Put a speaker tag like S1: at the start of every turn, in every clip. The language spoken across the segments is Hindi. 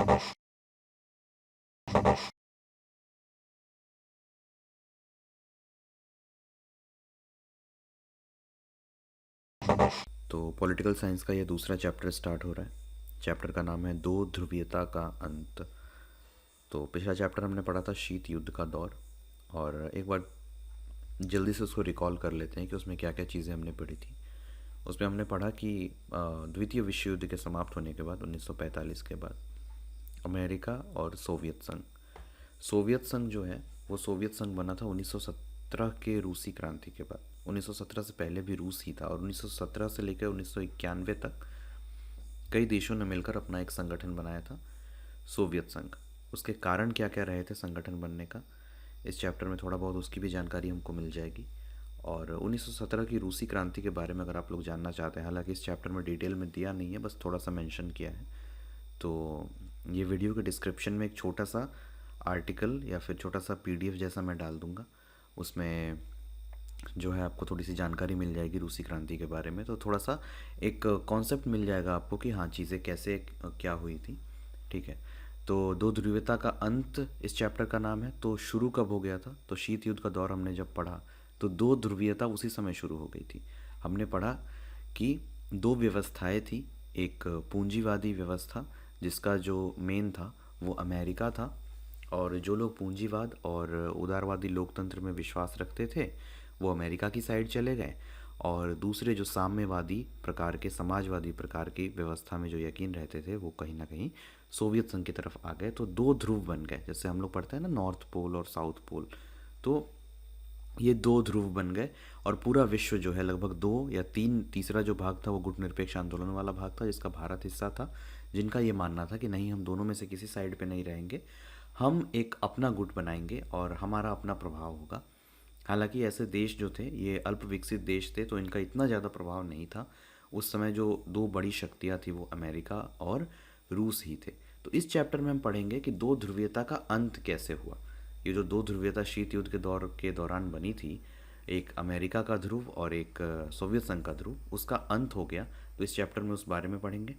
S1: तो पॉलिटिकल साइंस का ये दूसरा चैप्टर स्टार्ट हो रहा है। चैप्टर का नाम है दो ध्रुवीयता का अंत। तो पिछला चैप्टर हमने पढ़ा था शीत युद्ध का दौर, और एक बार जल्दी से उसको रिकॉल कर लेते हैं कि उसमें क्या क्या चीज़ें हमने पढ़ी थी। उसमें हमने पढ़ा कि द्वितीय विश्व युद्ध के समाप्त होने के बाद 1945 के बाद अमेरिका और सोवियत संघ, सोवियत संघ जो है वो सोवियत संघ बना था 1917 के रूसी क्रांति के बाद। 1917 से पहले भी रूस ही था, और 1917 से लेकर 1991 तक कई देशों ने मिलकर अपना एक संगठन बनाया था, सोवियत संघ। उसके कारण क्या क्या रहे थे संगठन बनने का, इस चैप्टर में थोड़ा बहुत उसकी भी जानकारी हमको मिल जाएगी। और 1917 की रूसी क्रांति के बारे में अगर आप लोग जानना चाहते हैं, हालांकि इस चैप्टर में डिटेल में दिया नहीं है, बस थोड़ा सा मेंशन किया है, तो ये वीडियो के डिस्क्रिप्शन में एक छोटा सा आर्टिकल या फिर छोटा सा पीडीएफ जैसा मैं डाल दूंगा। उसमें जो है आपको थोड़ी सी जानकारी मिल जाएगी रूसी क्रांति के बारे में, तो थोड़ा सा एक कॉन्सेप्ट मिल जाएगा आपको कि हाँ चीज़ें कैसे क्या हुई थी। ठीक है, तो दो ध्रुवीयता का अंत इस चैप्टर का नाम है। तो शुरू कब हो गया था, तो शीत युद्ध का दौर हमने जब पढ़ा तो दो ध्रुवीयता उसी समय शुरू हो गई थी। हमने पढ़ा कि दो व्यवस्थाएं थी, एक पूंजीवादी व्यवस्था जिसका जो मेन था वो अमेरिका था, और जो लोग पूंजीवाद और उदारवादी लोकतंत्र में विश्वास रखते थे वो अमेरिका की साइड चले गए, और दूसरे जो साम्यवादी प्रकार के समाजवादी प्रकार की व्यवस्था में जो यकीन रहते थे वो कहीं ना कहीं सोवियत संघ की तरफ आ गए। तो दो ध्रुव बन गए, जैसे हम लोग पढ़ते हैं ना नॉर्थ पोल और साउथ पोल, तो ये दो ध्रुव बन गए। और पूरा विश्व जो है लगभग दो या तीन, तीसरा जो भाग था वो गुटनिरपेक्ष आंदोलन वाला भाग था जिसका भारत हिस्सा था, जिनका ये मानना था कि नहीं हम दोनों में से किसी साइड पे नहीं रहेंगे, हम एक अपना गुट बनाएंगे और हमारा अपना प्रभाव होगा। हालांकि ऐसे देश जो थे ये अल्प विकसित देश थे, तो इनका इतना ज़्यादा प्रभाव नहीं था। उस समय जो दो बड़ी शक्तियाँ थी वो अमेरिका और रूस ही थे। तो इस चैप्टर में हम पढ़ेंगे कि दो ध्रुवीयता का अंत कैसे हुआ। ये जो दो ध्रुवीयता शीत युद्ध के दौरान बनी थी, एक अमेरिका का ध्रुव और एक सोवियत संघ का ध्रुव, उसका अंत हो गया। तो इस चैप्टर में उस बारे में पढ़ेंगे।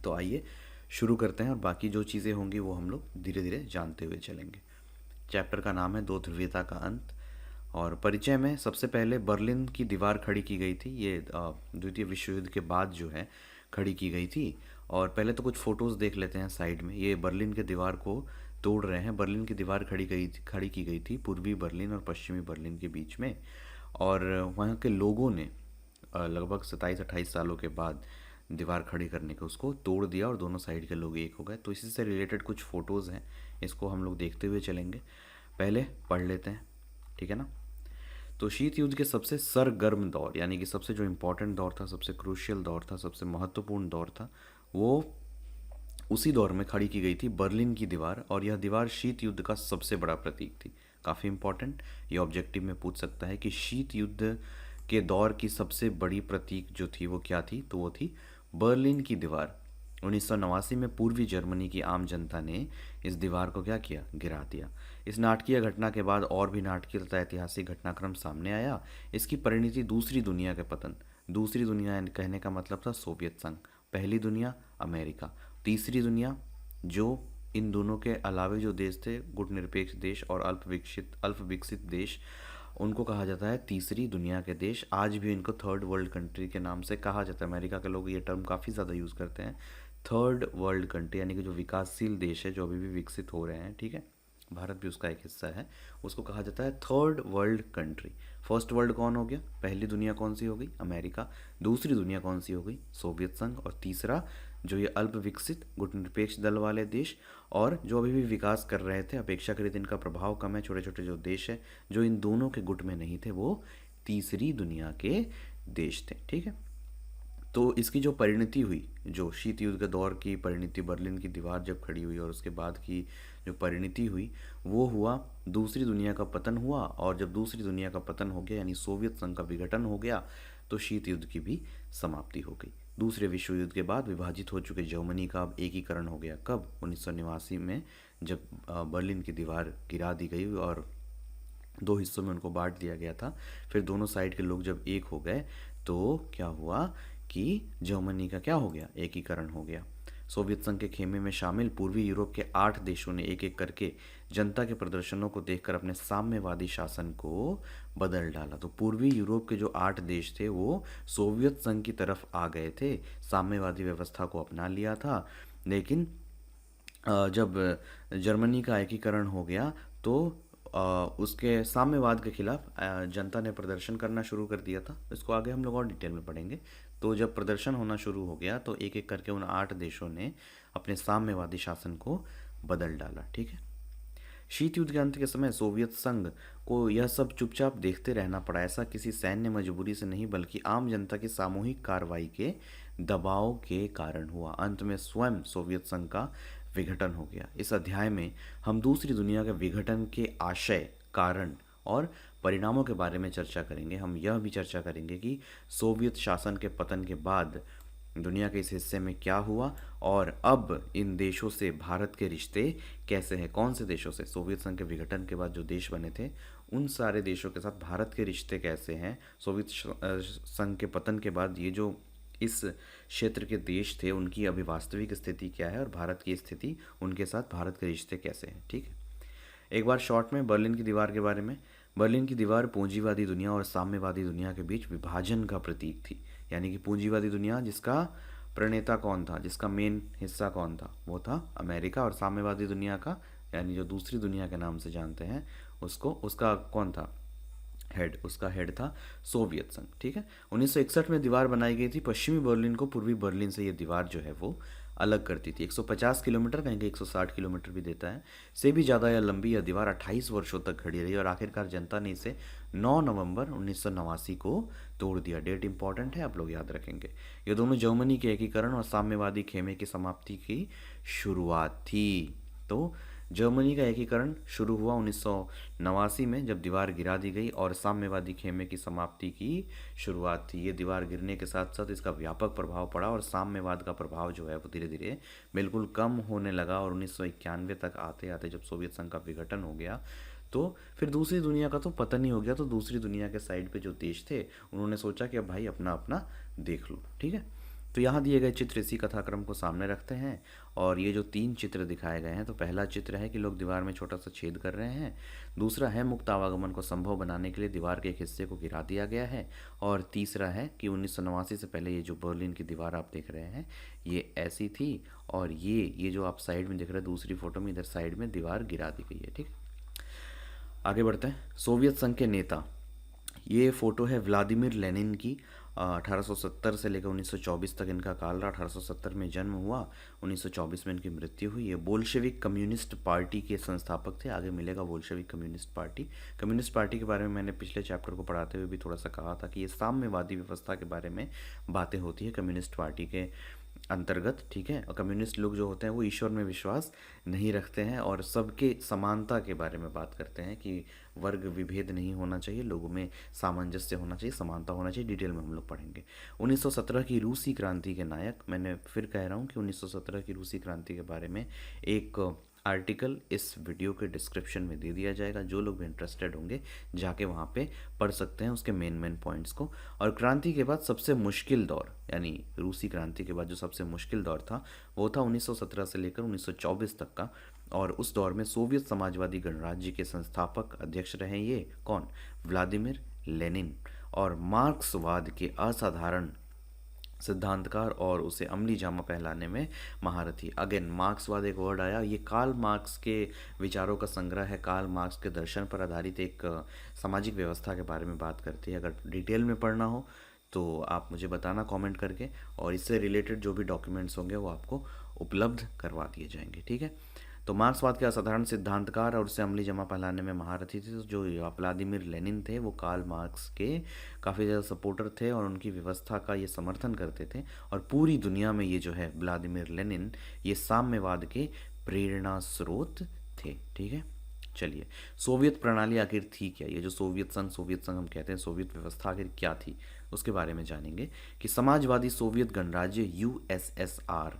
S1: तो आइए शुरू करते हैं, और बाकी जो चीज़ें होंगी वो हम लोग धीरे धीरे जानते हुए चलेंगे। चैप्टर का नाम है दो ध्रुवीयता का अंत। और परिचय में सबसे पहले बर्लिन की दीवार खड़ी की गई थी, ये द्वितीय विश्व युद्ध के बाद जो है खड़ी की गई थी। और पहले तो कुछ फोटोज़ देख लेते हैं साइड में। ये बर्लिन के दीवार को तोड़ रहे हैं। बर्लिन की दीवार खड़ी की गई थी पूर्वी बर्लिन और पश्चिमी बर्लिन के बीच में। और वहाँ के लोगों ने लगभग 27-28 सालों के बाद दीवार खड़ी करने के उसको तोड़ दिया, और दोनों साइड के लोग एक हो गए। तो इसी से रिलेटेड कुछ फ़ोटोज़ हैं, इसको हम लोग देखते हुए चलेंगे। पहले पढ़ लेते हैं, ठीक है ना। तो शीत युद्ध के सबसे सरगर्म दौर, यानी कि सबसे जो इम्पोर्टेंट दौर था, सबसे क्रूशियल दौर था, सबसे महत्वपूर्ण दौर था, वो उसी दौर में खड़ी की गई थी बर्लिन की दीवार। और यह दीवार शीत युद्ध का सबसे बड़ा प्रतीक थी। काफ़ी इंपॉर्टेंट, ये ऑब्जेक्टिव में पूछ सकता है कि शीत युद्ध के दौर की सबसे बड़ी प्रतीक जो थी वो क्या थी, तो वो थी बर्लिन की दीवार। 1989 में पूर्वी जर्मनी की आम जनता ने इस दीवार को क्या किया, गिरा दिया। इस नाटकीय घटना के बाद और भी नाटकीय तथा ऐतिहासिक घटनाक्रम सामने आया। इसकी परिणति दूसरी दुनिया के पतन। दूसरी दुनिया कहने का मतलब था सोवियत संघ, पहली दुनिया अमेरिका, तीसरी दुनिया जो इन दोनों के अलावे जो देश थे गुटनिरपेक्ष देश और अल्प विकसित देश, उनको कहा जाता है तीसरी दुनिया के देश। आज भी इनको थर्ड वर्ल्ड कंट्री के नाम से कहा जाता है। अमेरिका के लोग ये टर्म काफ़ी ज़्यादा यूज़ करते हैं, थर्ड वर्ल्ड कंट्री, यानी कि जो विकासशील देश है, जो अभी भी विकसित हो रहे हैं, ठीक है, भारत भी उसका एक हिस्सा है, उसको कहा जाता है third world country. First world कौन हो गया, पहली दुनिया कौन सी हो गई, अमेरिका। दूसरी दुनिया कौन सी हो गई, सोवियत संघ। और तीसरा जो ये अल्प विकसित गुटनिरपेक्ष दल वाले देश, और जो अभी भी विकास कर रहे थे, अपेक्षाकृत इनका प्रभाव कम है, छोटे छोटे जो देश है जो इन दोनों के गुट में नहीं थे, वो तीसरी दुनिया के देश थे, ठीक है। तो इसकी जो परिणति हुई, जो शीत युद्ध के दौर की परिणति, बर्लिन की दीवार जब खड़ी हुई और उसके बाद की जो परिणति हुई, वो हुआ दूसरी दुनिया का पतन हुआ। और जब दूसरी दुनिया का पतन हो गया, यानी सोवियत संघ का विघटन हो गया, तो शीत युद्ध की भी समाप्ति हो गई। दूसरे विश्व युद्ध के बाद विभाजित हो चुके जर्मनी का अब एकीकरण हो गया। कब, 1989 में, जब बर्लिन की दीवार गिरा दी गई और दो हिस्सों में उनको बांट दिया गया था। फिर दोनों साइड के लोग जब एक हो गए तो क्या हुआ कि जर्मनी का क्या हो गया, एकीकरण हो गया। सोवियत संघ के खेमे में शामिल पूर्वी यूरोप के 8 देशों ने एक एक करके जनता के प्रदर्शनों को देखकर अपने साम्यवादी शासन को बदल डाला। तो पूर्वी यूरोप के जो 8 देश थे वो सोवियत संघ की तरफ आ गए थे, साम्यवादी व्यवस्था को अपना लिया था। लेकिन जब जर्मनी का एकीकरण हो गया तो उसके साम्यवाद के खिलाफ जनता ने प्रदर्शन करना शुरू कर दिया था। इसको आगे हम लोग और डिटेल में पढ़ेंगे। तो जब प्रदर्शन होना शुरू हो गया तो एक एक करके उन 8 देशों ने अपने साम्यवादी शासन को बदल डाला। ठीक है। शीत युद्ध के अंत के समय सोवियत संघ को यह सब चुपचाप देखते रहना पड़ा। ऐसा किसी सैन्य मजबूरी से नहीं बल्कि आम जनता की सामूहिक कार्रवाई के दबाव के कारण हुआ। अंत में स्वयं सोवियत संघ का विघटन हो गया। इस अध्याय में हम दूसरी दुनिया के विघटन के आशय, कारण और परिणामों के बारे में चर्चा करेंगे। हम यह भी चर्चा करेंगे कि सोवियत शासन के पतन के बाद दुनिया के इस हिस्से में क्या हुआ और अब इन देशों से भारत के रिश्ते कैसे हैं। कौन से देशों से, सोवियत संघ के विघटन के बाद जो देश बने थे उन सारे देशों के साथ भारत के रिश्ते कैसे हैं। सोवियत संघ के पतन के बाद ये जो इस क्षेत्र के देश थे उनकी अभी वास्तविक स्थिति क्या है और भारत की स्थिति, उनके साथ भारत के रिश्ते कैसे हैं। ठीक है। एक बार शॉर्ट में बर्लिन की दीवार के बारे में। बर्लिन की दीवार पूंजीवादी दुनिया और साम्यवादी दुनिया के बीच विभाजन का प्रतीक थी। यानी कि पूंजीवादी दुनिया जिसका प्रणेता कौन था, जिसका मेन हिस्सा कौन था, वो था अमेरिका। और साम्यवादी दुनिया का यानी जो दूसरी दुनिया के नाम से जानते हैं उसको, उसका कौन था हेड, उसका हेड था सोवियत संघ। ठीक है। 1961 में दीवार बनाई गई थी। पश्चिमी बर्लिन को पूर्वी बर्लिन से ये दीवार जो है वो अलग करती थी। 150 किलोमीटर, कहीं कहीं 160 किलोमीटर भी देता है, से भी ज़्यादा यह लंबी यह दीवार 28 वर्षों तक खड़ी रही और आखिरकार जनता ने इसे 9 नवंबर 1989 को तोड़ दिया। डेट इंपॉर्टेंट है, आप लोग याद रखेंगे। ये दोनों जर्मनी के एकीकरण और साम्यवादी खेमे की समाप्ति की शुरुआत थी। तो जर्मनी का एकीकरण शुरू हुआ 1989 में जब दीवार गिरा दी गई और साम्यवादी खेमे की समाप्ति की शुरुआत थी। ये दीवार गिरने के साथ साथ इसका व्यापक प्रभाव पड़ा और साम्यवाद का प्रभाव जो है वो धीरे धीरे बिल्कुल कम होने लगा। और 1991 तक आते आते जब सोवियत संघ का विघटन हो गया तो फिर दूसरी दुनिया का तो पतन ही हो गया। तो दूसरी दुनिया के साइड पे जो देश थे उन्होंने सोचा कि अब भाई अपना अपना देख लो। ठीक है। तो यहाँ दिए गए चित्र इसी कथाक्रम को सामने रखते हैं और ये जो 3 चित्र दिखाए गए हैं, तो पहला चित्र है कि लोग दीवार में छोटा सा छेद कर रहे हैं, दूसरा है मुक्त आवागमन को संभव बनाने के लिए दीवार के एक हिस्से को गिरा दिया गया है, और तीसरा है कि 1989 से पहले ये जो बर्लिन की दीवार आप देख रहे हैं ये ऐसी थी और ये जो आप साइड में देख रहे हैं दूसरी फोटो में, इधर साइड में दीवार गिरा दी गई है। ठीक है। आगे बढ़ते हैं। सोवियत संघ के नेता, ये फोटो है व्लादिमीर लेनिन की। 1870 से लेकर 1924 तक इनका काल रहा। 1870 में जन्म हुआ, 1924 में इनकी मृत्यु हुई। ये बोल्शेविक कम्युनिस्ट पार्टी के संस्थापक थे। आगे मिलेगा Bolshevik communist party. Communist party के बारे में मैंने पिछले चैप्टर को पढ़ाते हुए भी थोड़ा सा कहा था कि ये साम्यवादी व्यवस्था के बारे में बातें होती है कम्युनिस्ट पार्टी के अंतर्गत। ठीक है। और कम्युनिस्ट लोग जो होते हैं वो ईश्वर में विश्वास नहीं रखते हैं और सबके समानता के बारे में बात करते हैं कि वर्ग विभेद नहीं होना चाहिए, लोगों में सामंजस्य होना चाहिए, समानता होना चाहिए। डिटेल में हम लोग पढ़ेंगे। 1917 की रूसी क्रांति के नायक, मैंने फिर कह रहा हूँ कि 1917 की रूसी क्रांति के बारे में एक आर्टिकल इस वीडियो के डिस्क्रिप्शन में दे दिया जाएगा। जो लोग भी इंटरेस्टेड होंगे जाके वहाँ पे पढ़ सकते हैं उसके मेन पॉइंट्स को। और क्रांति के बाद सबसे मुश्किल दौर, यानी रूसी क्रांति के बाद जो सबसे मुश्किल दौर था वो था 1917 से लेकर 1924 तक का। और उस दौर में सोवियत समाजवादी गणराज्य के संस्थापक अध्यक्ष रहे ये कौन, व्लादिमीर लेनिन। और मार्क्सवाद के असाधारण सिद्धांतकार और उसे अमली जामा पहनाने में महारथी। अगेन मार्क्सवाद एक वर्ड आया, ये कार्ल मार्क्स के विचारों का संग्रह है। कार्ल मार्क्स के दर्शन पर आधारित एक सामाजिक व्यवस्था के बारे में बात करती है। अगर डिटेल में पढ़ना हो तो आप मुझे बताना कमेंट करके, और इससे रिलेटेड जो भी डॉक्यूमेंट्स होंगे वो आपको उपलब्ध करवा दिए जाएंगे। ठीक है। तो मार्क्सवाद के असाधारण सिद्धांतकार और उसे अमली जमा पहनाने में महारथी थे। तो जो व्लादिमीर लेनिन थे वो कार्ल मार्क्स के काफ़ी ज़्यादा सपोर्टर थे और उनकी व्यवस्था का ये समर्थन करते थे। और पूरी दुनिया में ये जो है व्लादिमीर लेनिन ये साम्यवाद के प्रेरणा स्रोत थे। ठीक है। चलिए, सोवियत प्रणाली आखिर थी क्या, ये जो सोवियत संघ हम कहते हैं, सोवियत व्यवस्था आखिर क्या थी उसके बारे में जानेंगे। कि समाजवादी सोवियत गणराज्य USSR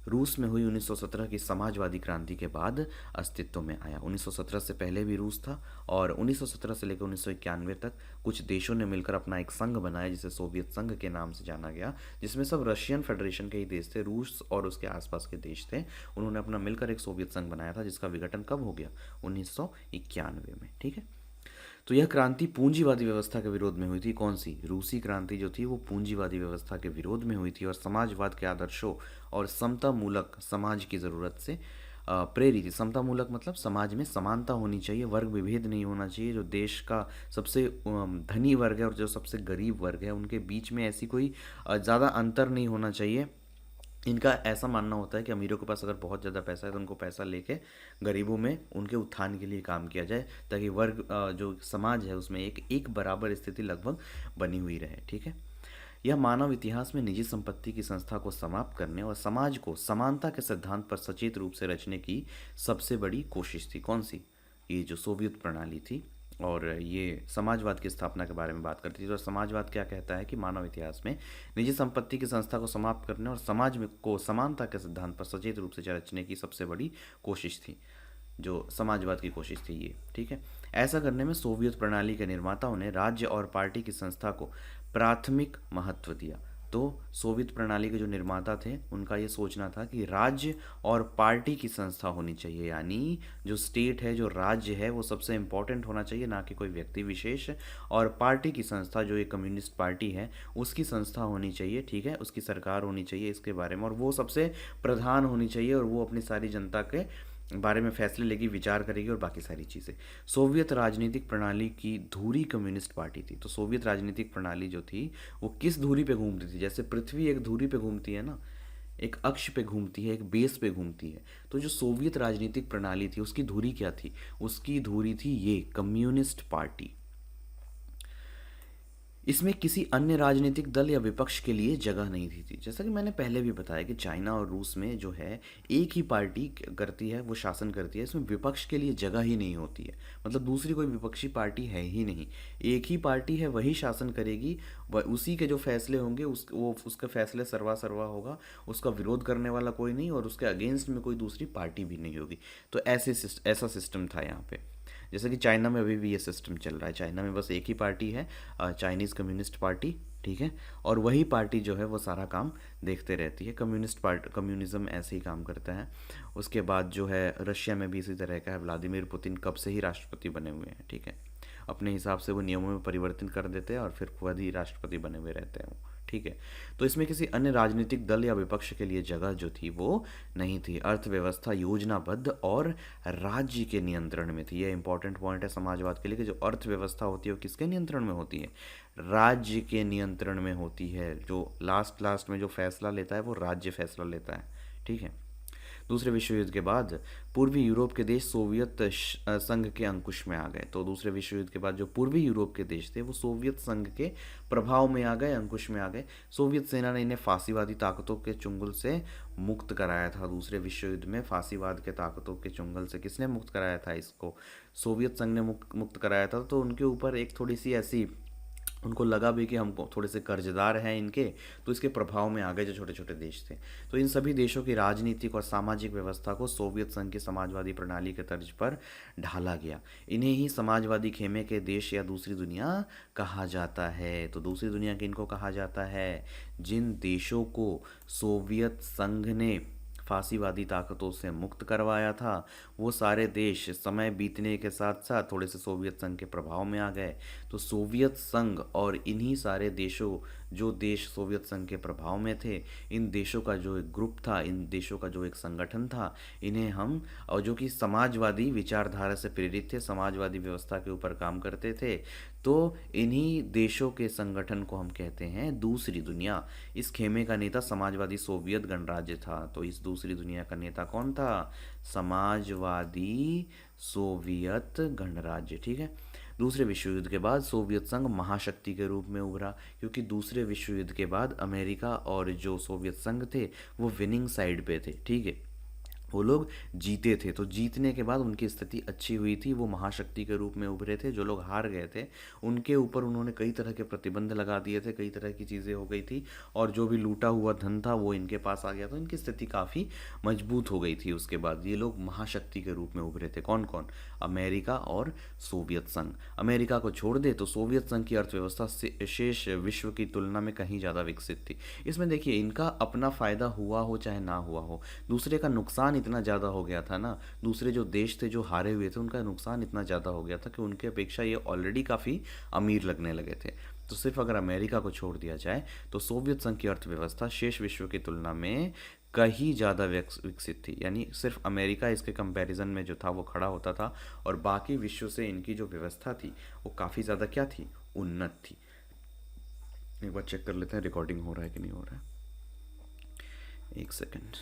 S1: रूस में हुई 1917 की समाजवादी क्रांति के बाद अस्तित्व में आया। 1917 से पहले भी रूस था, और 1917 से लेकर 1991 तक कुछ देशों ने मिलकर अपना एक संघ बनाया जिसे सोवियत संघ के नाम से जाना गया, जिसमें सब रशियन फेडरेशन के ही देश थे, रूस और उसके आसपास के देश थे। उन्होंने अपना मिलकर एक सोवियत संघ बनाया था, जिसका विघटन कब हो गया? 1991 में। ठीक है। तो यह क्रांति पूंजीवादी व्यवस्था के विरोध में हुई थी। कौन सी? रूसी क्रांति जो थी वो पूंजीवादी व्यवस्था के विरोध में हुई थी और समाजवाद के आदर्शों और समता मूलक समाज की ज़रूरत से प्रेरित थी। समता मूलक मतलब समाज में समानता होनी चाहिए, वर्ग विभेद नहीं होना चाहिए। जो देश का सबसे धनी वर्ग है और जो सबसे गरीब वर्ग है, उनके बीच में ऐसी कोई ज़्यादा अंतर नहीं होना चाहिए। इनका ऐसा मानना होता है कि अमीरों के पास अगर बहुत ज़्यादा पैसा है तो उनको पैसा लेके गरीबों में उनके उत्थान के लिए काम किया जाए, ताकि वर्ग जो समाज है उसमें एक एक बराबर स्थिति लगभग बनी हुई रहे। ठीक है। यह मानव इतिहास में निजी संपत्ति की संस्था को समाप्त करने और समाज को समानता के सिद्धांत पर सचेत रूप से रचने की सबसे बड़ी कोशिश थी। कौन सी? ये जो सोवियत प्रणाली थी, और ये समाजवाद की स्थापना के बारे में बात करती थी। और समाजवाद क्या कहता है कि मानव इतिहास में निजी संपत्ति की संस्था को समाप्त करने और समाज में को समानता के सिद्धांत पर सचेत रूप से रचने की सबसे बड़ी कोशिश थी, जो समाजवाद की कोशिश थी ये। ठीक है। ऐसा करने में सोवियत प्रणाली के निर्माताओं ने राज्य और पार्टी की संस्था को प्राथमिक महत्व दिया। तो सोवियत प्रणाली के जो निर्माता थे उनका ये सोचना था कि राज्य और पार्टी की संस्था होनी चाहिए, यानी जो स्टेट है, जो राज्य है, वो सबसे इम्पोर्टेंट होना चाहिए, ना कि कोई व्यक्ति विशेष। और पार्टी की संस्था जो एक कम्युनिस्ट पार्टी है उसकी संस्था होनी चाहिए। ठीक है। उसकी सरकार होनी चाहिए इसके बारे में, और वो सबसे प्रधान होनी चाहिए, और वो अपनी सारी जनता के बारे में फैसले लेगी, विचार करेगी और बाकी सारी चीज़ें। सोवियत राजनीतिक प्रणाली की धुरी कम्युनिस्ट पार्टी थी। तो सोवियत राजनीतिक प्रणाली जो थी वो किस धुरी पे घूमती थी? जैसे पृथ्वी एक धुरी पे घूमती है ना, एक अक्ष पे घूमती है, एक बेस पे घूमती है, तो जो सोवियत राजनीतिक प्रणाली थी उसकी धुरी क्या थी? उसकी धुरी थी ये कम्युनिस्ट पार्टी। इसमें किसी अन्य राजनीतिक दल या विपक्ष के लिए जगह नहीं थी। जैसा कि मैंने पहले भी बताया कि चाइना और रूस में जो है एक ही पार्टी करती है, वो शासन करती है, इसमें विपक्ष के लिए जगह ही नहीं होती है। मतलब दूसरी कोई विपक्षी पार्टी है ही नहीं, एक ही पार्टी है, वही शासन करेगी, वह उसी के जो फैसले होंगे वो उसके फैसले सर्वा सर्वा होगा, उसका विरोध करने वाला कोई नहीं, और उसके अगेंस्ट में कोई दूसरी पार्टी भी नहीं होगी। तो ऐसा सिस्टम था यहाँ पे। जैसे कि चाइना में अभी भी ये सिस्टम चल रहा है। चाइना में बस एक ही पार्टी है, चाइनीज़ कम्युनिस्ट पार्टी। ठीक है। और वही पार्टी जो है वो सारा काम देखते रहती है। कम्युनिज्म ऐसे ही काम करता है। उसके बाद जो है रशिया में भी इसी तरह का है। व्लादिमीर पुतिन कब से ही राष्ट्रपति बने हुए हैं। ठीक है। अपने हिसाब से वो नियमों में परिवर्तन कर देते हैं और फिर खुद ही राष्ट्रपति बने हुए रहते हैं वो। ठीक है। तो इसमें किसी अन्य राजनीतिक दल या विपक्ष के लिए जगह जो थी वो नहीं थी। अर्थव्यवस्था योजनाबद्ध और राज्य के नियंत्रण में थी। यह इंपॉर्टेंट पॉइंट है समाजवाद के लिए कि जो अर्थव्यवस्था होती है वो किसके नियंत्रण में होती है? राज्य के नियंत्रण में होती है। जो लास्ट में जो फैसला लेता है वो राज्य फैसला लेता है। ठीक है। दूसरे विश्व युद्ध के बाद पूर्वी यूरोप के देश सोवियत संघ के अंकुश में आ गए। तो दूसरे विश्व युद्ध के बाद जो पूर्वी यूरोप के देश थे वो सोवियत संघ के प्रभाव में आ गए, अंकुश में आ गए। सोवियत सेना ने इन्हें फांसीवादी ताकतों के चुंगल से मुक्त कराया था। दूसरे विश्व युद्ध में फांसीवाद के ताकतों के चुंगल से किसने मुक्त कराया था? इसको सोवियत संघ ने मुक्त कराया था। तो उनके ऊपर एक थोड़ी सी ऐसी, उनको लगा भी कि हमको थोड़े से कर्जदार हैं इनके, तो इसके प्रभाव में आ गए जो छोटे छोटे देश थे। तो इन सभी देशों की राजनीतिक और सामाजिक व्यवस्था को सोवियत संघ की समाजवादी प्रणाली के तर्ज पर ढाला गया। इन्हें ही समाजवादी खेमे के देश या दूसरी दुनिया कहा जाता है। तो दूसरी दुनिया के इनको कहा जाता है जिन देशों को सोवियत संघ ने फांसीवादी ताकतों से मुक्त करवाया था। वो सारे देश समय बीतने के साथ साथ थोड़े से सोवियत संघ के प्रभाव में आ गए। तो सोवियत संघ और इन्हीं सारे देशों, जो देश सोवियत संघ के प्रभाव में थे, इन देशों का जो एक ग्रुप था, इन देशों का जो एक संगठन था, इन्हें हम, और जो कि समाजवादी विचारधारा से प्रेरित थे, समाजवादी व्यवस्था के ऊपर काम करते थे, तो इन्हीं देशों के संगठन को हम कहते हैं दूसरी दुनिया। इस खेमे का नेता समाजवादी सोवियत गणराज्य था। तो इस दूसरी दुनिया का नेता कौन था? समाजवादी सोवियत गणराज्य। ठीक है। दूसरे विश्व युद्ध के बाद सोवियत संघ महाशक्ति के रूप में उभरा, क्योंकि दूसरे विश्व युद्ध के बाद अमेरिका और जो सोवियत संघ थे वो विनिंग साइड पे थे। ठीक है। वो लोग जीते थे, तो जीतने के बाद उनकी स्थिति अच्छी हुई थी, वो महाशक्ति के रूप में उभरे थे। जो लोग हार गए थे उनके ऊपर उन्होंने कई तरह के प्रतिबंध लगा दिए थे, कई तरह की चीज़ें हो गई थी, और जो भी लूटा हुआ धन था वो इनके पास आ गया, तो इनकी स्थिति काफ़ी मजबूत हो गई थी। उसके बाद ये लोग महाशक्ति के रूप में उभरे थे। कौन कौन? अमेरिका और सोवियत संघ। अमेरिका को छोड़ दे तो सोवियत संघ की अर्थव्यवस्था शेष विश्व की तुलना में कहीं ज़्यादा विकसित थी। इसमें देखिए, इनका अपना फ़ायदा हुआ हो चाहे ना हुआ हो, दूसरे का नुकसान इतना ज़्यादा हो गया था ना, दूसरे जो देश थे जो हारे हुए थे उनका नुकसान इतना ज़्यादा हो गया था कि उनके अपेक्षा ये ऑलरेडी काफ़ी अमीर लगने लगे थे। तो सिर्फ अगर अमेरिका को छोड़ दिया जाए तो सोवियत संघ की अर्थव्यवस्था शेष विश्व की तुलना में कहीं ज़्यादा विकसित थी। यानी सिर्फ अमेरिका इसके कंपैरिजन में जो था वो खड़ा होता था, और बाकी विश्व से इनकी जो व्यवस्था थी वो काफ़ी ज़्यादा क्या थी? उन्नत थी। एक बार चेक कर लेते हैं रिकॉर्डिंग हो रहा है कि नहीं हो रहा है। एक सेकंड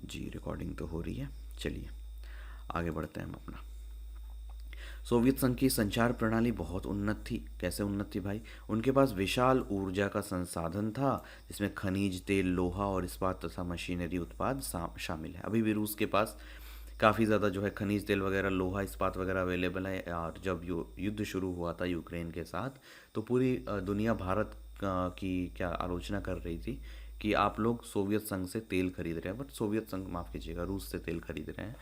S1: जी, रिकॉर्डिंग तो हो रही है। चलिए आगे बढ़ते हैं हम अपना। सोवियत संघ की संचार प्रणाली बहुत उन्नत थी। कैसे उन्नत थी भाई? उनके पास विशाल ऊर्जा का संसाधन था, जिसमें खनिज तेल, लोहा और इस्पात तथा मशीनरी उत्पाद शामिल है। अभी भी रूस के पास काफ़ी ज़्यादा जो है खनिज तेल वगैरह, लोहा, इस्पात वगैरह अवेलेबल है। और जब युद्ध शुरू हुआ था यूक्रेन के साथ, तो पूरी दुनिया भारत की क्या आलोचना कर रही थी कि आप लोग सोवियत संघ से तेल खरीद रहे हैं, बट सोवियत संघ, माफ़ कीजिएगा, रूस से तेल खरीद रहे हैं।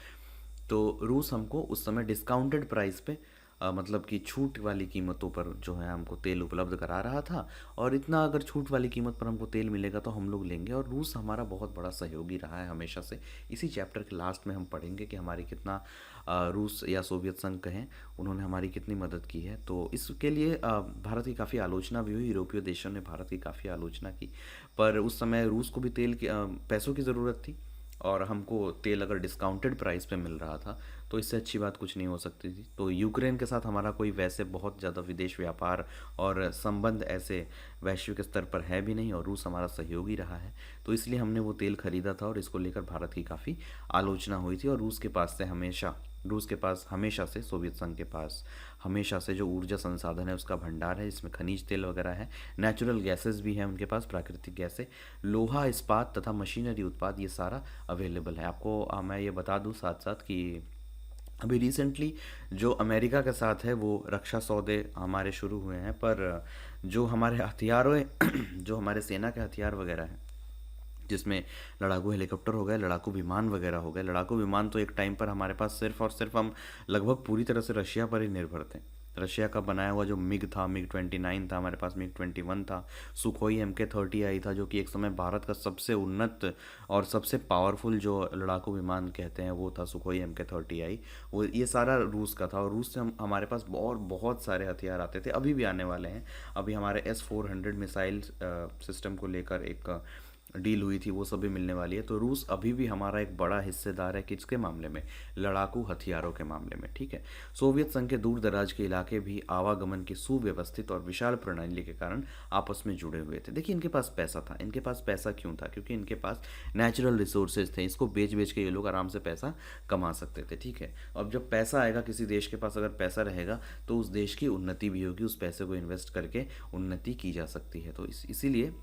S1: तो रूस हमको उस समय डिस्काउंटेड प्राइस पे, मतलब कि छूट वाली कीमतों पर जो है हमको तेल उपलब्ध करा रहा था, और इतना अगर छूट वाली कीमत पर हमको तेल मिलेगा तो हम लोग लेंगे। और रूस हमारा बहुत बड़ा सहयोगी रहा है हमेशा से। इसी चैप्टर के लास्ट में हम पढ़ेंगे कि हमारी कितना रूस या सोवियत संघ कहें, उन्होंने हमारी कितनी मदद की है। तो इसके लिए भारत की काफ़ी आलोचना भी हुई, यूरोपीय देशों ने भारत की काफ़ी आलोचना की, पर उस समय रूस को भी तेल की पैसों की ज़रूरत थी, और हमको तेल अगर डिस्काउंटेड प्राइस पे मिल रहा था तो इससे अच्छी बात कुछ नहीं हो सकती थी। तो यूक्रेन के साथ हमारा कोई वैसे बहुत ज़्यादा विदेश व्यापार और संबंध ऐसे वैश्विक स्तर पर है भी नहीं, और रूस हमारा सहयोगी रहा है, तो इसलिए हमने वो तेल खरीदा था, और इसको लेकर भारत की काफ़ी आलोचना हुई थी। और रूस के पास हमेशा से, सोवियत संघ के पास हमेशा से जो ऊर्जा संसाधन है उसका भंडार है, जिसमें खनिज तेल वगैरह है, नेचुरल गैसेस भी हैं उनके पास, प्राकृतिक गैसें, लोहा, इस्पात तथा मशीनरी उत्पाद, ये सारा अवेलेबल है। आपको मैं ये बता दूं साथ साथ कि अभी रिसेंटली जो अमेरिका के साथ है वो रक्षा सौदे हमारे शुरू हुए हैं, पर जो हमारे हथियारों जो हमारे सेना के हथियार वगैरह हैं, जिसमें लड़ाकू हेलीकॉप्टर हो गए, लड़ाकू विमान वगैरह हो गए। लड़ाकू विमान तो एक टाइम पर हमारे पास सिर्फ और सिर्फ हम लगभग पूरी तरह से रशिया पर ही निर्भर थे। रशिया का बनाया हुआ जो मिग था, MiG-29 था, हमारे पास MiG-21 था, सुखोई MK-30 आई था, जो कि एक समय भारत का सबसे उन्नत और सबसे पावरफुल जो लड़ाकू विमान कहते हैं वो था सुखोई MK-30 आई। वो ये सारा रूस का था, और रूस से हमारे पास और बहुत सारे हथियार आते थे, अभी भी आने वाले हैं। अभी हमारे S-400 मिसाइल सिस्टम को लेकर एक डील हुई थी, वो सभी मिलने वाली है। तो रूस अभी भी हमारा एक बड़ा हिस्सेदार है किसके मामले में? लड़ाकू हथियारों के मामले में, ठीक है। सोवियत संघ के दूर दराज के इलाके भी आवागमन की सुव्यवस्थित और विशाल प्रणाली के कारण आपस में जुड़े हुए थे। देखिए, इनके पास पैसा था। इनके पास पैसा क्यों था? क्योंकि इनके पास नेचुरल रिसोर्सेज थे, इसको बेच बेच के ये लोग आराम से पैसा कमा सकते थे, ठीक है। अब जब पैसा आएगा किसी देश के पास, अगर पैसा रहेगा तो उस देश की उन्नति भी होगी, उस पैसे को इन्वेस्ट करके उन्नति की जा सकती है। तो इसीलिए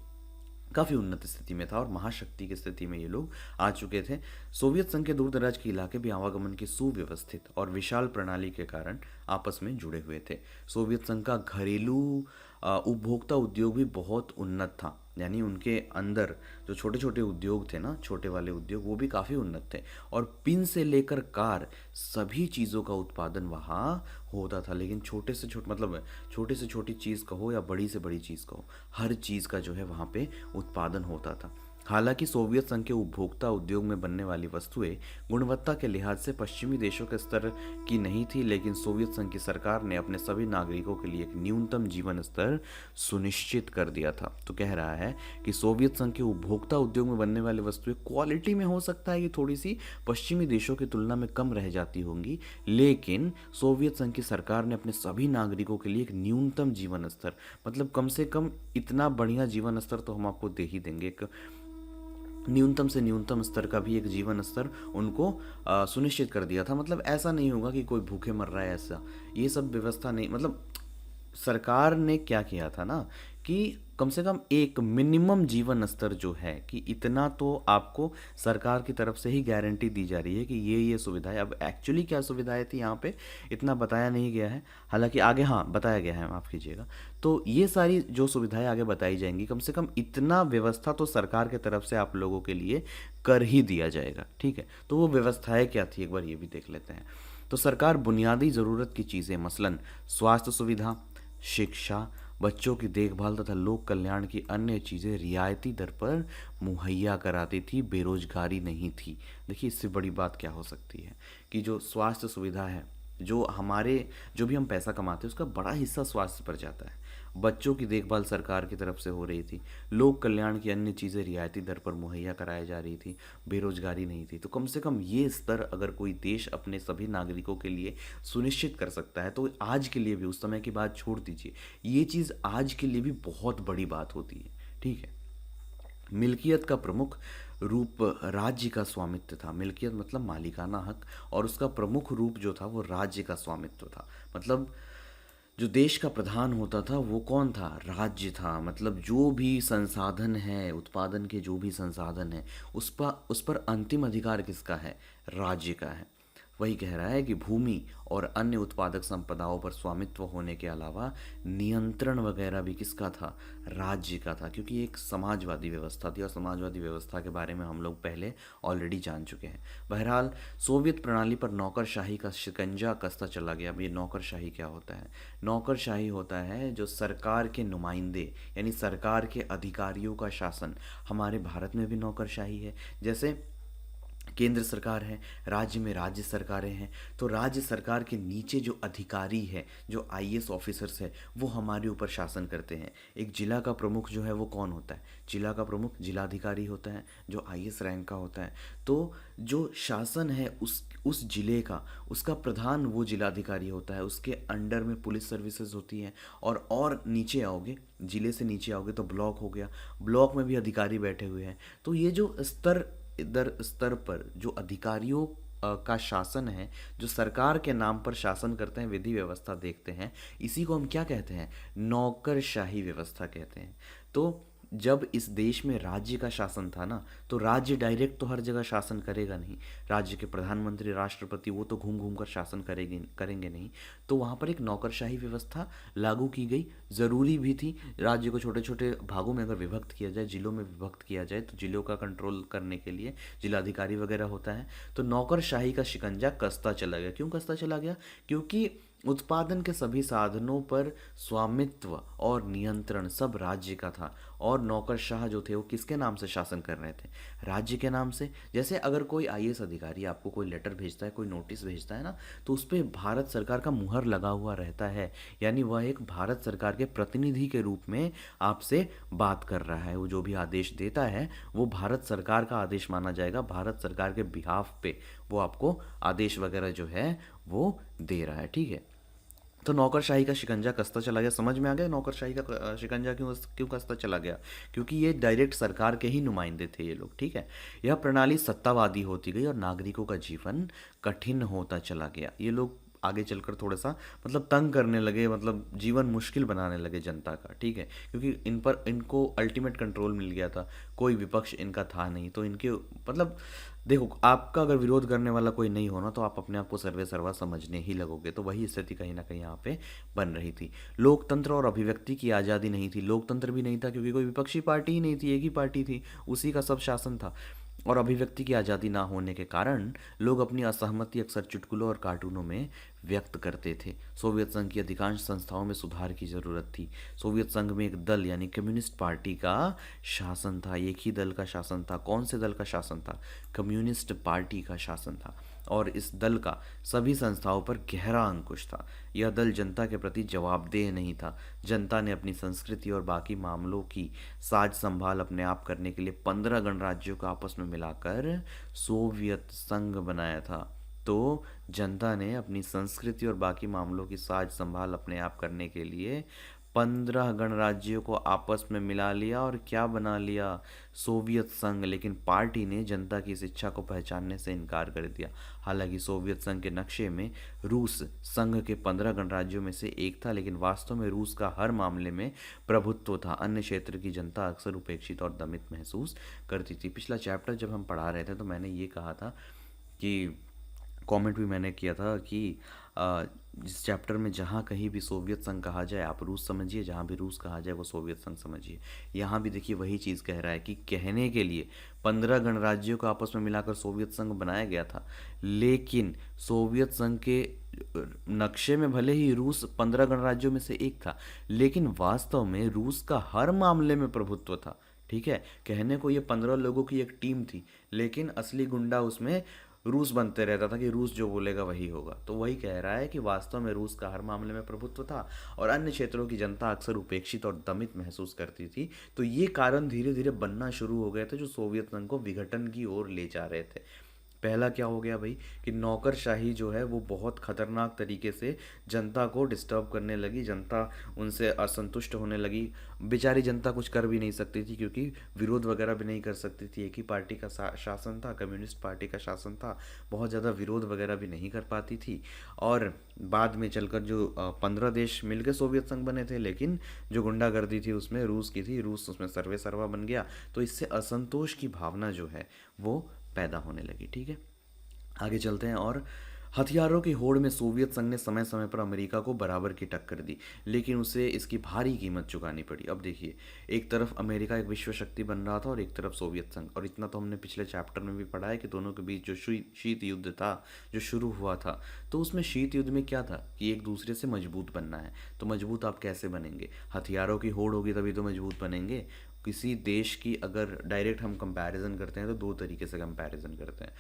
S1: काफ़ी उन्नत स्थिति में था, और महाशक्ति की स्थिति में ये लोग आ चुके थे। सोवियत संघ के दूर दराज के इलाके भी आवागमन की सुव्यवस्थित और विशाल प्रणाली के कारण आपस में जुड़े हुए थे। सोवियत संघ का घरेलू उपभोक्ता उद्योग भी बहुत उन्नत था, यानी उनके अंदर जो छोटे छोटे उद्योग थे ना, छोटे वाले उद्योग, वो भी काफ़ी उन्नत थे, और पिन से लेकर कार सभी चीज़ों का उत्पादन वहाँ होता था। लेकिन छोटे से छोटे, मतलब छोटे से छोटी चीज़ कहो या बड़ी से बड़ी चीज़ कहो, हर चीज़ का जो है वहाँ पे उत्पादन होता था। हालांकि सोवियत संघ के उपभोक्ता उद्योग में बनने वाली वस्तुएं गुणवत्ता के लिहाज से पश्चिमी देशों के स्तर की नहीं थी, लेकिन सोवियत संघ की सरकार ने अपने सभी नागरिकों के लिए एक न्यूनतम जीवन स्तर सुनिश्चित कर दिया था। तो कह रहा है कि सोवियत संघ के उपभोक्ता उद्योग में बनने वाली वस्तुएं क्वालिटी में हो सकता है कि थोड़ी सी पश्चिमी देशों की तुलना में कम रह जाती होंगी, लेकिन सोवियत संघ की सरकार ने अपने सभी नागरिकों के लिए एक न्यूनतम जीवन स्तर, मतलब कम से कम इतना बढ़िया जीवन स्तर तो हम आपको दे ही देंगे, एक न्यूनतम से न्यूनतम स्तर का भी एक जीवन स्तर उनको सुनिश्चित कर दिया था। मतलब ऐसा नहीं होगा कि कोई भूखे मर रहा है, ऐसा ये सब व्यवस्था नहीं। मतलब सरकार ने क्या किया था ना, कि कम से कम एक मिनिमम जीवन स्तर जो है कि इतना तो आपको सरकार की तरफ से ही गारंटी दी जा रही है कि ये सुविधाएं। अब एक्चुअली क्या सुविधाएं थी यहाँ पे इतना बताया नहीं गया है, हालांकि आगे हाँ बताया गया है, माफ़ कीजिएगा। तो ये सारी जो सुविधाएं आगे बताई जाएंगी, कम से कम इतना व्यवस्था तो सरकार की तरफ से आप लोगों के लिए कर ही दिया जाएगा, ठीक है। तो वो व्यवस्थाएं क्या थी एक बार ये भी देख लेते हैं। तो सरकार बुनियादी ज़रूरत की चीज़ें मसलन स्वास्थ्य सुविधा, शिक्षा, बच्चों की देखभाल तथा लोक कल्याण की अन्य चीज़ें रियायती दर पर मुहैया कराती थी, बेरोजगारी नहीं थी। देखिए इससे बड़ी बात क्या हो सकती है कि जो स्वास्थ्य सुविधा है, जो भी हम पैसा कमाते हैं उसका बड़ा हिस्सा स्वास्थ्य पर जाता है। बच्चों की देखभाल सरकार की तरफ से हो रही थी, लोक कल्याण की अन्य चीज़ें रियायती दर पर मुहैया कराई जा रही थी, बेरोजगारी नहीं थी। तो कम से कम ये स्तर अगर कोई देश अपने सभी नागरिकों के लिए सुनिश्चित कर सकता है तो आज के लिए भी, उस समय की बात छोड़ दीजिए, ये चीज़ आज के लिए भी बहुत बड़ी बात होती है, ठीक है। मिल्कियत का प्रमुख रूप राज्य का स्वामित्व था। मिल्कियत मतलब मालिकाना हक, और उसका प्रमुख रूप जो था वो राज्य का स्वामित्व था। मतलब जो देश का प्रधान होता था वो कौन था? राज्य था। मतलब जो भी संसाधन है, उत्पादन के जो भी संसाधन है, उस पर अंतिम अधिकार किसका है? राज्य का है। वही कह रहा है कि भूमि और अन्य उत्पादक संपदाओं पर स्वामित्व होने के अलावा नियंत्रण वगैरह भी किसका था? राज्य का था, क्योंकि एक समाजवादी व्यवस्था थी और समाजवादी व्यवस्था के बारे में हम लोग पहले ऑलरेडी जान चुके हैं। बहरहाल सोवियत प्रणाली पर नौकरशाही का शिकंजा कसता चला गया। अब ये नौकरशाही क्या होता है? नौकरशाही होता है जो सरकार के नुमाइंदे यानी सरकार के अधिकारियों का शासन। हमारे भारत में भी नौकरशाही है। जैसे केंद्र सरकार है, राज्य में राज्य सरकारें हैं, तो राज्य सरकार के नीचे जो अधिकारी है, जो आईएएस ऑफिसर्स है, वो हमारे ऊपर शासन करते हैं। एक जिला का प्रमुख जो है वो कौन होता है? जिला का प्रमुख जिलाधिकारी होता है, जो आईएएस रैंक का होता है। तो जो शासन है उस जिले का, उसका प्रधान वो जिलाधिकारी होता है। उसके अंडर में पुलिस सर्विसेज होती हैं। और नीचे आओगे, जिले से नीचे आओगे तो ब्लॉक हो गया, ब्लॉक में भी अधिकारी बैठे हुए हैं। तो ये जो स्तर पर जो अधिकारियों का शासन है, जो सरकार के नाम पर शासन करते हैं, विधि व्यवस्था देखते हैं, इसी को हम क्या कहते हैं? नौकरशाही व्यवस्था कहते हैं। तो जब इस देश में राज्य का शासन था ना, तो राज्य डायरेक्ट तो हर जगह शासन करेगा नहीं। राज्य के प्रधानमंत्री, राष्ट्रपति वो तो घूम घूम कर शासन करेंगे नहीं। तो वहाँ पर एक नौकरशाही व्यवस्था लागू की गई, ज़रूरी भी थी। राज्य को छोटे छोटे भागों में अगर विभक्त किया जाए, जिलों में विभक्त किया जाए, तो जिलों का कंट्रोल करने के लिए जिलाधिकारी वगैरह होता है। तो नौकरशाही का शिकंजा कसता चला गया। क्यों कसता चला गया? क्योंकि उत्पादन के सभी साधनों पर स्वामित्व और नियंत्रण सब राज्य का था, और नौकरशाह जो थे वो किसके नाम से शासन कर रहे थे? राज्य के नाम से। जैसे अगर कोई आईएएस अधिकारी आपको कोई लेटर भेजता है, कोई नोटिस भेजता है ना, तो उस पर भारत सरकार का मुहर लगा हुआ रहता है, यानी वह एक भारत सरकार के प्रतिनिधि के रूप में आपसे बात कर रहा है। वो जो भी आदेश देता है वो भारत सरकार का आदेश माना जाएगा, भारत सरकार के बिहाफ पे वो आपको आदेश वगैरह जो है वो दे रहा है, ठीक है। तो नौकरशाही का शिकंजा कसता चला गया। समझ में आ गया नौकरशाही का शिकंजा क्यों क्यों कसता चला गया? क्योंकि ये डायरेक्ट सरकार के ही नुमाइंदे थे ये लोग, ठीक है। यह प्रणाली सत्तावादी होती गई और नागरिकों का जीवन कठिन होता चला गया। ये लोग आगे चलकर थोड़ा सा मतलब तंग करने लगे, मतलब जीवन मुश्किल बनाने लगे जनता का, ठीक है। क्योंकि इनको अल्टीमेट कंट्रोल मिल गया था, कोई विपक्ष इनका था नहीं। तो इनके मतलब देखो, आपका अगर विरोध करने वाला कोई नहीं होना तो आप अपने आप को सर्वे सर्वा समझने ही लगोगे। तो वही स्थिति कहीं ना कहीं यहाँ पे बन रही थी। लोकतंत्र और अभिव्यक्ति की आज़ादी नहीं थी। लोकतंत्र भी नहीं था क्योंकि कोई विपक्षी पार्टी ही नहीं थी, एक ही पार्टी थी, उसी का सब शासन था। और अभिव्यक्ति की आज़ादी ना होने के कारण लोग अपनी असहमति अक्सर चुटकुलों और कार्टूनों में व्यक्त करते थे। सोवियत संघ की अधिकांश संस्थाओं में सुधार की ज़रूरत थी। सोवियत संघ में एक दल यानी कम्युनिस्ट पार्टी का शासन था। एक ही दल का शासन था। कौन से दल का शासन था? कम्युनिस्ट पार्टी का शासन था। और इस दल का सभी संस्थाओं पर गहरा अंकुश था। यह दल जनता के प्रति जवाबदेह नहीं था। जनता ने अपनी संस्कृति और बाकी मामलों की साज संभाल अपने आप करने के लिए 15 गणराज्यों को आपस में मिलाकर सोवियत संघ बनाया था। तो जनता ने अपनी संस्कृति और बाकी मामलों की साज संभाल अपने आप करने के लिए 15 गणराज्यों को आपस में मिला लिया और क्या बना लिया, सोवियत संघ। लेकिन पार्टी ने जनता की इस इच्छा को पहचानने से इनकार कर दिया। हालांकि सोवियत संघ के नक्शे में रूस संघ के 15 गणराज्यों में से एक था, लेकिन वास्तव में रूस का हर मामले में प्रभुत्व था। अन्य क्षेत्र की जनता अक्सर उपेक्षित और दमित महसूस करती थी। पिछला चैप्टर जब हम पढ़ा रहे थे तो मैंने ये कहा था कि कमेंट भी मैंने किया था कि जिस चैप्टर में जहाँ कहीं भी सोवियत संघ कहा जाए आप रूस समझिए, जहाँ भी रूस कहा जाए वो सोवियत संघ समझिए। यहाँ भी देखिए वही चीज़ कह रहा है कि कहने के लिए 15 गणराज्यों को आपस में मिलाकर सोवियत संघ बनाया गया था, लेकिन सोवियत संघ के नक्शे में भले ही रूस 15 गणराज्यों में से एक था, लेकिन वास्तव में रूस का हर मामले में प्रभुत्व था। ठीक है, कहने को ये 15 लोगों की एक टीम थी, लेकिन असली गुंडा उसमें रूस बनते रहता था कि रूस जो बोलेगा वही होगा। तो वही कह रहा है कि वास्तव में रूस का हर मामले में प्रभुत्व था और अन्य क्षेत्रों की जनता अक्सर उपेक्षित और दमित महसूस करती थी। तो ये कारण धीरे धीरे बनना शुरू हो गए थे जो सोवियत संघ को विघटन की ओर ले जा रहे थे। पहला क्या हो गया भाई कि नौकरशाही जो है वो बहुत खतरनाक तरीके से जनता को डिस्टर्ब करने लगी, जनता उनसे असंतुष्ट होने लगी। बेचारी जनता कुछ कर भी नहीं सकती थी क्योंकि विरोध वगैरह भी नहीं कर सकती थी। एक ही पार्टी का शासन था, कम्युनिस्ट पार्टी का शासन था, बहुत ज़्यादा विरोध वगैरह भी नहीं कर पाती थी। और बाद में चलकर जो 15 देश मिलकर सोवियत संघ बने थे, लेकिन जो गुंडागर्दी थी उसमें रूस की थी, रूस उसमें सर्वे सर्वा बन गया। तो इससे असंतोष की भावना जो है वो पैदा होने लगी। ठीक है, आगे चलते हैं। और हथियारों की होड़ में सोवियत संघ ने समय समय पर अमेरिका को बराबर की टक्कर दी, लेकिन उसे इसकी भारी कीमत चुकानी पड़ी। अब देखिए, एक तरफ अमेरिका एक विश्व शक्ति बन रहा था और एक तरफ सोवियत संघ। और इतना तो हमने पिछले चैप्टर में भी पढ़ा है कि दोनों के बीच जो शीत युद्ध था जो शुरू हुआ था, तो उसमें शीत युद्ध में क्या था कि एक दूसरे से मजबूत बनना है। तो मजबूत आप कैसे बनेंगे? हथियारों की होड़ होगी तभी तो मजबूत बनेंगे। किसी देश की अगर डायरेक्ट हम कंपैरिजन करते हैं तो दो तरीके से कंपैरिजन करते हैं।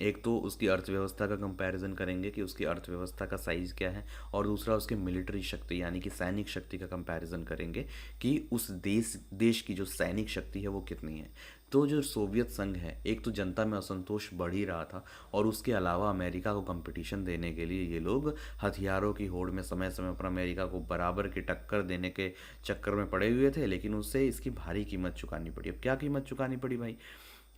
S1: एक तो उसकी अर्थव्यवस्था का कंपैरिजन करेंगे कि उसकी अर्थव्यवस्था का साइज़ क्या है, और दूसरा उसकी मिलिट्री शक्ति यानी कि सैनिक शक्ति का कंपैरिजन करेंगे कि उस देश की जो सैनिक शक्ति है वो कितनी है। तो जो सोवियत संघ है, एक तो जनता में असंतोष बढ़ ही रहा था और उसके अलावा अमेरिका को कंपटीशन देने के लिए ये लोग हथियारों की होड़ में समय समय पर अमेरिका को बराबर की टक्कर देने के चक्कर में पड़े हुए थे, लेकिन उससे इसकी भारी कीमत चुकानी पड़ी। अब क्या कीमत चुकानी पड़ी भाई?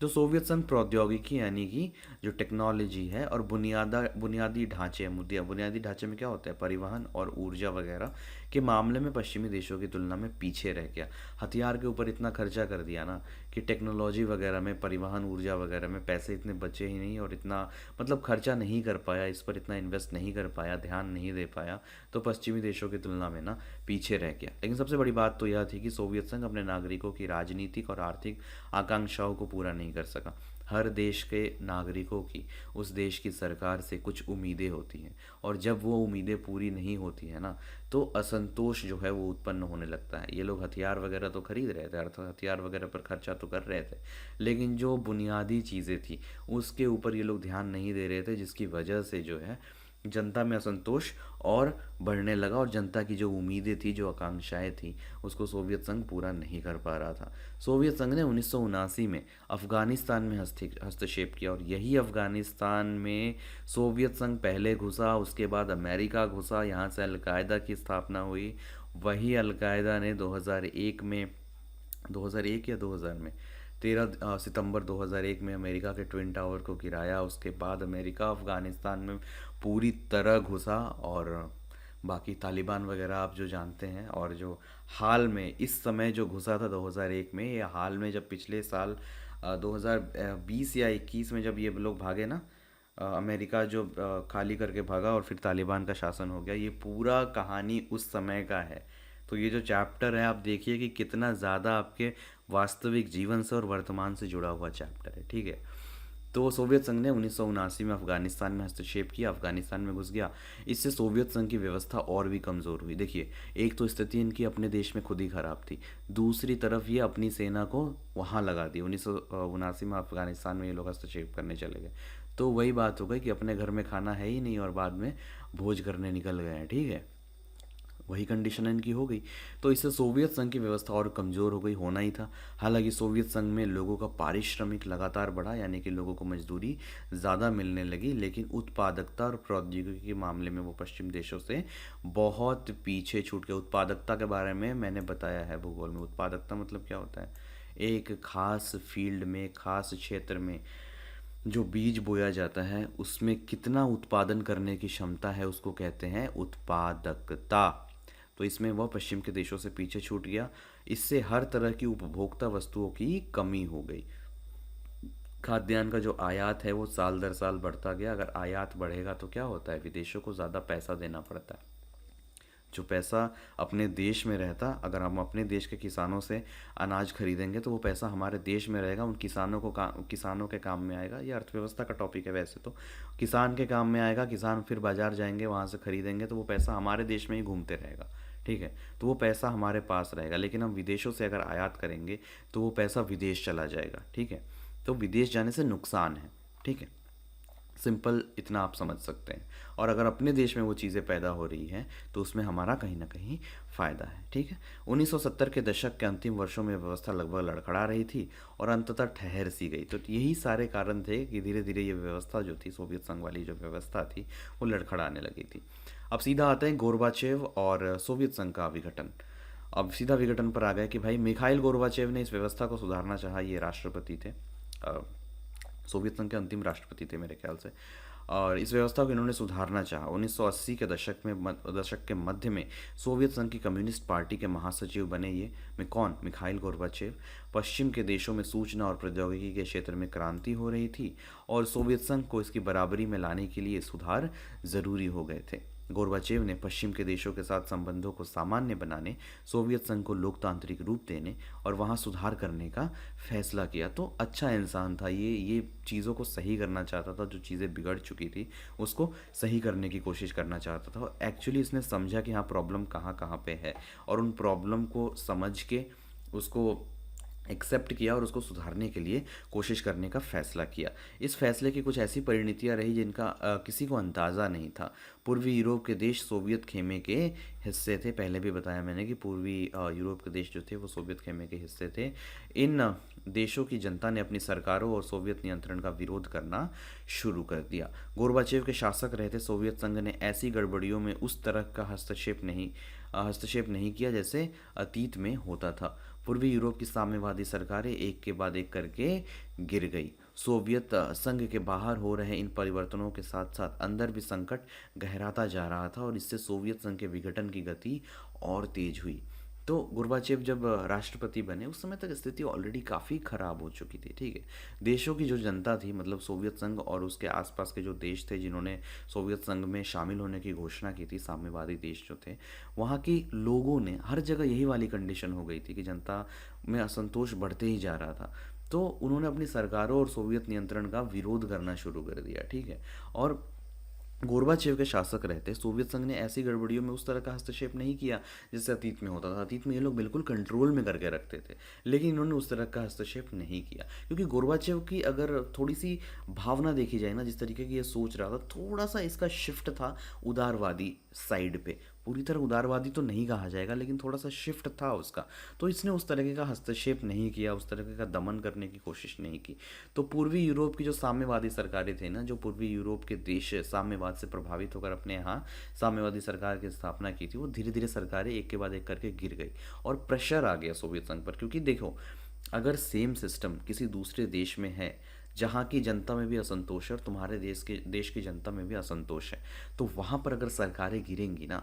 S1: तो सोवियत संघ प्रौद्योगिकी यानी कि जो टेक्नोलॉजी है और बुनियादी ढांचे बुनियादी ढांचे में क्या होता है, परिवहन और ऊर्जा वगैरह के मामले में पश्चिमी देशों की तुलना में पीछे रह गया। हथियार के ऊपर इतना खर्चा कर दिया ना कि टेक्नोलॉजी वगैरह में, परिवहन ऊर्जा वगैरह में पैसे इतने बचे ही नहीं, और इतना मतलब खर्चा नहीं कर पाया, इस पर इतना इन्वेस्ट नहीं कर पाया, ध्यान नहीं दे पाया, तो पश्चिमी देशों की तुलना में ना पीछे रह गया। लेकिन सबसे बड़ी बात तो यह थी कि सोवियत संघ अपने नागरिकों की राजनीतिक और आर्थिक आकांक्षाओं को पूरा नहीं कर सका। हर देश के नागरिकों की उस देश की सरकार से कुछ उम्मीदें होती हैं, और जब वो उम्मीदें पूरी नहीं होती हैं ना, तो असंतोष जो है वो उत्पन्न होने लगता है। ये लोग हथियार वगैरह तो खरीद रहे थे, अर्थात हथियार वगैरह पर खर्चा तो कर रहे थे, लेकिन जो बुनियादी चीज़ें थी उसके ऊपर ये लोग ध्यान नहीं दे रहे थे, जिसकी वजह से जो है जनता में असंतोष और बढ़ने लगा, और जनता की जो उम्मीदें थी, जो आकांक्षाएं थी, उसको सोवियत संघ पूरा नहीं कर पा रहा था। सोवियत संघ ने 1979 में अफ़गानिस्तान में हस्तक्षेप किया, और यही अफ़गानिस्तान में सोवियत संघ पहले घुसा, उसके बाद अमेरिका घुसा, यहाँ से अलकायदा की स्थापना हुई। वही अलकायदा ने 2001 में, 2001 या 2000 में, 13 सितंबर 2001 में अमेरिका के ट्विन टावर को गिराया। उसके बाद अमेरिका अफ़गानिस्तान में पूरी तरह घुसा, और बाकी तालिबान वगैरह आप जो जानते हैं। और जो हाल में इस समय जो घुसा था 2001 में, या हाल में जब पिछले साल 2020 या 21 में जब ये लोग भागे ना, अमेरिका जो खाली करके भागा और फिर तालिबान का शासन हो गया, ये पूरा कहानी उस समय का है। तो ये जो चैप्टर है आप देखिए कि कितना ज़्यादा आपके वास्तविक जीवन से और वर्तमान से जुड़ा हुआ चैप्टर है। ठीक है, तो सोवियत संघ ने 1979 में अफगानिस्तान में हस्तक्षेप किया, अफगानिस्तान में घुस गया। इससे सोवियत संघ की व्यवस्था और भी कमज़ोर हुई। देखिए, एक तो स्थिति इनकी अपने देश में खुद ही ख़राब थी, दूसरी तरफ ये अपनी सेना को वहाँ लगा दी। 1979 में अफगानिस्तान में ये लोग हस्तक्षेप करने चले गए। तो वही बात हो गई कि अपने घर में खाना है ही नहीं और बाद में भोज करने निकल गए हैं। ठीक है, वही कंडीशन इनकी हो गई। तो इससे सोवियत संघ की व्यवस्था और कमज़ोर हो गई, होना ही था। हालांकि सोवियत संघ में लोगों का पारिश्रमिक लगातार बढ़ा, यानी कि लोगों को मजदूरी ज़्यादा मिलने लगी, लेकिन उत्पादकता और प्रौद्योगिकी के मामले में वो पश्चिम देशों से बहुत पीछे छूट गए। उत्पादकता के बारे में मैंने बताया है भूगोल में। उत्पादकता मतलब क्या होता है? एक खास फील्ड में, खास क्षेत्र में जो बीज बोया जाता है उसमें कितना उत्पादन करने की क्षमता है, उसको कहते हैं उत्पादकता। तो इसमें वह पश्चिम के देशों से पीछे छूट गया। इससे हर तरह की उपभोक्ता वस्तुओं की कमी हो गई। खाद्यान्न का जो आयात है वो साल दर साल बढ़ता गया। अगर आयात बढ़ेगा तो क्या होता है? विदेशों को ज़्यादा पैसा देना पड़ता है। जो पैसा अपने देश में रहता, अगर हम अपने देश के किसानों से अनाज खरीदेंगे तो वो पैसा हमारे देश में रहेगा, उन किसानों के काम में आएगा। ये अर्थव्यवस्था का टॉपिक है वैसे तो। किसान के काम में आएगा, किसान फिर बाजार जाएंगे, वहाँ से खरीदेंगे, तो वो पैसा हमारे देश में ही घूमते रहेगा। ठीक है, तो वो पैसा हमारे पास रहेगा। लेकिन हम विदेशों से अगर आयात करेंगे तो वो पैसा विदेश चला जाएगा। ठीक है, तो विदेश जाने से नुकसान है। ठीक है, सिंपल इतना आप समझ सकते हैं। और अगर अपने देश में वो चीज़ें पैदा हो रही हैं तो उसमें हमारा कहीं ना कहीं फ़ायदा है। ठीक है, 1970 के दशक के अंतिम वर्षों में व्यवस्था लगभग लड़खड़ा रही थी और अंततः ठहर सी गई। तो यही सारे कारण थे कि धीरे धीरे ये व्यवस्था जो थी, सोवियत संघ वाली जो व्यवस्था थी, वो लड़खड़ाने लगी थी। अब सीधा आते हैं गोरबाचेव और सोवियत संघ का विघटन। अब सीधा विघटन पर आ गए कि भाई मिखाइल गोरबाचेव ने इस व्यवस्था को सुधारना चाहा। ये राष्ट्रपति थे, सोवियत संघ के अंतिम राष्ट्रपति थे मेरे ख्याल से। और इस व्यवस्था को इन्होंने सुधारना चाहा। 1980 के दशक के मध्य में सोवियत संघ की कम्युनिस्ट पार्टी के महासचिव बने ये में कौन? Mikhail Gorbachev. पश्चिम के देशों में सूचना और प्रौद्योगिकी के क्षेत्र में क्रांति हो रही थी और सोवियत संघ को इसकी बराबरी में लाने के लिए सुधार ज़रूरी हो गए थे। गोर्बाचेव ने पश्चिम के देशों के साथ संबंधों को सामान्य बनाने, सोवियत संघ को लोकतांत्रिक रूप देने और वहाँ सुधार करने का फैसला किया। तो अच्छा इंसान था ये चीज़ों को सही करना चाहता था। जो चीज़ें बिगड़ चुकी थी उसको सही करने की कोशिश करना चाहता था। और एक्चुअली इसने समझा कि हाँ, प्रॉब्लम कहाँ कहाँ पे है, और उन प्रॉब्लम को समझ के उसको एक्सेप्ट किया और उसको सुधारने के लिए कोशिश करने का फ़ैसला किया। इस फैसले की कुछ ऐसी परिणतियाँ रही जिनका किसी को अंदाज़ा नहीं था। पूर्वी यूरोप के देश सोवियत खेमे के हिस्से थे। पहले भी बताया मैंने कि पूर्वी यूरोप के देश जो थे वो सोवियत खेमे के हिस्से थे। इन देशों की जनता ने अपनी सरकारों और सोवियत नियंत्रण का विरोध करना शुरू कर दिया। गोर्बाचेव के शासक रहते सोवियत संघ ने ऐसी गड़बड़ियों में उस तरह का हस्तक्षेप नहीं किया जैसे अतीत में होता था। पूर्वी यूरोप की साम्यवादी सरकारें एक के बाद एक करके गिर गई। सोवियत संघ के बाहर हो रहे इन परिवर्तनों के साथ साथ अंदर भी संकट गहराता जा रहा था और इससे सोवियत संघ के विघटन की गति और तेज हुई। तो गोर्बाचेव जब राष्ट्रपति बने उस समय तक स्थिति ऑलरेडी काफ़ी ख़राब हो चुकी थी। ठीक है, देशों की जो जनता थी, मतलब सोवियत संघ और उसके आसपास के जो देश थे जिन्होंने सोवियत संघ में शामिल होने की घोषणा की थी, साम्यवादी देश जो थे, वहाँ के लोगों ने हर जगह यही वाली कंडीशन हो गई थी कि जनता में असंतोष बढ़ते ही जा रहा था। तो उन्होंने अपनी सरकारों और सोवियत नियंत्रण का विरोध करना शुरू कर दिया। ठीक है, और गोर्बाचेव के शासक रहते सोवियत संघ ने ऐसी गड़बड़ियों में उस तरह का हस्तक्षेप नहीं किया जैसे अतीत में होता था। अतीत में ये लोग बिल्कुल कंट्रोल में करके रखते थे, लेकिन इन्होंने उस तरह का हस्तक्षेप नहीं किया क्योंकि गोर्बाचेव की अगर थोड़ी सी भावना देखी जाए ना, जिस तरीके की ये सोच रहा था, थोड़ा सा इसका शिफ्ट था उदारवादी साइड पे। पूरी तरह उदारवादी तो नहीं कहा जाएगा, लेकिन थोड़ा सा शिफ्ट था उसका। तो इसने उस तरीके का हस्तक्षेप नहीं किया, उस तरीके का दमन करने की कोशिश नहीं की। तो पूर्वी यूरोप की जो साम्यवादी सरकारें थे ना, जो पूर्वी यूरोप के देश साम्यवाद से प्रभावित होकर अपने यहाँ साम्यवादी सरकार की स्थापना की थी, वो धीरे धीरे सरकारें एक के बाद एक करके गिर गई और प्रेशर आ गया सोवियत संघ पर। क्योंकि देखो, अगर सेम सिस्टम किसी दूसरे देश में है जहाँ की जनता में भी असंतोष है और तुम्हारे देश की जनता में भी असंतोष है, तो वहाँ पर अगर सरकारें गिरेंगी ना,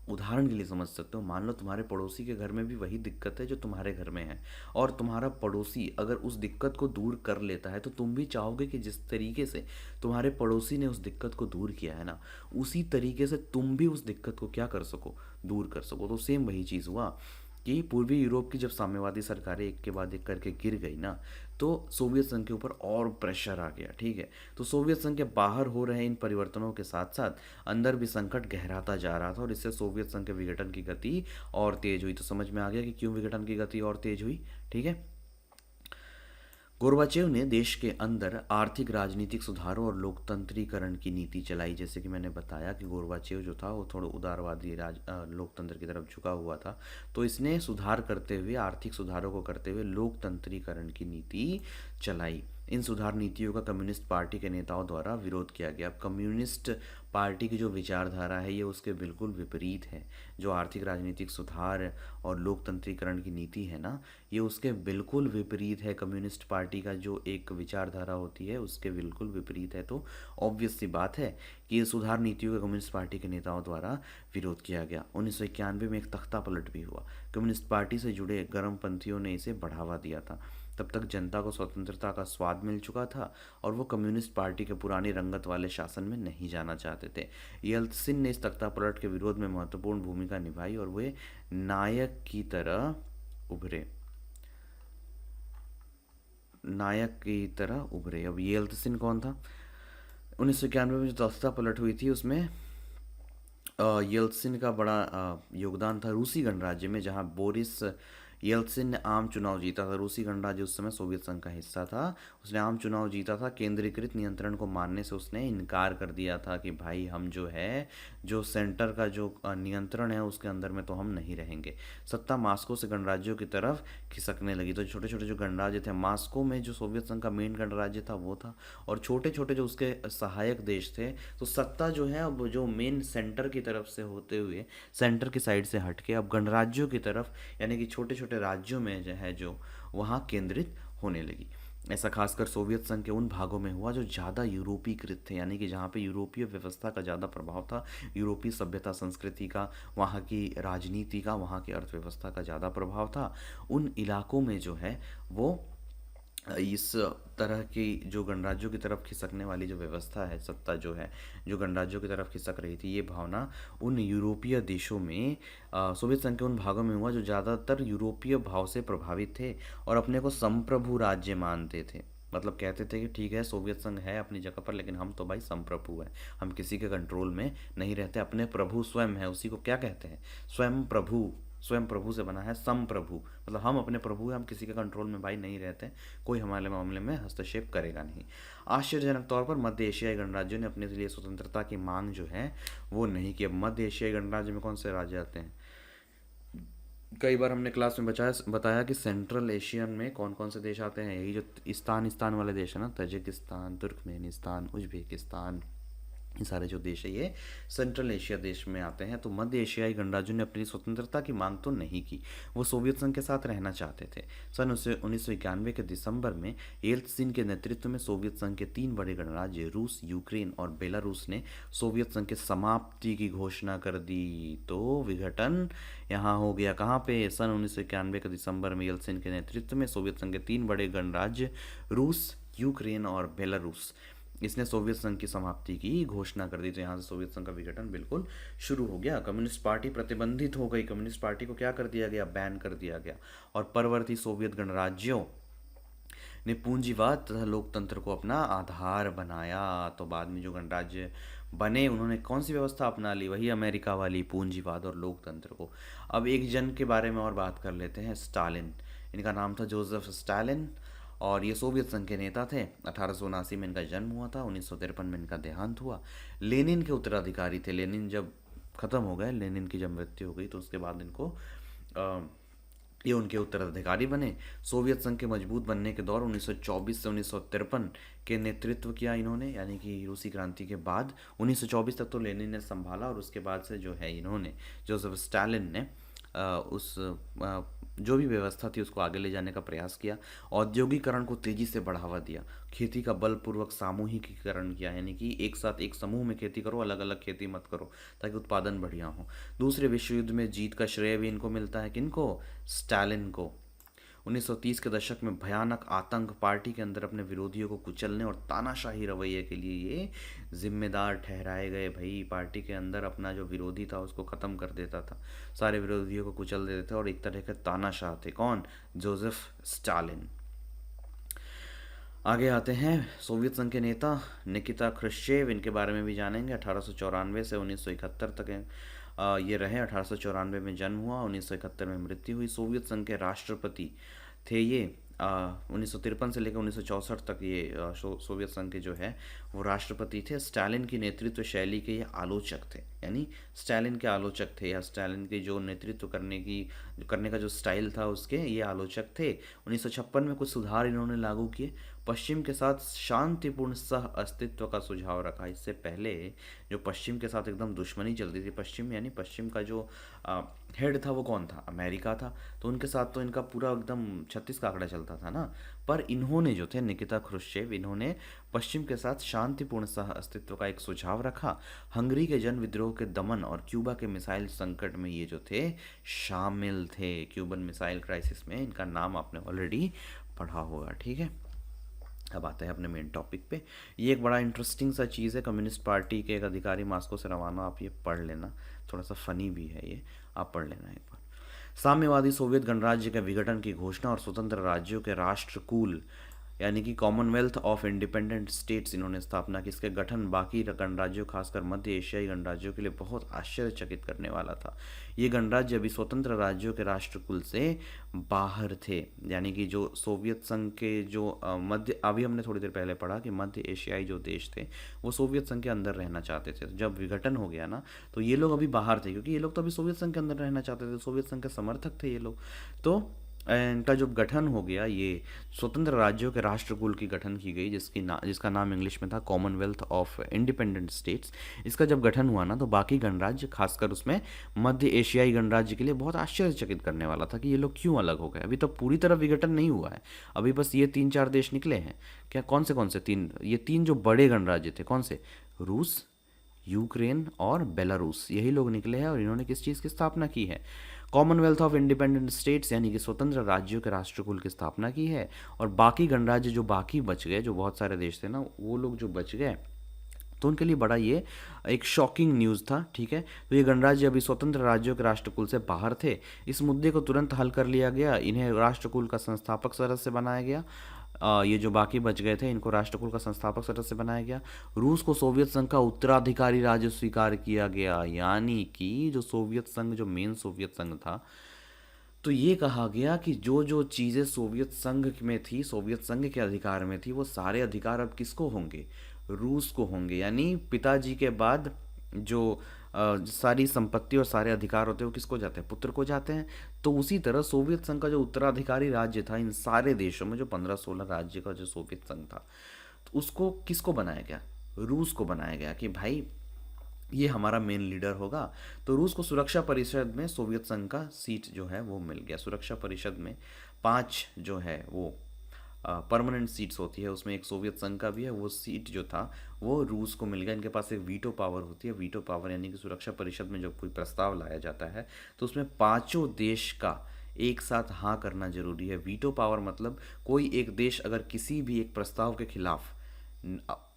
S1: उदाहरण के लिए समझ सकते हो, मान लो तुम्हारे पड़ोसी के घर में भी वही दिक्कत है जो तुम्हारे घर में है, और तुम्हारा पड़ोसी अगर उस दिक्कत को दूर कर लेता है तो तुम भी चाहोगे कि जिस तरीके से तुम्हारे पड़ोसी ने उस दिक्कत को दूर किया है ना, उसी तरीके से तुम भी उस दिक्कत को क्या कर सको, दूर कर सको। तो सेम वही चीज़ हुआ कि पूर्वी यूरोप की जब साम्यवादी सरकारें एक के बाद एक करके गिर गई ना, तो सोवियत संघ के ऊपर और प्रेशर आ गया। ठीक है, तो सोवियत संघ के बाहर हो रहे इन परिवर्तनों के साथ साथ अंदर भी संकट गहराता जा रहा था और इससे सोवियत संघ के विघटन की गति और तेज हुई। तो समझ में आ गया कि क्यों विघटन की गति और तेज हुई। ठीक है, गोर्बाचेव ने देश के अंदर आर्थिक राजनीतिक सुधारों और लोकतंत्रीकरण की नीति चलाई। जैसे कि मैंने बताया कि गोर्बाचेव जो था वो थोड़ा उदारवादी लोकतंत्र की तरफ झुका हुआ था। तो इसने सुधार करते हुए, आर्थिक सुधारों को करते हुए लोकतंत्रीकरण की नीति चलाई। इन सुधार नीतियों का कम्युनिस्ट पार्टी के नेताओं द्वारा विरोध किया गया। अब कम्युनिस्ट पार्टी की जो विचारधारा है ये उसके बिल्कुल विपरीत है। जो आर्थिक राजनीतिक सुधार और लोकतंत्रीकरण की नीति है ना, ये उसके बिल्कुल विपरीत है। कम्युनिस्ट पार्टी का जो एक विचारधारा होती है उसके बिल्कुल विपरीत है। तो ऑब्वियस सी बात है कि ये सुधार नीतियों का कम्युनिस्ट पार्टी के नेताओं द्वारा विरोध किया गया। 1991 में एक तख्ता पलट भी हुआ। कम्युनिस्ट पार्टी से जुड़े गर्मपंथियों ने इसे बढ़ावा दिया था। तब तक जनता को स्वतंत्रता का स्वाद मिल चुका था और वो कम्युनिस्ट पार्टी के पुरानी रंगत वाले शासन में नहीं जाना चाहते थे। येल्त्सिन ने इस तख्तापलट के विरोध में महत्वपूर्ण भूमिका निभाई और वे नायक की तरह उभरे। अब येल्त्सिन कौन था? 1991 में जो तख्ता पलट हुई थी उसमें येल्त्सिन का बड़ा योगदान था रूसी गणराज्य में, जहां बोरिस येल्त्सिन ने आम चुनाव जीता था। रूसी गणराज्य उस समय सोवियत संघ का हिस्सा था। उसने आम चुनाव जीता था। केंद्रीकृत नियंत्रण को मानने से उसने इनकार कर दिया था कि भाई हम जो है, जो सेंटर का जो नियंत्रण है उसके अंदर में तो हम नहीं रहेंगे। सत्ता मास्को से गणराज्यों की तरफ खिसकने लगी। तो छोटे छोटे जो गणराज्य थे, मास्को में जो सोवियत संघ का मेन गणराज्य था वो था, और छोटे छोटे जो उसके सहायक देश थे। तो सत्ता जो है अब जो मेन सेंटर की तरफ से होते हुए, सेंटर की साइड से हटके अब गणराज्यों की तरफ, यानी कि छोटे छोटे राज्यों में जो है, जो वहाँ केंद्रित होने लगी। ऐसा खासकर सोवियत संघ के उन भागों में हुआ जो ज़्यादा यूरोपीकृत थे, यानी कि जहाँ पे यूरोपीय व्यवस्था का ज़्यादा प्रभाव था, यूरोपीय सभ्यता संस्कृति का, वहाँ की राजनीति का, वहाँ की अर्थव्यवस्था का ज़्यादा प्रभाव था। उन इलाकों में जो है वो इस तरह की जो गणराज्यों की तरफ खिसकने वाली जो व्यवस्था है, सत्ता जो है जो गणराज्यों की तरफ खिसक रही थी, ये भावना उन यूरोपीय देशों में, सोवियत संघ के उन भागों में हुआ जो ज़्यादातर यूरोपीय भाव से प्रभावित थे और अपने को संप्रभु राज्य मानते थे। मतलब कहते थे कि ठीक है, सोवियत संघ है अपनी जगह पर, लेकिन हम तो भाई संप्रभु हैं, हम किसी के कंट्रोल में नहीं रहते, अपने प्रभु स्वयं है। उसी को क्या कहते हैं? स्वयं प्रभु। स्वयं प्रभु से बना है संप्रभु, मतलब हम अपने प्रभु हैं, हम किसी के कंट्रोल में भाई नहीं रहते, कोई हमारे मामले में हस्तक्षेप करेगा नहीं। आश्चर्यजनक तौर पर मध्य एशियाई गणराज्यों ने अपने लिए स्वतंत्रता की मांग जो है वो नहीं की। अब मध्य एशियाई गणराज्य में कौन से राज्य आते हैं? कई बार हमने क्लास में बताया कि सेंट्रल एशियन में कौन कौन से देश आते हैं। यही जो इस्तान वाले देश है ना, तजिकिस्तान, तुर्कमेनिस्तान, उज्बेकिस्तान, ये सारे जो देश है ये सेंट्रल एशिया देश में आते हैं। तो मध्य एशियाई गणराज्यों ने अपनी स्वतंत्रता की मांग तो नहीं की, वो सोवियत संघ के साथ रहना चाहते थे। सन 1991 के दिसंबर में येल्त्सिन के नेतृत्व में सोवियत संघ के 3 बड़े गणराज्य रूस, यूक्रेन और बेलारूस ने सोवियत संघ के समाप्ति की घोषणा कर दी। तो विघटन यहाँ हो गया कहाँ पे? सन 1991 के दिसंबर में येल्त्सिन के नेतृत्व में सोवियत संघ के 3 बड़े गणराज्य रूस, यूक्रेन और बेलारूस, इसने सोवियत संघ की समाप्ति की घोषणा कर दी। तो यहाँ से सोवियत संघ का विघटन बिल्कुल शुरू हो गया। कम्युनिस्ट पार्टी प्रतिबंधित हो गई। कम्युनिस्ट पार्टी को क्या कर दिया गया? बैन कर दिया गया। और परवर्ती सोवियत गणराज्यों ने पूंजीवाद तथा लोकतंत्र को अपना आधार बनाया। तो बाद में जो गणराज्य बने उन्होंने कौन सी व्यवस्था अपना ली? वही अमेरिका वाली, पूंजीवाद और लोकतंत्र को। अब एक जन के बारे में और बात कर लेते हैं, स्टालिन। इनका नाम था जोसेफ स्टालिन और ये सोवियत संघ के नेता थे। 1879 में इनका जन्म हुआ था, 1953 में इनका देहांत हुआ। लेनिन के उत्तराधिकारी थे। लेनिन जब खत्म हो गए, लेनिन की जब मृत्यु हो गई, तो उसके बाद इनको ये उनके उत्तराधिकारी बने। सोवियत संघ के मजबूत बनने के दौर 1924 से 1953 के नेतृत्व किया इन्होंने, यानी कि रूसी क्रांति के बाद 1924 तक तो लेनिन ने संभाला और उसके बाद से जो है इन्होंने, जोसेफ स्टालिन ने उस जो भी व्यवस्था थी उसको आगे ले जाने का प्रयास किया। औद्योगिकरण को तेजी से बढ़ावा दिया। खेती का बलपूर्वक सामूहिकीकरण किया, यानी कि एक साथ एक समूह में खेती करो, अलग अलग खेती मत करो, ताकि उत्पादन बढ़िया हो। दूसरे विश्व युद्ध में जीत का श्रेय भी इनको मिलता है। किनको? स्टालिन को। 1930 के दशक में भयानक आतंक, पार्टी के अंदर अपने विरोधियों को कुचलने और तानाशाही रवैये के लिए ये जिम्मेदार ठहराए गए। भाई पार्टी के अंदर अपना जो विरोधी था उसको ख़त्म कर देता था, सारे विरोधियों को कुचल देते थे और एक तरह के तानाशाह थे। कौन? Joseph Stalin. आगे आते हैं सोवियत संघ के नेता निकिता ख्रुश्चेव, इनके बारे में भी जानेंगे। 1894 से 1971 तक ये रहे। 1894 में जन्म हुआ, 1971 में मृत्यु हुई। सोवियत संघ के राष्ट्रपति थे ये। 1953 से लेकर 1964 तक ये सोवियत संघ के जो है वो राष्ट्रपति थे। स्टालिन की नेतृत्व शैली के ये आलोचक थे, यानी स्टालिन के आलोचक थे, या स्टालिन के जो नेतृत्व करने का जो स्टाइल था उसके ये आलोचक थे। 1956 में कुछ सुधार इन्होंने लागू किए, पश्चिम के साथ शांतिपूर्ण सह अस्तित्व का सुझाव रखा। इससे पहले जो पश्चिम के साथ एकदम दुश्मनी चलती थी, पश्चिम यानी पश्चिम का जो हेड था वो कौन था, अमेरिका था, तो उनके साथ तो इनका पूरा एकदम 36 का आंकड़ा चलता था ना। पर इन्होंने जो थे निकिता क्रुश्चेव, इन्होंने पश्चिम के साथ शांतिपूर्ण सह अस्तित्व का एक सुझाव रखा। हंगरी के जन विद्रोह के दमन और क्यूबा के मिसाइल संकट में ये जो थे शामिल थे। क्यूबन मिसाइल क्राइसिस में इनका नाम आपने ऑलरेडी पढ़ा होगा, ठीक है। अब आता है अपने मेन टॉपिक पे। ये एक बड़ा इंटरेस्टिंग सा चीज़ है, कम्युनिस्ट पार्टी के एक अधिकारी मास्को से रवाना, आप ये पढ़ लेना, थोड़ा सा फनी भी है ये, आप पढ़ लेना एक बार। साम्यवादी सोवियत गणराज्य के विघटन की घोषणा और स्वतंत्र राज्यों के राष्ट्रकूल यानी कि कॉमनवेल्थ ऑफ इंडिपेंडेंट स्टेट्स इन्होंने स्थापना की। इसके गठन बाकी गणराज्यों खासकर मध्य एशियाई गणराज्यों के लिए बहुत आश्चर्यचकित करने वाला था। ये गणराज्य अभी स्वतंत्र राज्यों के राष्ट्रकुल से बाहर थे, यानी कि जो सोवियत संघ के जो अभी हमने थोड़ी देर पहले पढ़ा कि मध्य एशियाई जो देश थे वो सोवियत संघ के अंदर रहना चाहते थे। जब विघटन हो गया ना तो ये लोग अभी बाहर थे, क्योंकि ये लोग तो अभी सोवियत संघ के अंदर रहना चाहते थे, सोवियत संघ के समर्थक थे ये लोग। तो इनका जब गठन हो गया, ये स्वतंत्र राज्यों के राष्ट्रकुल की गठन की गई, जिसका नाम इंग्लिश में था कॉमनवेल्थ ऑफ इंडिपेंडेंट स्टेट्स। इसका जब गठन हुआ ना तो बाकी गणराज्य, खासकर उसमें मध्य एशियाई गणराज्य के लिए बहुत आश्चर्यचकित करने वाला था कि ये लोग क्यों अलग हो गए। अभी तो पूरी तरह विघटन नहीं हुआ है, अभी बस ये 3-4 देश निकले हैं। क्या कौन से तीन? ये 3 जो बड़े गणराज्य थे, कौन से? रूस, यूक्रेन और बेलारूस, यही लोग निकले हैं। और इन्होंने किस चीज़ की स्थापना की है? कॉमनवेल्थ ऑफ इंडिपेंडेंट स्टेट्स यानी कि स्वतंत्र राज्यों के राष्ट्रकुल की स्थापना की है। और बाकी गणराज्य जो बाकी बच गए, जो बहुत सारे देश थे ना, वो लोग जो बच गए तो उनके लिए बड़ा ये एक शॉकिंग न्यूज़ था, ठीक है। तो ये गणराज्य अभी स्वतंत्र राज्यों के राष्ट्रकुल से बाहर थे। इस मुद्दे को तुरंत हल कर लिया गया, इन्हें राष्ट्रकुल का संस्थापक सदस्य बनाया गया। ये जो बाकी बच गए थे इनको राष्ट्रकुल का संस्थापक सदस्य बनाया गया। रूस को सोवियत संघ का उत्तराधिकारी राज्य स्वीकार किया गया, यानी कि जो सोवियत संघ, जो मेन सोवियत संघ था, तो ये कहा गया कि जो जो चीज़ें सोवियत संघ में थी, सोवियत संघ के अधिकार में थी, वो सारे अधिकार अब किसको होंगे? रूस को होंगे। यानी पिताजी के बाद जो सारी संपत्ति और सारे अधिकार होते हैं वो किसको जाते हैं? पुत्र को जाते हैं। तो उसी तरह सोवियत संघ का जो उत्तराधिकारी राज्य था इन सारे देशों में, जो 15-16 राज्य का जो सोवियत संघ था, तो उसको किसको बनाया गया? रूस को बनाया गया कि भाई ये हमारा मेन लीडर होगा। तो रूस को सुरक्षा परिषद में सोवियत संघ का सीट जो है वो मिल गया। सुरक्षा परिषद में 5 जो है वो परमानेंट सीट्स होती है, उसमें एक सोवियत संघ का भी है। वो सीट जो था वो रूस को मिल गया। इनके पास एक वीटो पावर होती है। वीटो पावर यानी कि सुरक्षा परिषद में जब कोई प्रस्ताव लाया जाता है तो उसमें पांचों देश का एक साथ हाँ करना जरूरी है। वीटो पावर मतलब कोई एक देश अगर किसी भी एक प्रस्ताव के खिलाफ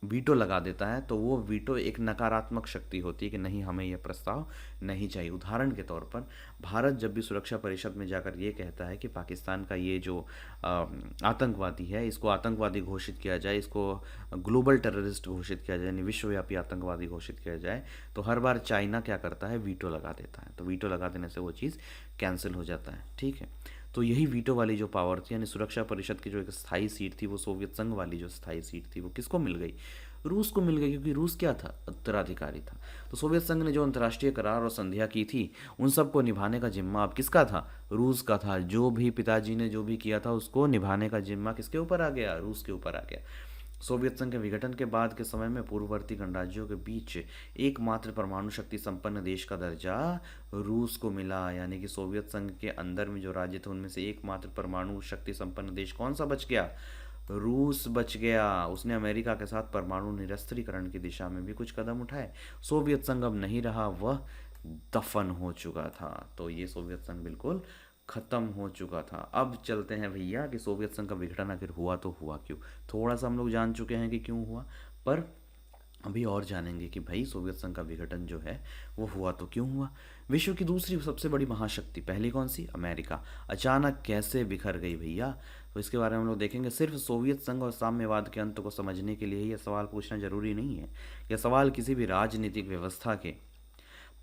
S1: वीटो लगा देता है तो वो वीटो एक नकारात्मक शक्ति होती है कि नहीं, हमें यह प्रस्ताव नहीं चाहिए। उदाहरण के तौर पर भारत जब भी सुरक्षा परिषद में जाकर ये कहता है कि पाकिस्तान का ये जो आतंकवादी है, इसको आतंकवादी घोषित किया जाए, इसको ग्लोबल टेररिस्ट घोषित किया जाए, यानी विश्वव्यापी आतंकवादी घोषित किया जाए, तो हर बार चाइना क्या करता है? वीटो लगा देता है। तो वीटो लगा देने से वो चीज़ कैंसिल हो जाता है, ठीक है। तो यही वीटो वाली जो पावर थी, यानी सुरक्षा परिषद की जो एक स्थायी सीट थी, वो सोवियत संघ वाली जो स्थायी सीट थी वो किसको मिल गई? रूस को मिल गई, क्योंकि रूस क्या था? उत्तराधिकारी था। तो सोवियत संघ ने जो अंतर्राष्ट्रीय करार और संधियां की थी उन सबको निभाने का जिम्मा अब किसका था? रूस का था। जो भी पिताजी ने जो भी किया था उसको निभाने का जिम्मा किसके ऊपर आ गया? रूस के ऊपर आ गया। सोवियत संघ के विघटन के बाद के समय में पूर्ववर्ती गणराज्यों के बीच एकमात्र परमाणु शक्ति संपन्न देश का दर्जा रूस को मिला। यानी कि सोवियत संघ के अंदर में जो राज्य थे उनमें से एकमात्र परमाणु शक्ति संपन्न देश कौन सा बच गया? रूस बच गया। उसने अमेरिका के साथ परमाणु निरस्त्रीकरण की दिशा में भी कुछ कदम उठाए। सोवियत संघ अब नहीं रहा, वह दफन हो चुका था। तो ये सोवियत संघ बिल्कुल खत्म हो चुका था। अब चलते हैं भैया कि सोवियत संघ का विघटन आखिर हुआ तो हुआ क्यों। थोड़ा सा हम लोग जान चुके हैं कि क्यों हुआ, पर अभी और जानेंगे कि भाई सोवियत संघ का विघटन जो है वो हुआ तो क्यों हुआ। विश्व की दूसरी सबसे बड़ी महाशक्ति पहली कौन सी? अमेरिका। अचानक कैसे बिखर गई भैया? तो इसके बारे में हम लोग देखेंगे। सिर्फ सोवियत संघ और साम्यवाद के अंत को समझने के लिए यह सवाल पूछना जरूरी नहीं है। यह सवाल किसी भी राजनीतिक व्यवस्था के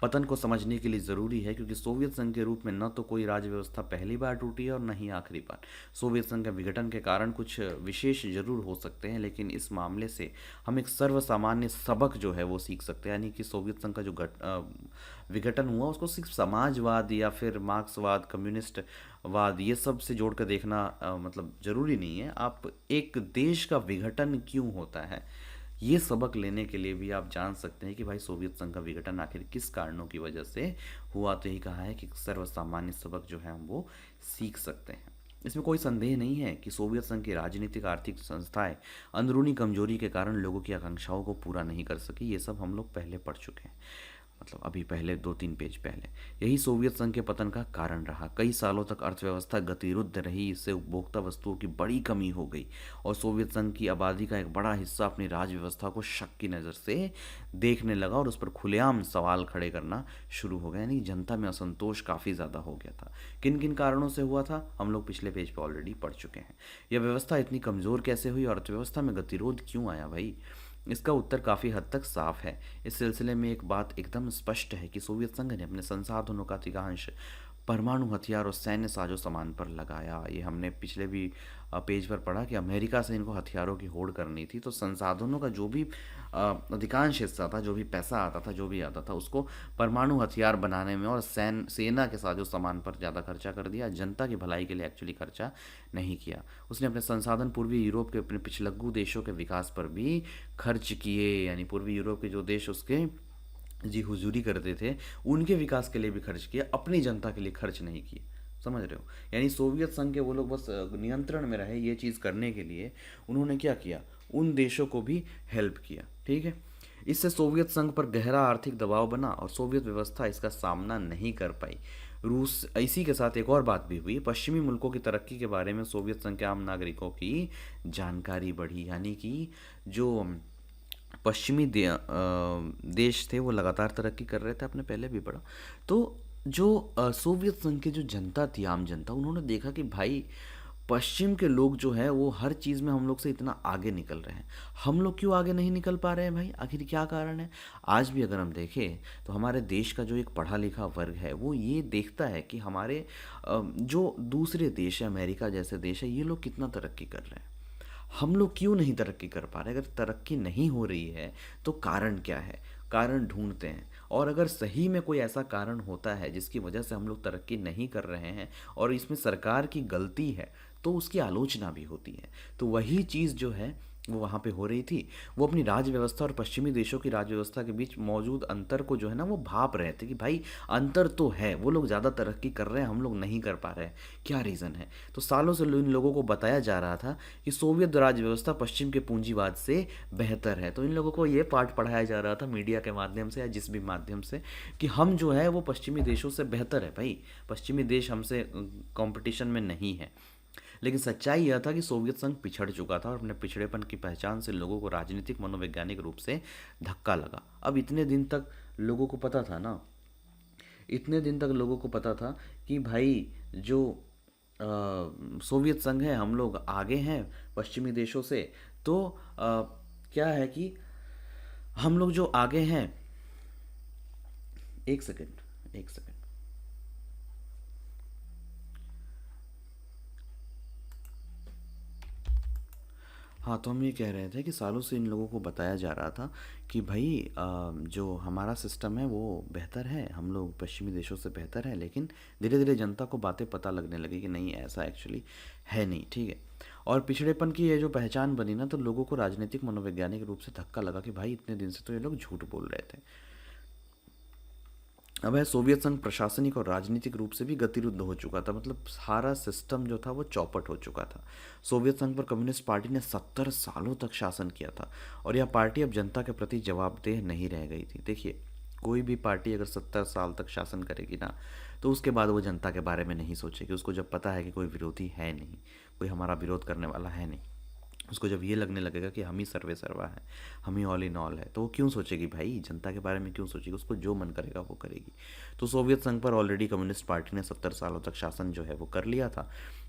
S1: पतन को समझने के लिए ज़रूरी है, क्योंकि सोवियत संघ के रूप में न तो कोई राज्य व्यवस्था पहली बार टूटी है और न ही आखिरी बार। सोवियत संघ के विघटन के कारण कुछ विशेष जरूर हो सकते हैं, लेकिन इस मामले से हम एक सर्वसामान्य सबक जो है वो सीख सकते हैं, यानी कि सोवियत संघ का जो विघटन हुआ उसको सिर्फ समाजवाद या फिर मार्क्सवाद, कम्युनिस्टवाद ये सब से जोड़ कर देखना मतलब ज़रूरी नहीं है। आप एक देश का विघटन क्यों होता है ये सबक लेने के लिए भी आप जान सकते हैं कि भाई सोवियत संघ का विघटन आखिर किस कारणों की वजह से हुआ। तो यही कहा है कि सर्वसामान्य सबक जो है हम वो सीख सकते हैं। इसमें कोई संदेह नहीं है कि सोवियत संघ की राजनीतिक आर्थिक संस्थाएं अंदरूनी कमजोरी के कारण लोगों की आकांक्षाओं को पूरा नहीं कर सकी। ये सब हम लोग पहले पढ़ चुके हैं, मतलब अभी पहले 2-3 पेज पहले। यही सोवियत संघ के पतन का कारण रहा। कई सालों तक अर्थव्यवस्था गतिरुद्ध रही, इससे उपभोक्ता वस्तुओं की बड़ी कमी हो गई और सोवियत संघ की आबादी का एक बड़ा हिस्सा अपनी राज्य व्यवस्था को शक की नज़र से देखने लगा और उस पर खुलेआम सवाल खड़े करना शुरू हो गया। यानी जनता में असंतोष काफ़ी ज़्यादा हो गया था। किन किन कारणों से हुआ था हम लोग पिछले पेज पर ऑलरेडी पढ़ चुके हैं। यह व्यवस्था इतनी कमज़ोर कैसे हुई और अर्थव्यवस्था में गतिरोध क्यों आया भाई? इसका उत्तर काफ़ी हद तक साफ है। इस सिलसिले में एक बात एकदम स्पष्ट है कि सोवियत संघ ने अपने संसाधनों का अधिकांश परमाणु हथियार और सैन्य साजो सामान पर लगाया। ये हमने पिछले भी पेज पर पढ़ा कि अमेरिका से इनको हथियारों की होड़ करनी थी, तो संसाधनों का जो भी अधिकांश हिस्सा था, जो भी पैसा आता था, जो भी आता था, उसको परमाणु हथियार बनाने में और सेना के साजो सामान पर ज़्यादा खर्चा कर दिया। जनता की भलाई के लिए एक्चुअली खर्चा नहीं किया। उसने अपने संसाधन पूर्वी यूरोप के अपने पिछलग्गू देशों के विकास पर भी खर्च किए, यानी पूर्वी यूरोप के जो देश उसके जी हुजूरी करते थे उनके विकास के लिए भी खर्च किया, अपनी जनता के लिए खर्च नहीं किए। समझ रहे हो? यानी सोवियत संघ के वो लोग बस नियंत्रण में रहे, ये चीज़ करने के लिए उन्होंने क्या किया, उन देशों को भी हेल्प किया। ठीक है, इससे सोवियत संघ पर गहरा आर्थिक दबाव बना और सोवियत व्यवस्था इसका सामना नहीं कर पाई। रूस इसी के साथ एक और बात भी हुई, पश्चिमी मुल्कों की तरक्की के बारे में सोवियत संघ के आम नागरिकों की जानकारी बढ़ी। यानी कि जो पश्चिमी देश थे वो लगातार तरक्की कर रहे थे, आपने पहले भी पढ़ा। तो जो सोवियत संघ की जो जनता थी, आम जनता, उन्होंने देखा कि भाई पश्चिम के लोग जो है वो हर चीज़ में हम लोग से इतना आगे निकल रहे हैं, हम लोग क्यों आगे नहीं निकल पा रहे हैं भाई? आखिर क्या कारण है? आज भी अगर हम देखें तो हमारे देश का जो एक पढ़ा लिखा वर्ग है वो ये देखता है कि हमारे जो दूसरे देश है, अमेरिका जैसे देश है, ये लोग कितना तरक्की कर रहे हैं, हम लोग क्यों नहीं तरक्की कर पा रहे? अगर तरक्की नहीं हो रही है तो कारण क्या है? कारण ढूंढते हैं, और अगर सही में कोई ऐसा कारण होता है जिसकी वजह से हम लोग तरक्की नहीं कर रहे हैं और इसमें सरकार की गलती है, तो उसकी आलोचना भी होती है। तो वही चीज़ जो है वो वहाँ पे हो रही थी। वो अपनी राज्य व्यवस्था और पश्चिमी देशों की राज्य व्यवस्था के बीच मौजूद अंतर को जो है ना वो भाप रहे थे कि भाई अंतर तो है, वो लोग ज़्यादा तरक्की कर रहे हैं, हम लोग नहीं कर पा रहे हैं, क्या रीज़न है? तो सालों से इन लोगों को बताया जा रहा था कि सोवियत राज्य व्यवस्था पश्चिम के पूंजीवाद से बेहतर है। तो इन लोगों को ये पाठ पढ़ाया जा रहा था मीडिया के माध्यम से या जिस भी माध्यम से कि हम जो है वो पश्चिमी देशों से बेहतर है भाई, पश्चिमी देश हमसे कंपटीशन में नहीं है। लेकिन सच्चाई यह था कि सोवियत संघ पिछड़ चुका था और अपने पिछड़ेपन की पहचान से लोगों को राजनीतिक मनोवैज्ञानिक रूप से धक्का लगा। अब इतने दिन तक लोगों को पता था ना, इतने दिन तक लोगों को पता था कि भाई जो सोवियत संघ है, हम लोग आगे हैं पश्चिमी देशों से। तो क्या है कि हम लोग जो आगे हैं, एक सेकेंड एक सेकेंड, हाँ, तो हम ये कह रहे थे कि सालों से इन लोगों को बताया जा रहा था कि भाई जो हमारा सिस्टम है वो बेहतर है, हम लोग पश्चिमी देशों से बेहतर है। लेकिन धीरे धीरे जनता को बातें पता लगने लगी कि नहीं, ऐसा एक्चुअली है नहीं। ठीक है, और पिछड़ेपन की ये जो पहचान बनी ना, तो लोगों को राजनीतिक मनोवैज्ञानिक रूप से धक्का लगा कि भाई इतने दिन से तो ये लोग झूठ बोल रहे थे। अब है सोवियत संघ प्रशासनिक और राजनीतिक रूप से भी गतिरुद्ध हो चुका था, मतलब सारा सिस्टम जो था वो चौपट हो चुका था। सोवियत संघ पर कम्युनिस्ट पार्टी ने 70 सालों तक शासन किया था और यह पार्टी अब जनता के प्रति जवाबदेह नहीं रह गई थी। देखिए, कोई भी पार्टी अगर 70 साल तक शासन करेगी ना, तो उसके बाद वो जनता के बारे में नहीं सोचेगी। उसको जब पता है कि कोई विरोधी है नहीं, कोई हमारा विरोध करने वाला है नहीं, उसको जब ये लगने लगेगा कि हम ही सर्वे सर्वा है, हम ही ऑल इन ऑल है, तो वो क्यों सोचेगी भाई, जनता के बारे में क्यों सोचेगी? उसको जो मन करेगा वो करेगी। तो सोवियत संघ पर ऑलरेडी कम्युनिस्ट पार्टी ने 70 सालों तक शासन जो है वो कर लिया था।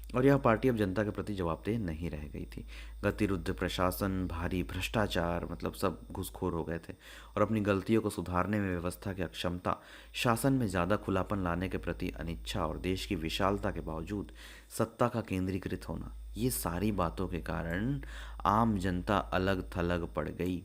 S1: और यह पार्टी अब जनता के प्रति जवाबदेह नहीं रह गई थी। गतिरुद्ध प्रशासन, भारी भ्रष्टाचार, मतलब सब घूसखोर हो गए थे। और अपनी गलतियों को सुधारने में व्यवस्था की अक्षमता, शासन में ज़्यादा खुलापन लाने के प्रति अनिच्छा और देश की विशालता के बावजूद सत्ता का केंद्रीकृत होना, ये सारी बातों के कारण आम जनता अलग थलग पड़ गई।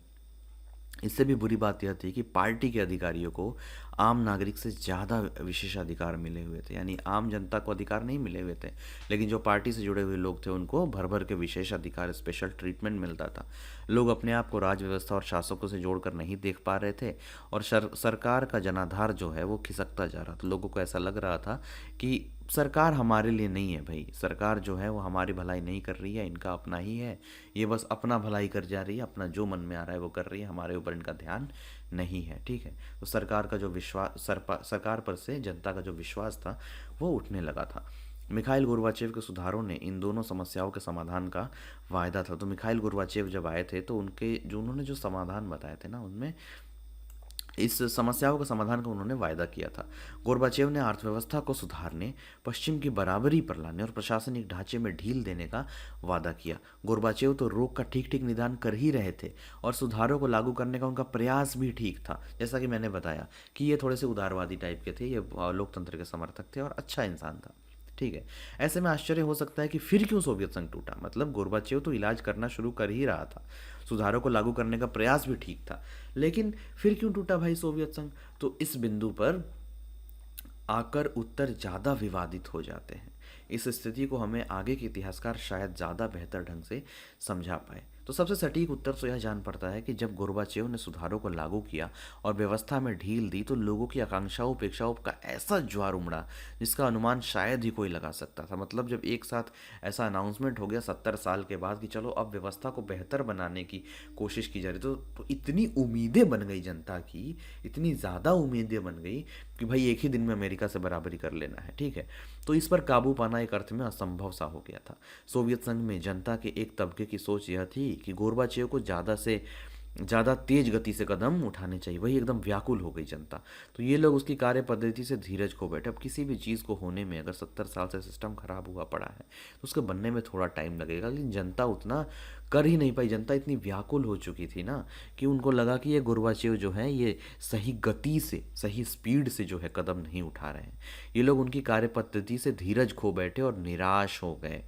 S1: इससे भी बुरी बात यह थी कि पार्टी के अधिकारियों को आम नागरिक से ज़्यादा विशेषाधिकार मिले हुए थे। यानी आम जनता को अधिकार नहीं मिले हुए थे, लेकिन जो पार्टी से जुड़े हुए लोग थे उनको भर भर के विशेष अधिकार, स्पेशल ट्रीटमेंट मिलता था। लोग अपने आप को राज व्यवस्था और शासकों से जोड़कर नहीं देख पा रहे थे, और सरकार का जनाधार जो है वो खिसकता जा रहा था। लोगों को ऐसा लग रहा था कि सरकार हमारे लिए नहीं है भाई, सरकार जो है वो हमारी भलाई नहीं कर रही है, इनका अपना ही है, ये बस अपना भलाई कर जा रही है, अपना जो मन में आ रहा है वो कर रही है, हमारे ऊपर इनका ध्यान नहीं है। ठीक है, तो सरकार का जो विश्वास, सरकार पर से जनता का जो विश्वास था वो उठने लगा था। मिखाइल गोर्बाचेव के सुधारों ने इन दोनों समस्याओं के समाधान का वायदा था। तो मिखाइल गोर्बाचेव जब आए थे तो उन्होंने जो समाधान बताए थे ना, उनमें इस समस्याओं के समाधान का उन्होंने वायदा किया था। गोर्बाचेव ने अर्थव्यवस्था को सुधारने, पश्चिम की बराबरी पर लाने और प्रशासनिक ढांचे में ढील देने का वादा किया। गोर्बाचेव तो रोग का ठीक ठीक निदान कर ही रहे थे, और सुधारों को लागू करने का उनका प्रयास भी ठीक था। जैसा कि मैंने बताया कि ये थोड़े से उदारवादी टाइप के थे, ये लोकतंत्र के समर्थक थे और अच्छा इंसान था। ठीक है, ऐसे में आश्चर्य हो सकता है कि फिर क्यों सोवियत संघ टूटा। मतलब गोर्बाचेव तो इलाज करना शुरू कर ही रहा था, सुधारों को लागू करने का प्रयास भी ठीक था, लेकिन फिर क्यों टूटा भाई सोवियत संघ। तो इस बिंदु पर आकर उत्तर ज़्यादा विवादित हो जाते हैं। इस स्थिति को हमें आगे के इतिहासकार शायद ज़्यादा बेहतर ढंग से समझा पाए। तो सबसे सटीक उत्तर तो यह जान पड़ता है कि जब गोर्बाचेव ने सुधारों को लागू किया और व्यवस्था में ढील दी, तो लोगों की आकांक्षाओं अपेक्षाओं का ऐसा ज्वार उमड़ा जिसका अनुमान शायद ही कोई लगा सकता था। मतलब जब एक साथ ऐसा अनाउंसमेंट हो गया 70 साल के बाद कि चलो अब व्यवस्था को बेहतर बनाने की कोशिश की जा रही, तो इतनी उम्मीदें बन गई जनता की, इतनी ज़्यादा उम्मीदें बन गई कि भाई एक ही दिन में अमेरिका से बराबरी कर लेना है। ठीक है, तो इस पर काबू पाना एक अर्थ में असंभव सा हो गया था। सोवियत संघ में जनता के एक तबके की सोच यह थी कि गोर्बाचेव को ज़्यादा से ज़्यादा तेज गति से कदम उठाने चाहिए। वही एकदम व्याकुल हो गई जनता। तो ये लोग उसकी कार्य पद्धति से धीरज खो बैठे। अब किसी भी चीज़ को होने में अगर 70 साल से सिस्टम खराब हुआ पड़ा है तो उसके बनने में थोड़ा टाइम लगेगा, लेकिन जनता उतना कर ही नहीं पाई। जनता इतनी व्याकुल हो चुकी थी ना कि उनको लगा कि ये गोर्बाचेव जो है ये सही गति से, सही स्पीड से जो है कदम नहीं उठा रहे हैं। ये लोग उनकी कार्य पद्धति से धीरज खो बैठे और निराश हो गए।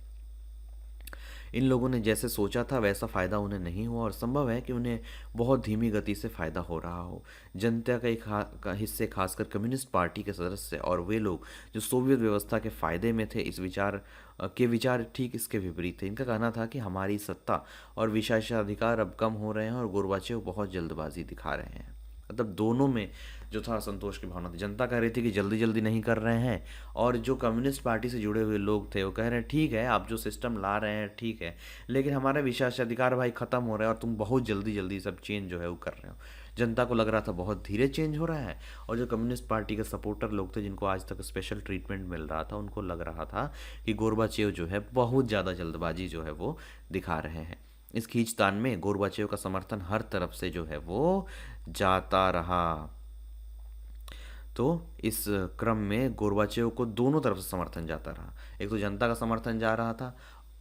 S1: इन लोगों ने जैसे सोचा था वैसा फ़ायदा उन्हें नहीं हुआ, और संभव है कि उन्हें बहुत धीमी गति से फ़ायदा हो रहा हो। जनता के का हिस्से, खासकर कम्युनिस्ट पार्टी के सदस्य और वे लोग जो सोवियत व्यवस्था के फ़ायदे में थे, इस विचार ठीक इसके विपरीत थे। इनका कहना था कि हमारी सत्ता और विशेषाधिकार अब कम हो रहे हैं और गोर्बाचेव बहुत जल्दबाजी दिखा रहे हैं। मतलब दोनों में जो था असंतोष की भावना थी। जनता कह रही थी कि जल्दी जल्दी नहीं कर रहे हैं, और जो कम्युनिस्ट पार्टी से जुड़े हुए लोग थे वो कह रहे हैं ठीक है आप जो सिस्टम ला रहे हैं ठीक है, लेकिन हमारा विशेषाधिकार भाई ख़त्म हो रहा है और तुम बहुत जल्दी जल्दी सब चेंज जो है वो कर रहे हो। जनता को लग रहा था बहुत धीरे चेंज हो रहा है, और जो कम्युनिस्ट पार्टी के सपोर्टर लोग थे जिनको आज तक स्पेशल ट्रीटमेंट मिल रहा था, उनको लग रहा था कि गोर्बाचेव जो है बहुत ज़्यादा जल्दबाजी जो है वो दिखा रहे हैं। इस खींचतान में गोर्बाचेव का समर्थन हर तरफ से जो है वो जाता रहा। तो इस क्रम में गोर्बाचेव को दोनों तरफ से समर्थन जाता रहा। एक तो जनता का समर्थन जा रहा था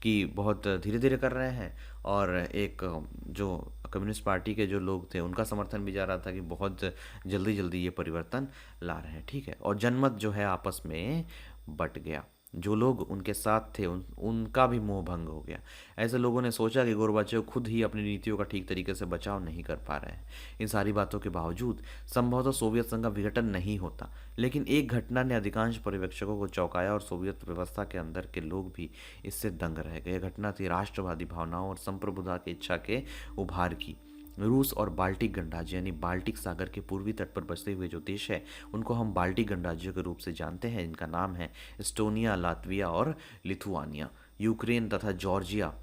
S1: कि बहुत धीरे धीरे कर रहे हैं, और एक जो कम्युनिस्ट पार्टी के जो लोग थे उनका समर्थन भी जा रहा था कि बहुत जल्दी जल्दी ये परिवर्तन ला रहे हैं। ठीक है, और जनमत जो है आपस में बट गया। जो लोग उनके साथ थे उनका भी मोह भंग हो गया। ऐसे लोगों ने सोचा कि गोर्बाचेव खुद ही अपनी नीतियों का ठीक तरीके से बचाव नहीं कर पा रहे हैं। इन सारी बातों के बावजूद संभवतः सोवियत संघ का विघटन नहीं होता, लेकिन एक घटना ने अधिकांश पर्यवेक्षकों को चौंकाया और सोवियत व्यवस्था के अंदर के लोग भी इससे दंग रह गए। घटना थी राष्ट्रवादी भावनाओं और संप्रभुता की इच्छा के उभार की। रूस और बाल्टिक गणराज्य, यानी बाल्टिक सागर के पूर्वी तट पर बसते हुए जो देश है उनको हम बाल्टिक गणराज्यों के रूप से जानते हैं। इनका नाम है एस्टोनिया, लातविया और लिथुआनिया। यूक्रेन तथा जॉर्जिया,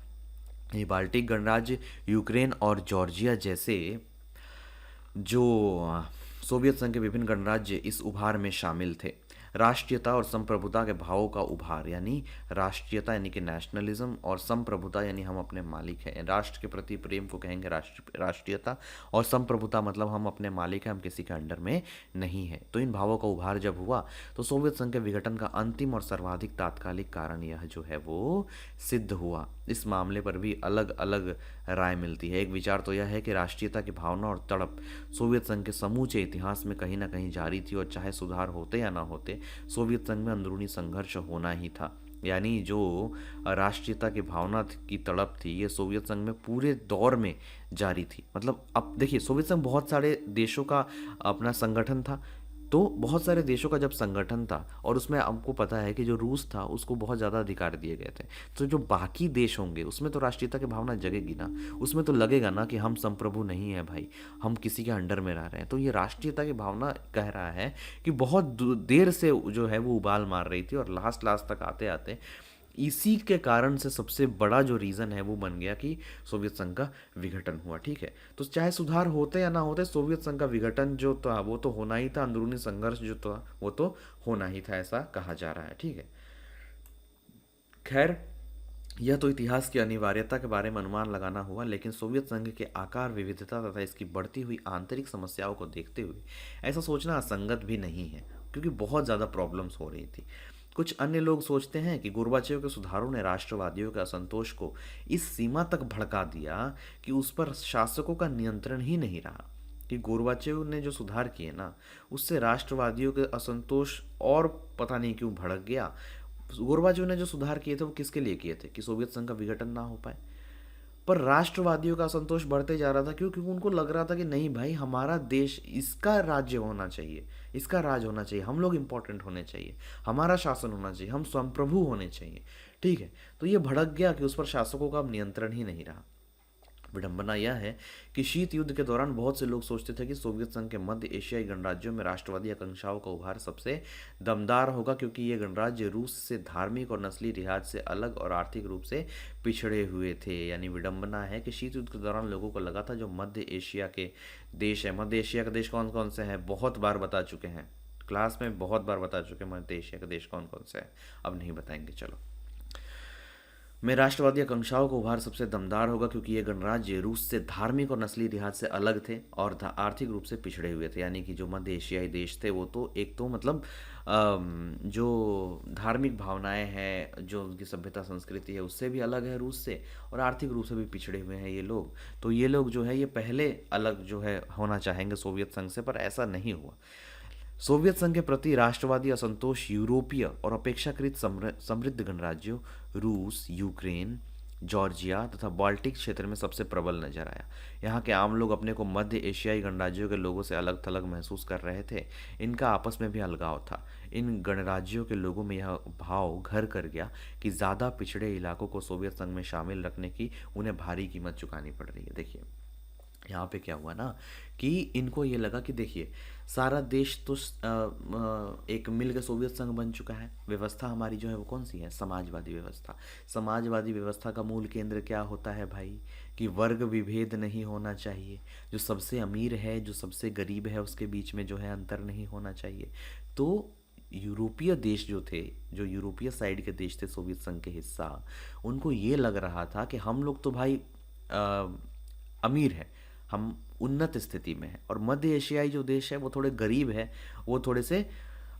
S1: ये बाल्टिक गणराज्य यूक्रेन और जॉर्जिया जैसे जो सोवियत संघ के विभिन्न गणराज्य इस उभार में शामिल थे। राष्ट्रीयता और संप्रभुता के भावों का उभार, यानी राष्ट्रीयता यानी कि नेशनलिज्म, और संप्रभुता यानी हम अपने मालिक हैं, राष्ट्र के प्रति प्रेम को कहेंगे राष्ट्रीयता, और संप्रभुता मतलब हम अपने मालिक हैं, हम किसी के अंडर में नहीं है। तो इन भावों का उभार जब हुआ तो सोवियत संघ के विघटन का अंतिम और सर्वाधिक तात्कालिक कारण यह जो है वो सिद्ध हुआ। इस मामले पर भी अलग अलग राय मिलती है। एक विचार तो यह है कि राष्ट्रीयता की भावना और तड़प सोवियत संघ के समूचे इतिहास में कहीं ना कहीं जारी थी, और चाहे सुधार होते या ना होते सोवियत संघ में अंदरूनी संघर्ष होना ही था। यानी जो राष्ट्रीयता की भावना की तड़प थी ये सोवियत संघ में पूरे दौर में जारी थी। मतलब अब देखिए, सोवियत संघ बहुत सारे देशों का अपना संगठन था, तो बहुत सारे देशों का जब संगठन था और उसमें आपको पता है कि जो रूस था उसको बहुत ज़्यादा अधिकार दिए गए थे, तो जो बाकी देश होंगे उसमें तो राष्ट्रीयता की भावना जगेगी ना, उसमें तो लगेगा ना कि हम संप्रभु नहीं है भाई, हम किसी के अंडर में रह रहे हैं। तो ये राष्ट्रीयता की भावना कह रहा है कि बहुत देर से जो है वो उबाल मार रही थी, और लास्ट लास्ट तक आते आते इसी के कारण से सबसे बड़ा जो रीज़न है वो बन गया कि सोवियत संघ का विघटन हुआ। ठीक है, तो चाहे सुधार होते या ना होते सोवियत संघ का विघटन जो था वो तो होना ही था, अंदरूनी संघर्ष जो था वो तो होना ही था, ऐसा कहा जा रहा है। ठीक है, खैर यह तो इतिहास की अनिवार्यता के बारे में अनुमान लगाना हुआ, लेकिन सोवियत संघ के आकार, विविधता तथा इसकी बढ़ती हुई आंतरिक समस्याओं को देखते हुए ऐसा सोचना असंगत भी नहीं है, क्योंकि बहुत ज़्यादा प्रॉब्लम्स हो रही थी। कुछ अन्य लोग सोचते हैं कि गोर्बाचेव के सुधारों ने राष्ट्रवादियों के असंतोष को इस सीमा तक भड़का दिया कि उस पर शासकों का नियंत्रण ही नहीं रहा, कि गोर्बाचेव ने जो सुधार किए ना उससे राष्ट्रवादियों के असंतोष और पता नहीं क्यों भड़क गया। गोर्बाचेव ने जो सुधार किए थे वो किसके लिए किए थे, कि सोवियत संघ का विघटन ना हो पाए, पर राष्ट्रवादियों का असंतोष बढ़ते जा रहा था। क्यों? क्योंकि उनको लग रहा था कि नहीं भाई, हमारा देश, इसका राज्य होना चाहिए, इसका राज होना चाहिए, हम लोग इंपॉर्टेंट होने चाहिए, हमारा शासन होना चाहिए, हम स्वयंप्रभु होने चाहिए। ठीक है, तो ये भड़क गया कि उस पर शासकों का अब नियंत्रण ही नहीं रहा। विडंबना यह है कि शीत युद्ध के दौरान बहुत से लोग सोचते थे कि सोवियत संघ के मध्य एशियाई गणराज्यों में राष्ट्रवादी आकांक्षाओं का उभार सबसे दमदार होगा, क्योंकि ये गणराज्य रूस से धार्मिक और नस्ली लिहाज से अलग और आर्थिक रूप से पिछड़े हुए थे। यानी विडंबना है कि शीत युद्ध के दौरान लोगों को लगा था जो मध्य एशिया के देश है, मध्य एशिया के देश कौन कौन से हैं बहुत बार बता चुके हैं, क्लास में बहुत बार बता चुके हैं मध्य एशिया के देश कौन कौन से हैं, अब नहीं बताएंगे। चलो, में राष्ट्रवादी आकांक्षाओं का उभार सबसे दमदार होगा, क्योंकि ये गणराज्य रूस से धार्मिक और नस्ली लिहाज से अलग थे और आर्थिक रूप से पिछड़े हुए थे। यानी कि जो मध्य एशियाई देश थे वो तो एक तो मतलब जो धार्मिक भावनाएं हैं, जो उनकी सभ्यता संस्कृति है उससे भी अलग है रूस से, और आर्थिक रूप से भी पिछड़े हुए हैं ये लोग। तो ये लोग जो है ये पहले अलग जो है होना चाहेंगे सोवियत संघ से, पर ऐसा नहीं हुआ। सोवियत संघ के प्रति राष्ट्रवादी असंतोष यूरोपीय और अपेक्षाकृत समृद्ध गणराज्यों रूस, यूक्रेन, जॉर्जिया तथा बाल्टिक क्षेत्र में सबसे प्रबल नजर आया। यहाँ के आम लोग अपने को मध्य एशियाई गणराज्यों के लोगों से अलग थलग महसूस कर रहे थे। इनका आपस में भी अलगाव था। इन गणराज्यों के लोगों में यह भाव घर कर गया कि ज़्यादा पिछड़े इलाकों को सोवियत संघ में शामिल रखने की उन्हें भारी कीमत चुकानी पड़ रही है। देखिए यहाँ पे क्या हुआ ना कि इनको ये लगा कि देखिए सारा देश तो एक मिल के सोवियत संघ बन चुका है, व्यवस्था हमारी जो है वो कौन सी है, समाजवादी व्यवस्था। समाजवादी व्यवस्था का मूल केंद्र क्या होता है भाई, कि वर्ग विभेद नहीं होना चाहिए, जो सबसे अमीर है जो सबसे गरीब है उसके बीच में जो है अंतर नहीं होना चाहिए। तो यूरोपीय देश जो थे, जो यूरोपीय साइड के देश थे सोवियत संघ के हिस्सा, उनको ये लग रहा था कि हम लोग तो भाई अमीर है, हम उन्नत स्थिति में है, और मध्य एशियाई जो देश है वो थोड़े गरीब है, वो थोड़े से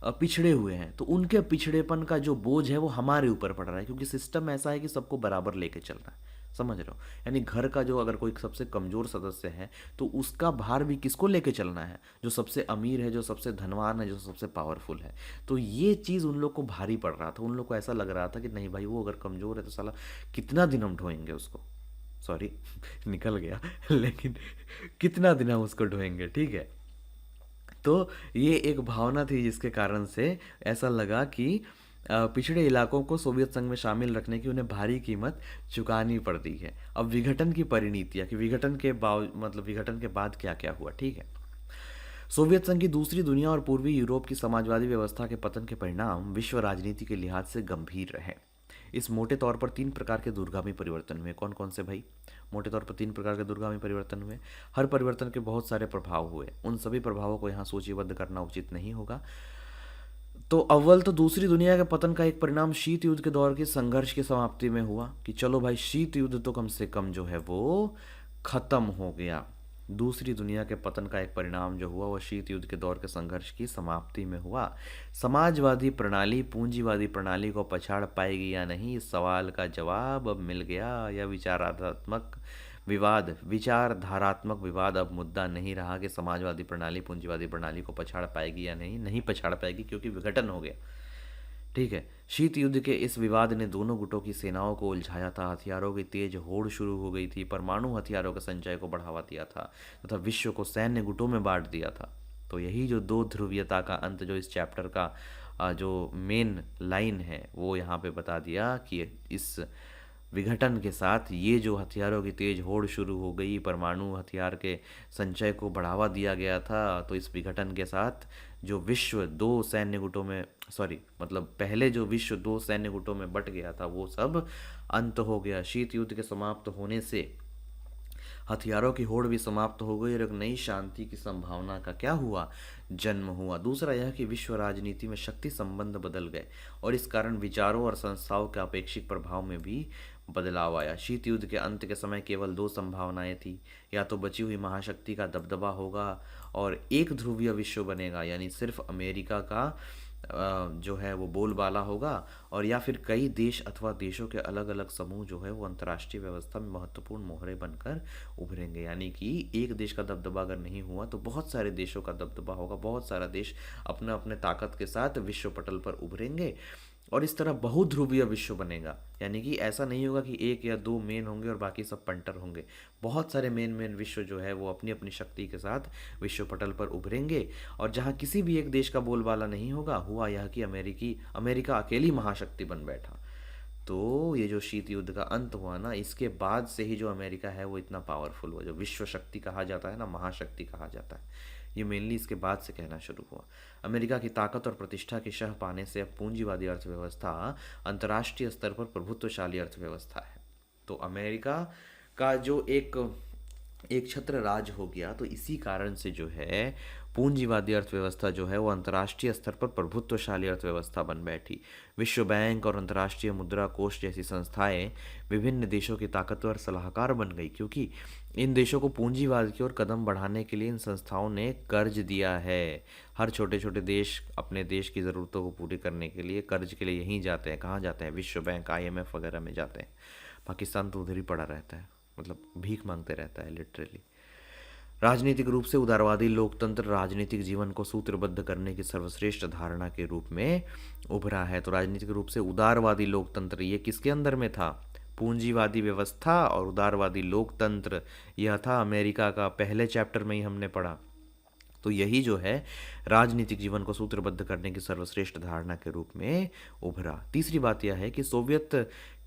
S1: पिछड़े हुए हैं। तो उनके पिछड़ेपन का जो बोझ है वो हमारे ऊपर पड़ रहा है, क्योंकि सिस्टम ऐसा है कि सबको बराबर लेके चल रहा है। समझ रहे हो? यानी घर का जो अगर कोई सबसे कमजोर सदस्य है तो उसका भार भी किसको लेके चलना है, जो सबसे अमीर है, जो सबसे धनवान है, जो सबसे पावरफुल है। तो ये चीज़ उन लोग को भारी पड़ रहा था। उन लोग को ऐसा लग रहा था कि नहीं भाई, वो अगर कमजोर है तो साला कितना दिन हम ढोएंगे उसको, सॉरी निकल गया लेकिन कितना दिन हम उसको ढोएंगे। ठीक है, तो ये एक भावना थी जिसके कारण से ऐसा लगा कि पिछड़े इलाकों को सोवियत संघ में शामिल रखने की उन्हें भारी कीमत चुकानी पड़ती है। अब विघटन की परिणतियाँ, कि विघटन के मतलब विघटन के बाद क्या क्या हुआ। ठीक है, सोवियत संघ की दूसरी दुनिया और पूर्वी यूरोप की समाजवादी व्यवस्था के पतन के परिणाम विश्व राजनीति के लिहाज से गंभीर रहे। इस मोटे तौर पर 3 प्रकार के दूरगामी परिवर्तन हुए। कौन कौन से भाई? मोटे तौर पर 3 प्रकार के दूरगामी परिवर्तन हुए। हर परिवर्तन के बहुत सारे प्रभाव हुए, उन सभी प्रभावों को यहाँ सूचीबद्ध करना उचित नहीं होगा। तो अव्वल तो दूसरी दुनिया के पतन का एक परिणाम शीत युद्ध के दौर के संघर्ष की समाप्ति में हुआ कि चलो भाई शीत युद्ध तो कम से कम जो है वो खत्म हो गया। दूसरी दुनिया के पतन का एक परिणाम जो हुआ वो शीत युद्ध के दौर के संघर्ष की समाप्ति में हुआ। समाजवादी प्रणाली पूंजीवादी प्रणाली को पछाड़ पाएगी या नहीं, इस सवाल का जवाब अब मिल गया। यह विचारधारात्मक विवाद अब मुद्दा नहीं रहा कि समाजवादी प्रणाली पूंजीवादी प्रणाली को पछाड़ पाएगी या नहीं। नहीं पछाड़ पाएगी क्योंकि विघटन हो गया। ठीक है। शीत युद्ध के इस विवाद ने दोनों गुटों की सेनाओं को उलझाया था। हथियारों की तेज होड़ शुरू हो गई थी। परमाणु हथियारों के संचय को बढ़ावा दिया था तथा विश्व को सैन्य गुटों में बांट दिया था। तो यही जो दो ध्रुवीयता का अंत जो इस चैप्टर का जो मेन लाइन है वो यहाँ पे बता दिया कि इस विघटन के साथ ये जो हथियारों की तेज होड़ शुरू हो गई, परमाणु हथियार के संचय को बढ़ावा दिया गया था, तो इस विघटन के साथ जो विश्व दो सैन्य गुटों में मतलब पहले जो विश्व दो सैन्य गुटों में बट गया था वो सब अंत हो गया। शीत युद्ध के समाप्त होने से हथियारों की होड़ भी समाप्त हो गई और एक नई शांति की संभावना का क्या हुआ, जन्म हुआ। दूसरा यह कि विश्व राजनीति में शक्ति संबंध बदल गए और इस कारण विचारों और संस्थाओं के अपेक्षित प्रभाव में भी बदलाव आया। शीत युद्ध के अंत के समय केवल दो संभावनाएं थी, या तो बची हुई महाशक्ति का दबदबा होगा और एक ध्रुवीय विश्व बनेगा, यानी सिर्फ अमेरिका का जो है वो बोलबाला होगा, और या फिर कई देश अथवा देशों के अलग अलग समूह जो है वो अंतर्राष्ट्रीय व्यवस्था में महत्वपूर्ण मोहरे बनकर उभरेंगे। यानी कि एक देश का दबदबा अगर नहीं हुआ तो बहुत सारे देशों का दबदबा होगा, बहुत सारा देश अपने अपने ताकत के साथ विश्व पटल पर उभरेंगे और इस तरह बहुध्रुवीय विश्व बनेगा। यानी कि ऐसा नहीं होगा कि एक या दो मेन होंगे और बाकी सब पंटर होंगे। बहुत सारे मेन विश्व जो है वो अपनी अपनी शक्ति के साथ विश्व पटल पर उभरेंगे और जहाँ किसी भी एक देश का बोलबाला नहीं होगा, हुआ यह कि अमेरिका अकेली महाशक्ति बन बैठा। तो ये जो शीत युद्ध का अंत हुआ ना, इसके बाद से ही जो अमेरिका है वो इतना पावरफुल हुआ, जो विश्व शक्ति कहा जाता है ना, महाशक्ति कहा जाता है, ये मेनली इसके बाद से कहना शुरू हुआ। अमेरिका की ताकत और प्रतिष्ठा की शह पाने से अब पूंजीवादी अर्थव्यवस्था अंतर्राष्ट्रीय स्तर पर प्रभुत्वशाली अर्थव्यवस्था है। तो अमेरिका का जो एक छत्र राज हो गया, तो इसी कारण से जो है पूंजीवादी अर्थव्यवस्था जो है वो अंतर्राष्ट्रीय स्तर पर प्रभुत्वशाली अर्थव्यवस्था बन बैठी। विश्व बैंक और अंतर्राष्ट्रीय मुद्रा कोष जैसी संस्थाएं विभिन्न देशों की ताकतवर सलाहकार बन गई, क्योंकि इन देशों को पूंजीवाद की ओर कदम बढ़ाने के लिए इन संस्थाओं ने कर्ज दिया है। हर छोटे छोटे देश अपने देश की ज़रूरतों को पूरी करने के लिए कर्ज के लिए यहीं जाते हैं। कहाँ जाते हैं? विश्व बैंक, IMF वगैरह में जाते हैं। पाकिस्तान तो उधर ही पड़ा रहता है, मतलब भीख मांगते रहता है लिटरली। राजनीतिक रूप से उदारवादी लोकतंत्र राजनीतिक जीवन को सूत्रबद्ध करने की सर्वश्रेष्ठ धारणा के रूप में उभरा है। तो राजनीतिक रूप से उदारवादी लोकतंत्र ये किसके अंदर में था? पूंजीवादी व्यवस्था और उदारवादी लोकतंत्र, यह था अमेरिका का। पहले चैप्टर में ही हमने पढ़ा। तो यही जो है राजनीतिक जीवन को सूत्रबद्ध करने की सर्वश्रेष्ठ धारणा के रूप में उभरा। तीसरी बात यह है कि सोवियत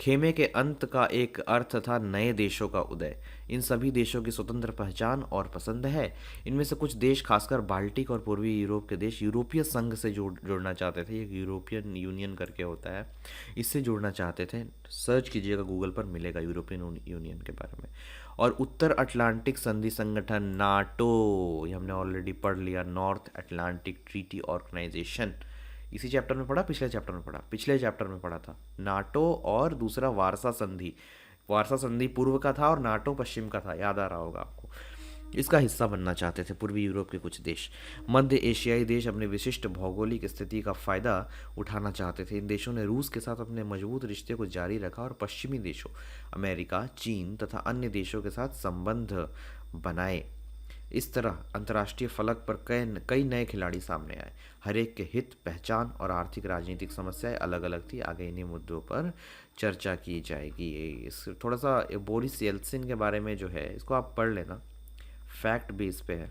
S1: खेमे के अंत का एक अर्थ था नए देशों का उदय। इन सभी देशों की स्वतंत्र पहचान और पसंद है। इनमें से कुछ देश, खासकर बाल्टिक और पूर्वी यूरोप के देश, यूरोपीय संघ से जुड़ना चाहते थे। एक यूरोपियन यूनियन करके होता है, इससे जुड़ना चाहते थे। सर्च कीजिएगा, गूगल पर मिलेगा यूरोपियन यूनियन के बारे में। और उत्तर अटलांटिक संधि संगठन नाटो, ये हमने ऑलरेडी पढ़ लिया, नॉर्थ अटलांटिक ट्रीटी ऑर्गेनाइजेशन, इसी चैप्टर में पढ़ा, पिछले चैप्टर में पढ़ा था। नाटो और दूसरा वारसा संधि। वारसा संधि पूर्व का था और नाटो पश्चिम का था, याद आ रहा होगा आपको। इसका हिस्सा बनना चाहते थे पूर्वी यूरोप के कुछ देश। मध्य एशियाई देश अपने विशिष्ट भौगोलिक स्थिति का फायदा उठाना चाहते थे। इन देशों ने रूस के साथ अपने मजबूत रिश्ते को जारी रखा और पश्चिमी देशों अमेरिका, चीन तथा अन्य देशों के साथ संबंध बनाए। इस तरह अंतर्राष्ट्रीय फलक पर कई नए खिलाड़ी सामने आए। हर एक के हित, पहचान और आर्थिक राजनीतिक समस्याएं अलग अलग थी। आगे इन्हीं मुद्दों पर चर्चा की जाएगी। इस थोड़ा सा बोरिस येल्त्सिन के बारे में जो है इसको आप पढ़ लेना, फैक्ट बेस पे है।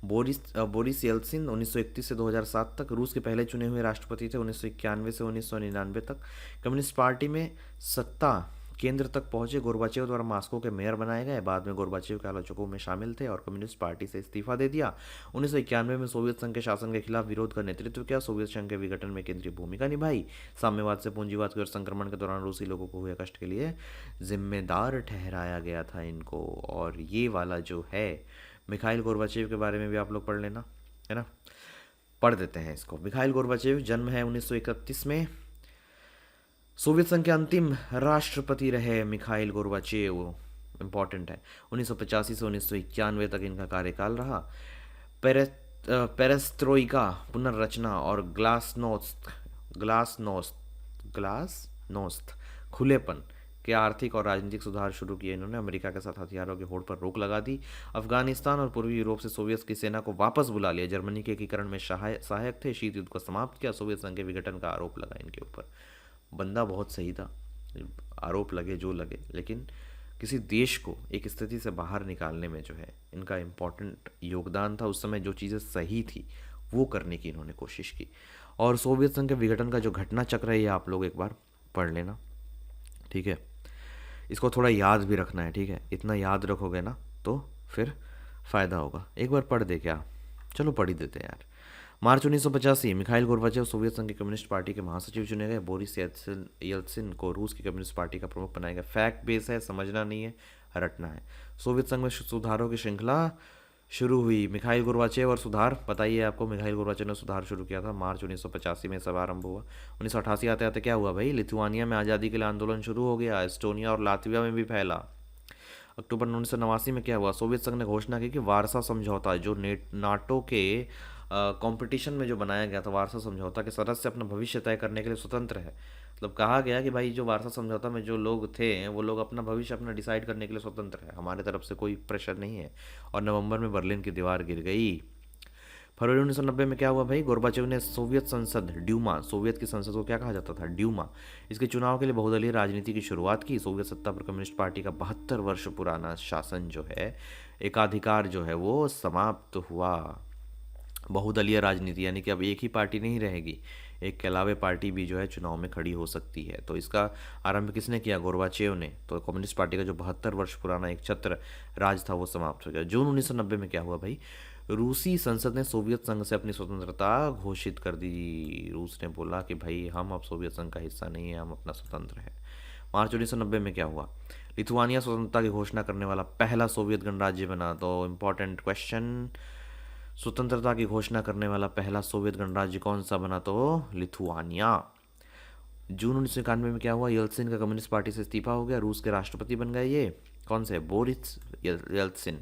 S1: बोरिस येल्त्सिन 1931 से 2007 तक रूस के पहले चुने हुए राष्ट्रपति थे। 1991 से 1999 तक कम्युनिस्ट पार्टी में सत्ता केंद्र तक पहुंचे। गोर्बाचेव द्वारा मॉस्को के मेयर बनाए गए। बाद में गोर्बाचेव के आलोचकों में शामिल थे और कम्युनिस्ट पार्टी से इस्तीफा दे दिया। 1991 में सोवियत संघ के शासन के खिलाफ विरोध का नेतृत्व किया। सोवियत संघ के विघटन में केंद्रीय भूमिका निभाई। साम्यवाद से पूंजीवाद की ओर संक्रमण के दौरान रूसी लोगों को हुए कष्ट के लिए जिम्मेदार ठहराया गया था इनको। और ये वाला जो है मिखाइल गोर्बाचेव के बारे में भी आप लोग पढ़ लेना, है ना। पढ़ देते हैं इसको। मिखाइल गोर्बाचेव, जन्म है 1931 में। सोवियत संघ के अंतिम राष्ट्रपति रहे मिखाइल गोर्बाचेव, इंपॉर्टेंट है। 1985 से 1991 तक इनका कार्यकाल रहा। पेरे पेरेस्ट्रोइका, पुनर्रचना और ग्लासनोस्त खुलेपन के आर्थिक और राजनीतिक सुधार शुरू किए इन्होंने। अमेरिका के साथ हथियारों की होड़ पर रोक लगा दी। अफगानिस्तान और पूर्वी यूरोप से सोवियत की सेना को वापस बुला लिया। जर्मनी के एकीकरण में सहायक थे। शीत युद्ध को समाप्त किया। सोवियत संघ के विघटन का आरोप लगा इनके ऊपर। बंदा बहुत सही था, आरोप लगे जो लगे, लेकिन किसी देश को एक स्थिति से बाहर निकालने में जो है इनका इम्पोर्टेंट योगदान था। उस समय जो चीज़ें सही थी वो करने की इन्होंने कोशिश की। और सोवियत संघ के विघटन का जो घटना चक्र है ये आप लोग एक बार पढ़ लेना, ठीक है। इसको थोड़ा याद भी रखना है, ठीक है। इतना याद रखोगे ना तो फिर फ़ायदा होगा। एक बार पढ़ दे क्या? चलो पढ़ ही देते हैं यार। मार्च 1985 मिखाइल गोर्बाचेव सोवियत संघ की कम्युनिस्ट पार्टी के महासचिव चुने गए। बोरिस येल्त्सिन को रूस की कम्युनिस्ट पार्टी का प्रमुख बनाया गया। फैक्ट बेस है, समझना नहीं है, रटना है। सोवियत संघ में सुधारों की श्रृंखला शुरू हुई। मिखाइल गोर्बाचेव और सुधार, बताइए आपको। मिखाइल गोर्बाचेव ने सुधार शुरू किया था। मार्च 1985 में सब आरंभ हुआ। 1988 आते आते क्या हुआ भाई? लिथुआनिया में आज़ादी के लिए आंदोलन शुरू हो गया। एस्टोनिया और लातविया में भी फैला। अक्टूबर 1989 में क्या हुआ? सोवियत संघ ने घोषणा की कि वार्सा समझौता, जो नाटो के कंपटीशन में जो बनाया गया था, वार्सा समझौता के सदस्य अपना भविष्य तय करने के लिए स्वतंत्र है। मतलब कहा गया कि भाई जो वार्सा समझौता में जो लोग थे वो लोग अपना भविष्य अपना डिसाइड करने के लिए स्वतंत्र है, हमारे तरफ से कोई प्रेशर नहीं है। और नवंबर में बर्लिन की दीवार गिर गई। फरवरी 1990 में क्या हुआ भाई? गोर्बाचेव ने सोवियत संसद ड्यूमा, सोवियत की संसद को क्या कहा जाता था? ड्यूमा, इसके चुनाव के लिए बहुदलीय राजनीति की शुरुआत की। सोवियत सत्ता पर कम्युनिस्ट पार्टी का 72 वर्ष पुराना शासन जो है, एकाधिकार जो है वो समाप्त हुआ। बहुदलीय राजनीति यानी कि अब एक ही पार्टी नहीं रहेगी, एक के अलावे पार्टी भी जो है चुनाव में खड़ी हो सकती है। तो इसका आरंभ किसने किया? गोर्बाचेव ने। तो कम्युनिस्ट पार्टी का जो 72 वर्ष पुराना एक छत्र राज था वो समाप्त हो गया। जून 1990 में क्या हुआ भाई? रूसी संसद ने सोवियत संघ से अपनी स्वतंत्रता घोषित कर दी। रूस ने बोला कि भाई हम अब सोवियत संघ का हिस्सा नहीं है, हम अपना स्वतंत्र है। मार्च 1990 में क्या हुआ? लिथुआनिया स्वतंत्रता की घोषणा करने वाला पहला सोवियत गणराज्य बना। तो इम्पोर्टेंट क्वेश्चन, स्वतंत्रता की घोषणा करने वाला पहला सोवियत गणराज्य कौन सा बना? तो लिथुआनिया। जून 1991 में क्या हुआ? येल्त्सिन का कम्युनिस्ट पार्टी से इस्तीफा हो गया। रूस के राष्ट्रपति बन गए ये, कौन से? Boris Yeltsin.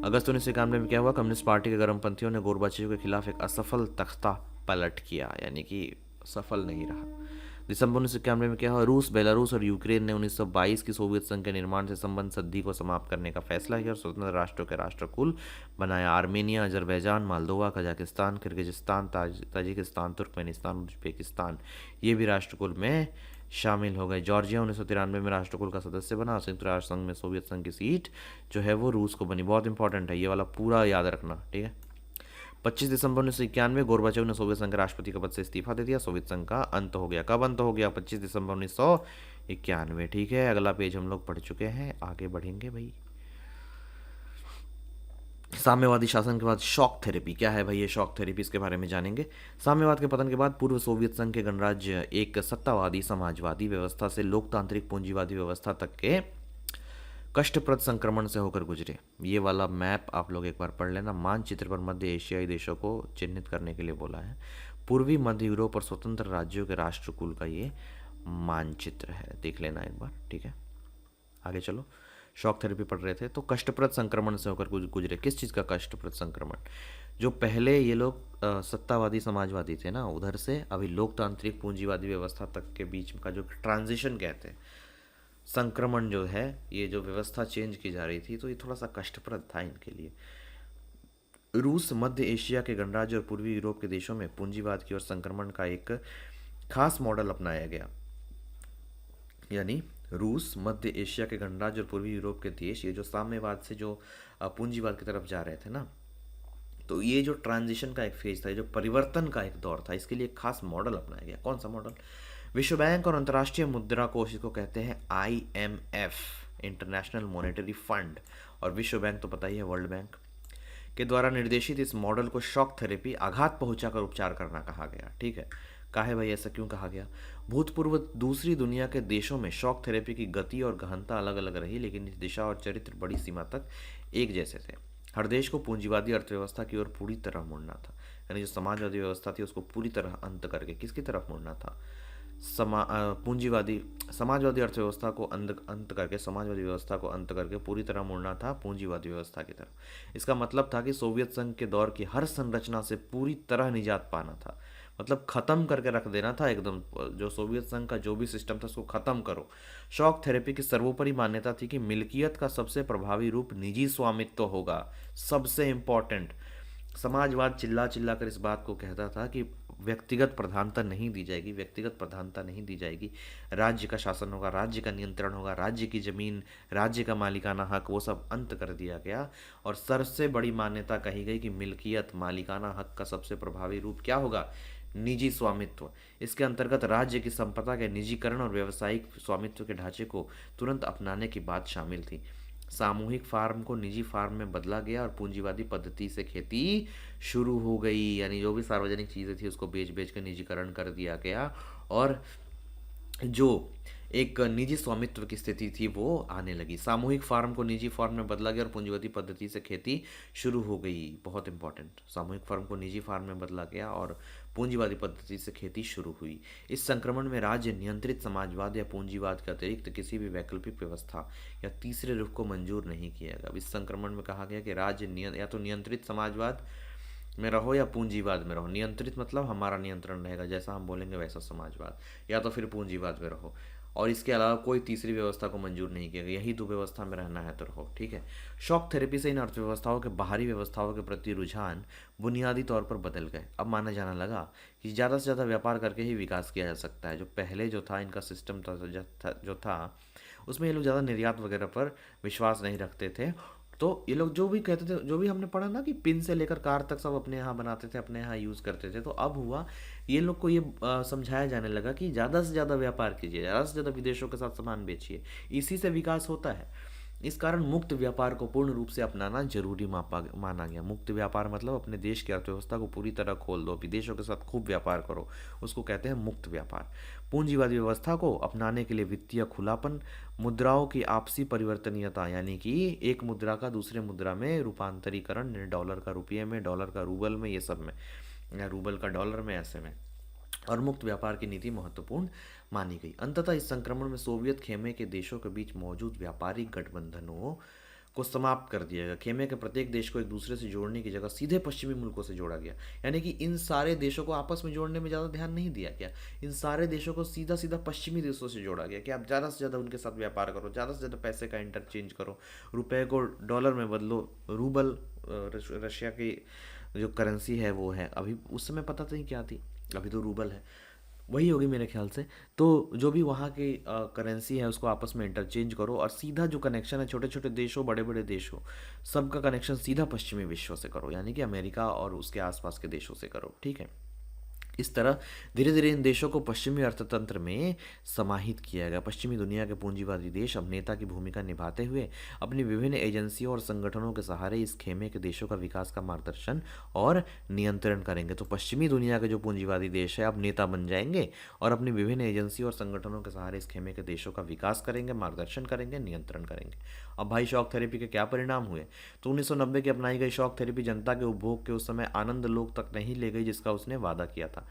S1: अगस्त 1991 में क्या हुआ? कम्युनिस्ट पार्टी के गर्मपंथियों ने गोर्बाचेव के खिलाफ एक असफल तख्ता पलट किया, यानी कि सफल नहीं रहा। दिसंबर 1991 में क्या हुआ? रूस, बेलारूस और यूक्रेन ने 1922 की सोवियत संघ के निर्माण से संबंध संधि को समाप्त करने का फैसला किया और स्वतंत्र राष्ट्रों के राष्ट्रकुल बनाया। Armenia, Azerbaijan, Moldova, Kazakhstan, Kyrgyzstan, Tajikistan, Turkmenistan, Uzbekistan, ये भी राष्ट्रकुल में शामिल हो गए। जॉर्जिया 1993 में राष्ट्रकुल का सदस्य बना। संयुक्त राष्ट्र संघ में सोवियत संघ की सीट जो है वो रूस को बनी। बहुत इंपॉर्टेंट है, ये वाला पूरा याद रखना, ठीक है। 25 दिसंबर 1991 गोर्बाचेव ने सोवियत संघ के राष्ट्रपति के पद से इस्तीफा दे दिया। सोवियत संघ का अंत हो गया। कब अंत हो गया? 25 दिसंबर 1991, ठीक है। अगला पेज हम लोग पढ़ चुके हैं, आगे बढ़ेंगे भाई। साम्यवादी शासन के बाद शॉक थेरेपी क्या है भाई? ये शॉक थेरेपी, इसके बारे में जानेंगे। साम्यवाद के पतन के बाद पूर्व सोवियत संघ के गणराज्य एक सत्तावादी समाजवादी व्यवस्था से लोकतांत्रिक पूंजीवादी व्यवस्था तक के कष्टप्रद संक्रमण से होकर गुजरे। ये वाला मैप आप लोग एक बार पढ़ लेना। मानचित्र पर मध्य एशियाई देशों को चिन्हित करने के लिए बोला है। पूर्वी मध्य यूरोप और स्वतंत्र राज्यों के राष्ट्रकुल का ये मानचित्र है, देख लेना एक बार, ठीक है। आगे चलो, शॉक थेरेपी पढ़ रहे थे तो कष्टप्रद संक्रमण से होकर गुजरे। किस चीज़ का कष्टप्रद संक्रमण? जो पहले ये लोग सत्तावादी समाजवादी थे ना, उधर से अभी लोकतांत्रिक पूंजीवादी व्यवस्था तक के बीच का जो ट्रांजिशन कहते हैं, संक्रमण जो है, ये जो व्यवस्था चेंज की जा रही थी, तो ये थोड़ा सा कष्टप्रद था इनके लिए। रूस, मध्य एशिया के गणराज्य और पूर्वी यूरोप के देशों में पूंजीवाद की ओर संक्रमण का एक खास मॉडल अपनाया गया। यानी रूस, मध्य एशिया के गणराज्य और पूर्वी यूरोप के देश, ये जो साम्यवाद से जो पूंजीवाद की तरफ जा रहे थे ना, तो ये जो ट्रांजिशन का एक फेज था, जो परिवर्तन का एक दौर था, इसके लिए एक खास मॉडल अपनाया गया। कौन सा मॉडल? विश्व बैंक और अंतर्राष्ट्रीय मुद्रा कोष, इसको कहते हैं IMF, इंटरनेशनल मॉनेटरी फंड, और विश्व बैंक तो पता ही है, वर्ल्ड बैंक, के द्वारा निर्देशित इस मॉडल को शॉक थेरेपी, आघात पहुंचाकर उपचार करना कहा गया, ठीक है। काहे भाई ऐसा क्यों कहा गया? भूतपूर्व दूसरी दुनिया के देशों में शॉक थेरेपी की गति और गहनता अलग अलग रही, लेकिन इस दिशा और चरित्र बड़ी सीमा तक एक जैसे थे। हर देश को पूंजीवादी अर्थव्यवस्था की ओर पूरी तरह मुड़ना था, यानी जो समाजवादी व्यवस्था थी उसको पूरी तरह अंत करके किसकी तरफ मुड़ना था, पूंजीवादी समाजवादी अर्थव्यवस्था को अंत करके समाजवादी व्यवस्था को अंत करके पूरी तरह मुड़ना था पूंजीवादी व्यवस्था की तरफ। इसका मतलब था कि सोवियत संघ के दौर की हर संरचना से पूरी तरह निजात पाना था, मतलब खत्म करके रख देना था एकदम। जो सोवियत संघ का जो भी सिस्टम था उसको खत्म करो। शॉक थेरेपी की सर्वोपरि मान्यता थी कि मिल्कियत का सबसे प्रभावी रूप निजी स्वामित्व होगा। सबसे इंपॉर्टेंट, समाजवाद चिल्ला चिल्ला कर इस बात को कहता था कि व्यक्तिगत प्रधानता नहीं दी जाएगी, व्यक्तिगत प्रधानता नहीं दी जाएगी, राज्य का शासन होगा, राज्य का नियंत्रण होगा, राज्य की जमीन, राज्य का मालिकाना हक, वो सब अंत कर दिया गया। और सबसे बड़ी मान्यता कही गई कि मिल्कियत, मालिकाना हक का सबसे प्रभावी रूप क्या होगा, निजी स्वामित्व। इसके अंतर्गत राज्य की संपदा के निजीकरण और व्यावसायिक स्वामित्व के ढांचे को तुरंत अपनाने की बात शामिल थी। सामूहिक फार्म को निजी फार्म में बदला गया और पूंजीवादी पद्धति से खेती शुरू हो गई, यानी जो भी सार्वजनिक चीज़ें थी उसको बेच बेच कर निजीकरण कर दिया गया और जो एक निजी स्वामित्व की स्थिति थी वो आने लगी। सामूहिक फार्म को निजी फार्म में बदला गया और पूंजीवादी पद्धति से खेती शुरू हो गई। बहुत इंपॉर्टेंट, सामूहिक फार्म को निजी फार्म में बदला गया और पूंजीवादी पद्धति से खेती शुरू हुई। इस संक्रमण में राज्य नियंत्रित समाजवाद या पूंजीवाद के अतिरिक्त किसी भी वैकल्पिक व्यवस्था या तीसरे रुख को मंजूर नहीं किया गया। अब इस संक्रमण में कहा गया कि राज्य या तो नियंत्रित समाजवाद में रहो या पूंजीवाद में रहो। नियंत्रित मतलब हमारा नियंत्रण रहेगा, जैसा हम बोलेंगे वैसा समाजवाद, या तो फिर पूंजीवाद में रहो। और इसके अलावा कोई तीसरी व्यवस्था को मंजूर नहीं किया गया, यही दो व्यवस्था में रहना है तो रहो, ठीक है। शॉक थेरेपी से इन अर्थव्यवस्थाओं के बाहरी व्यवस्थाओं के प्रति रुझान बुनियादी तौर पर बदल गए। अब माना जाने लगा कि ज़्यादा से ज़्यादा व्यापार करके ही विकास किया जा सकता है। जो पहले जो था इनका सिस्टम जो था उसमें ये लोग ज़्यादा निर्यात वगैरह पर विश्वास नहीं रखते थे। तो ये लोग जो भी कहते थे, जो भी हमने पढ़ा ना कि पिन से लेकर कार तक सब अपने यहाँ बनाते थे, अपने यहाँ यूज़ करते थे, तो अब हुआ ये लोग को ये समझाया जाने लगा कि ज़्यादा से ज़्यादा व्यापार कीजिए, ज़्यादा से ज़्यादा विदेशों के साथ सामान बेचिए, इसी से विकास होता है। इस कारण मुक्त व्यापार को पूर्ण रूप से अपनाना जरूरी माना गया। मुक्त व्यापार मतलब अपने देश की अर्थव्यवस्था को पूरी तरह खोल दो, विदेशों के साथ खूब व्यापार करो, उसको कहते हैं मुक्त व्यापार। पूंजीवादी व्यवस्था को अपनाने के लिए वित्तीय खुलापन, मुद्राओं की आपसी परिवर्तनीयता, यानी कि एक मुद्रा का दूसरे मुद्रा में रूपांतरीकरण, डॉलर का रुपये में, डॉलर का रूबल में, ये सब में, या रूबल का डॉलर में, ऐसे में, और मुक्त व्यापार की नीति महत्वपूर्ण मानी गई। अंततः इस संक्रमण में सोवियत खेमे के देशों के बीच मौजूद व्यापारिक गठबंधनों को समाप्त कर दिया गया। खेमे के प्रत्येक देश को एक दूसरे से जोड़ने की जगह सीधे पश्चिमी मुल्कों से जोड़ा गया, यानी कि इन सारे देशों को आपस में जोड़ने में ज़्यादा ध्यान नहीं दिया गया। इन सारे देशों को सीधा सीधा पश्चिमी देशों से जोड़ा गया कि आप ज़्यादा से ज़्यादा उनके साथ व्यापार करो, ज़्यादा से ज़्यादा पैसे का इंटरचेंज करो, रुपए को डॉलर में बदलो, रूबल रशिया की जो करेंसी है वो है, अभी उस समय पता नहीं क्या थी, अभी तो रूबल है, वही होगी मेरे ख्याल से। तो जो भी वहाँ की करेंसी है उसको आपस में इंटरचेंज करो और सीधा जो कनेक्शन है छोटे छोटे देशों, बड़े बड़े देशों, सबका कनेक्शन सीधा पश्चिमी विश्व से करो, यानी कि अमेरिका और उसके आसपास के देशों से करो, ठीक है। इस तरह धीरे धीरे इन देशों को पश्चिमी अर्थतंत्र में समाहित किया गया। पश्चिमी दुनिया के पूंजीवादी देश अब नेता की भूमिका निभाते हुए अपनी विभिन्न एजेंसियों और संगठनों के सहारे इस खेमे के देशों का विकास का मार्गदर्शन और नियंत्रण करेंगे। तो पश्चिमी दुनिया के जो पूंजीवादी देश है अब नेता बन जाएंगे और अपनी विभिन्न एजेंसियों और संगठनों के सहारे इस खेमे के देशों का विकास करेंगे, मार्गदर्शन करेंगे, नियंत्रण करेंगे। अब भाई शॉक थेरेपी के क्या परिणाम हुए? तो 1990 की अपनाई गई शॉक थेरेपी जनता के उपभोग के उस समय आनंद लोक तक नहीं ले गई जिसका उसने वादा किया था।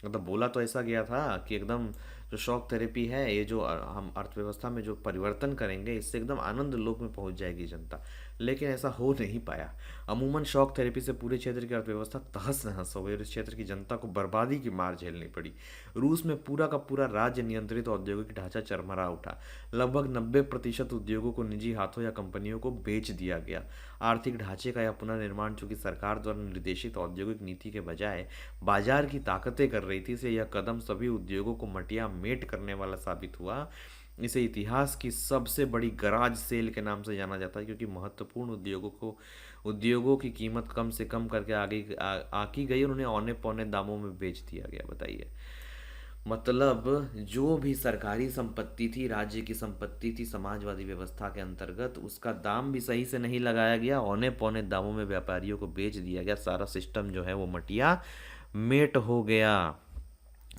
S1: मतलब बोला तो ऐसा गया था कि एकदम जो शॉक थेरेपी है, ये जो हम अर्थव्यवस्था में जो परिवर्तन करेंगे इससे एकदम आनंद लोक में पहुंच जाएगी जनता, लेकिन ऐसा हो नहीं पाया। अमूमन शॉक थेरेपी से पूरे क्षेत्र की अर्थव्यवस्था तहस नहस हो गई और इस क्षेत्र की जनता को बर्बादी की मार झेलनी पड़ी। रूस में पूरा का पूरा राज्य नियंत्रित औद्योगिक ढांचा चरमरा उठा। लगभग 90% उद्योगों को निजी हाथों या कंपनियों को बेच दिया गया। आर्थिक ढांचे का यह पुनर्निर्माण चूंकि सरकार द्वारा निर्देशित औद्योगिक नीति के बजाय बाजार की ताकतें कर रही थी, इसलिए यह कदम सभी उद्योगों को मटिया मेट करने वाला साबित हुआ। इसे इतिहास की सबसे बड़ी गराज सेल के नाम से जाना जाता है क्योंकि महत्वपूर्ण उद्योगों की कीमत कम से कम करके आकी गई और उन्हें औने पौने दामों में बेच दिया गया। बताइए, मतलब जो भी सरकारी संपत्ति थी, राज्य की संपत्ति थी समाजवादी व्यवस्था के अंतर्गत, उसका दाम भी सही से नहीं लगाया गया, औने पौने दामों में व्यापारियों को बेच दिया गया। सारा सिस्टम जो है वो मटिया मेट हो गया।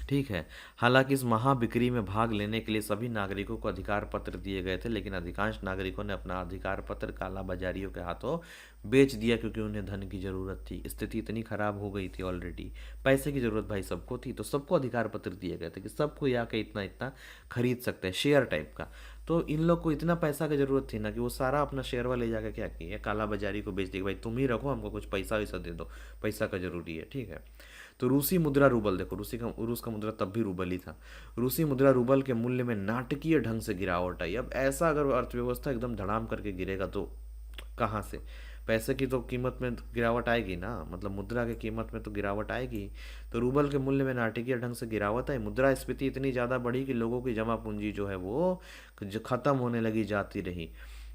S1: ठीक है। हालांकि इस महाबिक्री में भाग लेने के लिए सभी नागरिकों को अधिकार पत्र दिए गए थे, लेकिन अधिकांश नागरिकों ने अपना अधिकार पत्र काला बाजारियों के हाथों बेच दिया, क्योंकि उन्हें धन की ज़रूरत थी। स्थिति इतनी खराब हो गई थी ऑलरेडी, पैसे की ज़रूरत भाई सबको थी, तो सबको अधिकार पत्र दिए गए थे कि सबको यहाँ के इतना इतना खरीद सकते हैं, शेयर टाइप का। तो इन लोग को इतना पैसा की ज़रूरत थी ना कि वो सारा अपना शेयर वाले जाकर क्या किया, काला बाजारी को बेच दिया, भाई तुम ही रखो, हमको कुछ पैसा वैसा दे दो, पैसा का ज़रूरी है। ठीक है। तो रूसी मुद्रा रूबल, देखो रूस का मुद्रा तब भी रूबल ही था। रूसी मुद्रा रूबल के मूल्य में नाटकीय ढंग से गिरावट आई। अब ऐसा अगर अर्थव्यवस्था एकदम धड़ाम करके गिरेगा तो कहाँ से, पैसे की तो कीमत में गिरावट आएगी ना, मतलब मुद्रा की कीमत में तो गिरावट आएगी। तो रूबल के मूल्य में नाटकीय ढंग से गिरावट आई, मुद्रास्फीति इतनी ज़्यादा बढ़ी कि लोगों की जमा पूंजी जो है वो ख़त्म होने लगी, जाती रही।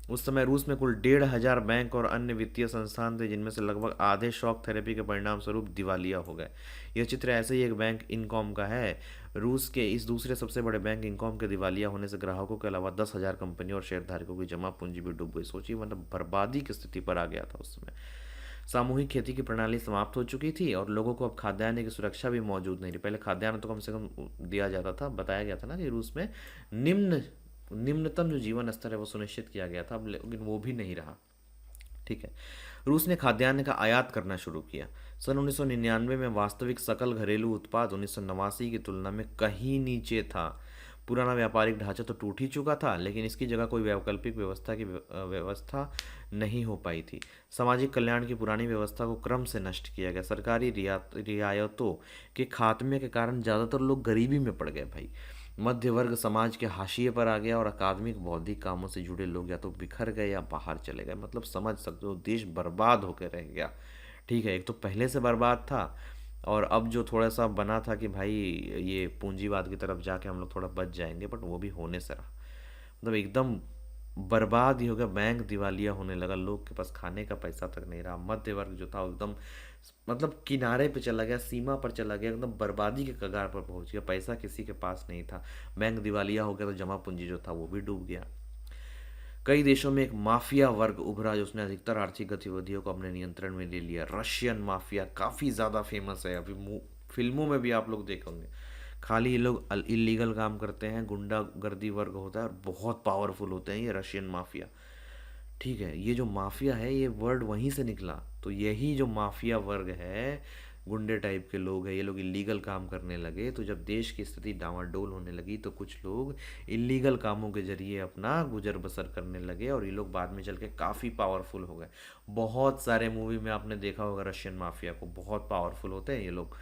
S1: उस समय रूस में कुल 1,500 बैंक और अन्य वित्तीय संस्थान थे, जिनमें से लगभग आधे शॉक थेरेपी के परिणाम स्वरूप दिवालिया हो गए। यह चित्र ऐसे ही एक बैंक इनकॉम का है। रूस के इस दूसरे सबसे बड़े बैंक इनकॉम के दिवालिया होने से ग्राहकों के अलावा 10,000 कंपनियों और शेयरधारकों की जमा पूंजी भी डूब गई। सोचिए, मतलब बर्बादी की स्थिति पर आ गया था उस समय। सामूहिक खेती की प्रणाली समाप्त हो चुकी थी और लोगों को अब खाद्यान्न की सुरक्षा भी मौजूद नहीं रही। पहले खाद्यान्न तो कम से कम दिया जाता था, बताया गया था ना कि रूस में निम्न निम्नतम जो जीवन स्तर है वो सुनिश्चित किया गया था, अब लेकिन वो भी नहीं रहा। ठीक है। रूस ने खाद्यान्न का आयात करना शुरू किया। सन 1999 में वास्तविक सकल घरेलू उत्पाद 1989 की तुलना में कहीं नीचे था। पुराना व्यापारिक ढांचा तो टूट ही चुका था, लेकिन इसकी जगह कोई वैकल्पिक व्यवस्था नहीं हो पाई थी। सामाजिक कल्याण की पुरानी व्यवस्था को क्रम से नष्ट किया गया। सरकारी रियायतों के खात्मे के कारण ज़्यादातर लोग गरीबी में पड़ गए भाई। मध्य वर्ग समाज के हाशिए पर आ गया और अकादमिक बौद्धिक कामों से जुड़े लोग या तो बिखर गए या बाहर चले गए। मतलब समझ सकते हो, देश बर्बाद होकर रह गया। ठीक है, एक तो पहले से बर्बाद था, और अब जो थोड़ा सा बना था कि भाई ये पूंजीवाद की तरफ जाके हम लोग थोड़ा बच जाएंगे, बट वो भी होने से रहा। मतलब एकदम बर्बाद ही हो गया, बैंक दिवालिया होने लगा, लोग के पास खाने का पैसा तक नहीं रहा। मध्य वर्ग जो था वो एकदम मतलब किनारे पे चला गया, सीमा पर चला गया, एकदम बर्बादी के कगार पर पहुंच गया। पैसा किसी के पास नहीं था, बैंक दिवालिया हो गया, तो जमा पूंजी जो था वो भी डूब गया। कई देशों में एक माफिया वर्ग उभरा जो उसने अधिकतर आर्थिक गतिविधियों को अपने नियंत्रण में ले लिया। रशियन माफिया काफ़ी ज़्यादा फेमस है, अभी फिल्मों में भी आप लोग देखेंगे। खाली ये लोग इलीगल काम करते हैं, गुंडागर्दी वर्ग होता है और बहुत पावरफुल होते हैं ये रशियन माफिया। ठीक है, ये जो माफिया है ये वर्ड वहीं से निकला। तो यही जो माफिया वर्ग है, गुंडे टाइप के लोग हैं, ये लोग इलीगल काम करने लगे। तो जब देश की स्थिति डामाडोल होने लगी तो कुछ लोग इलीगल कामों के जरिए अपना गुजर बसर करने लगे, और ये लोग बाद में चल के काफ़ी पावरफुल हो गए। बहुत सारे मूवी में आपने देखा होगा रशियन माफिया को, बहुत पावरफुल होते हैं ये लोग।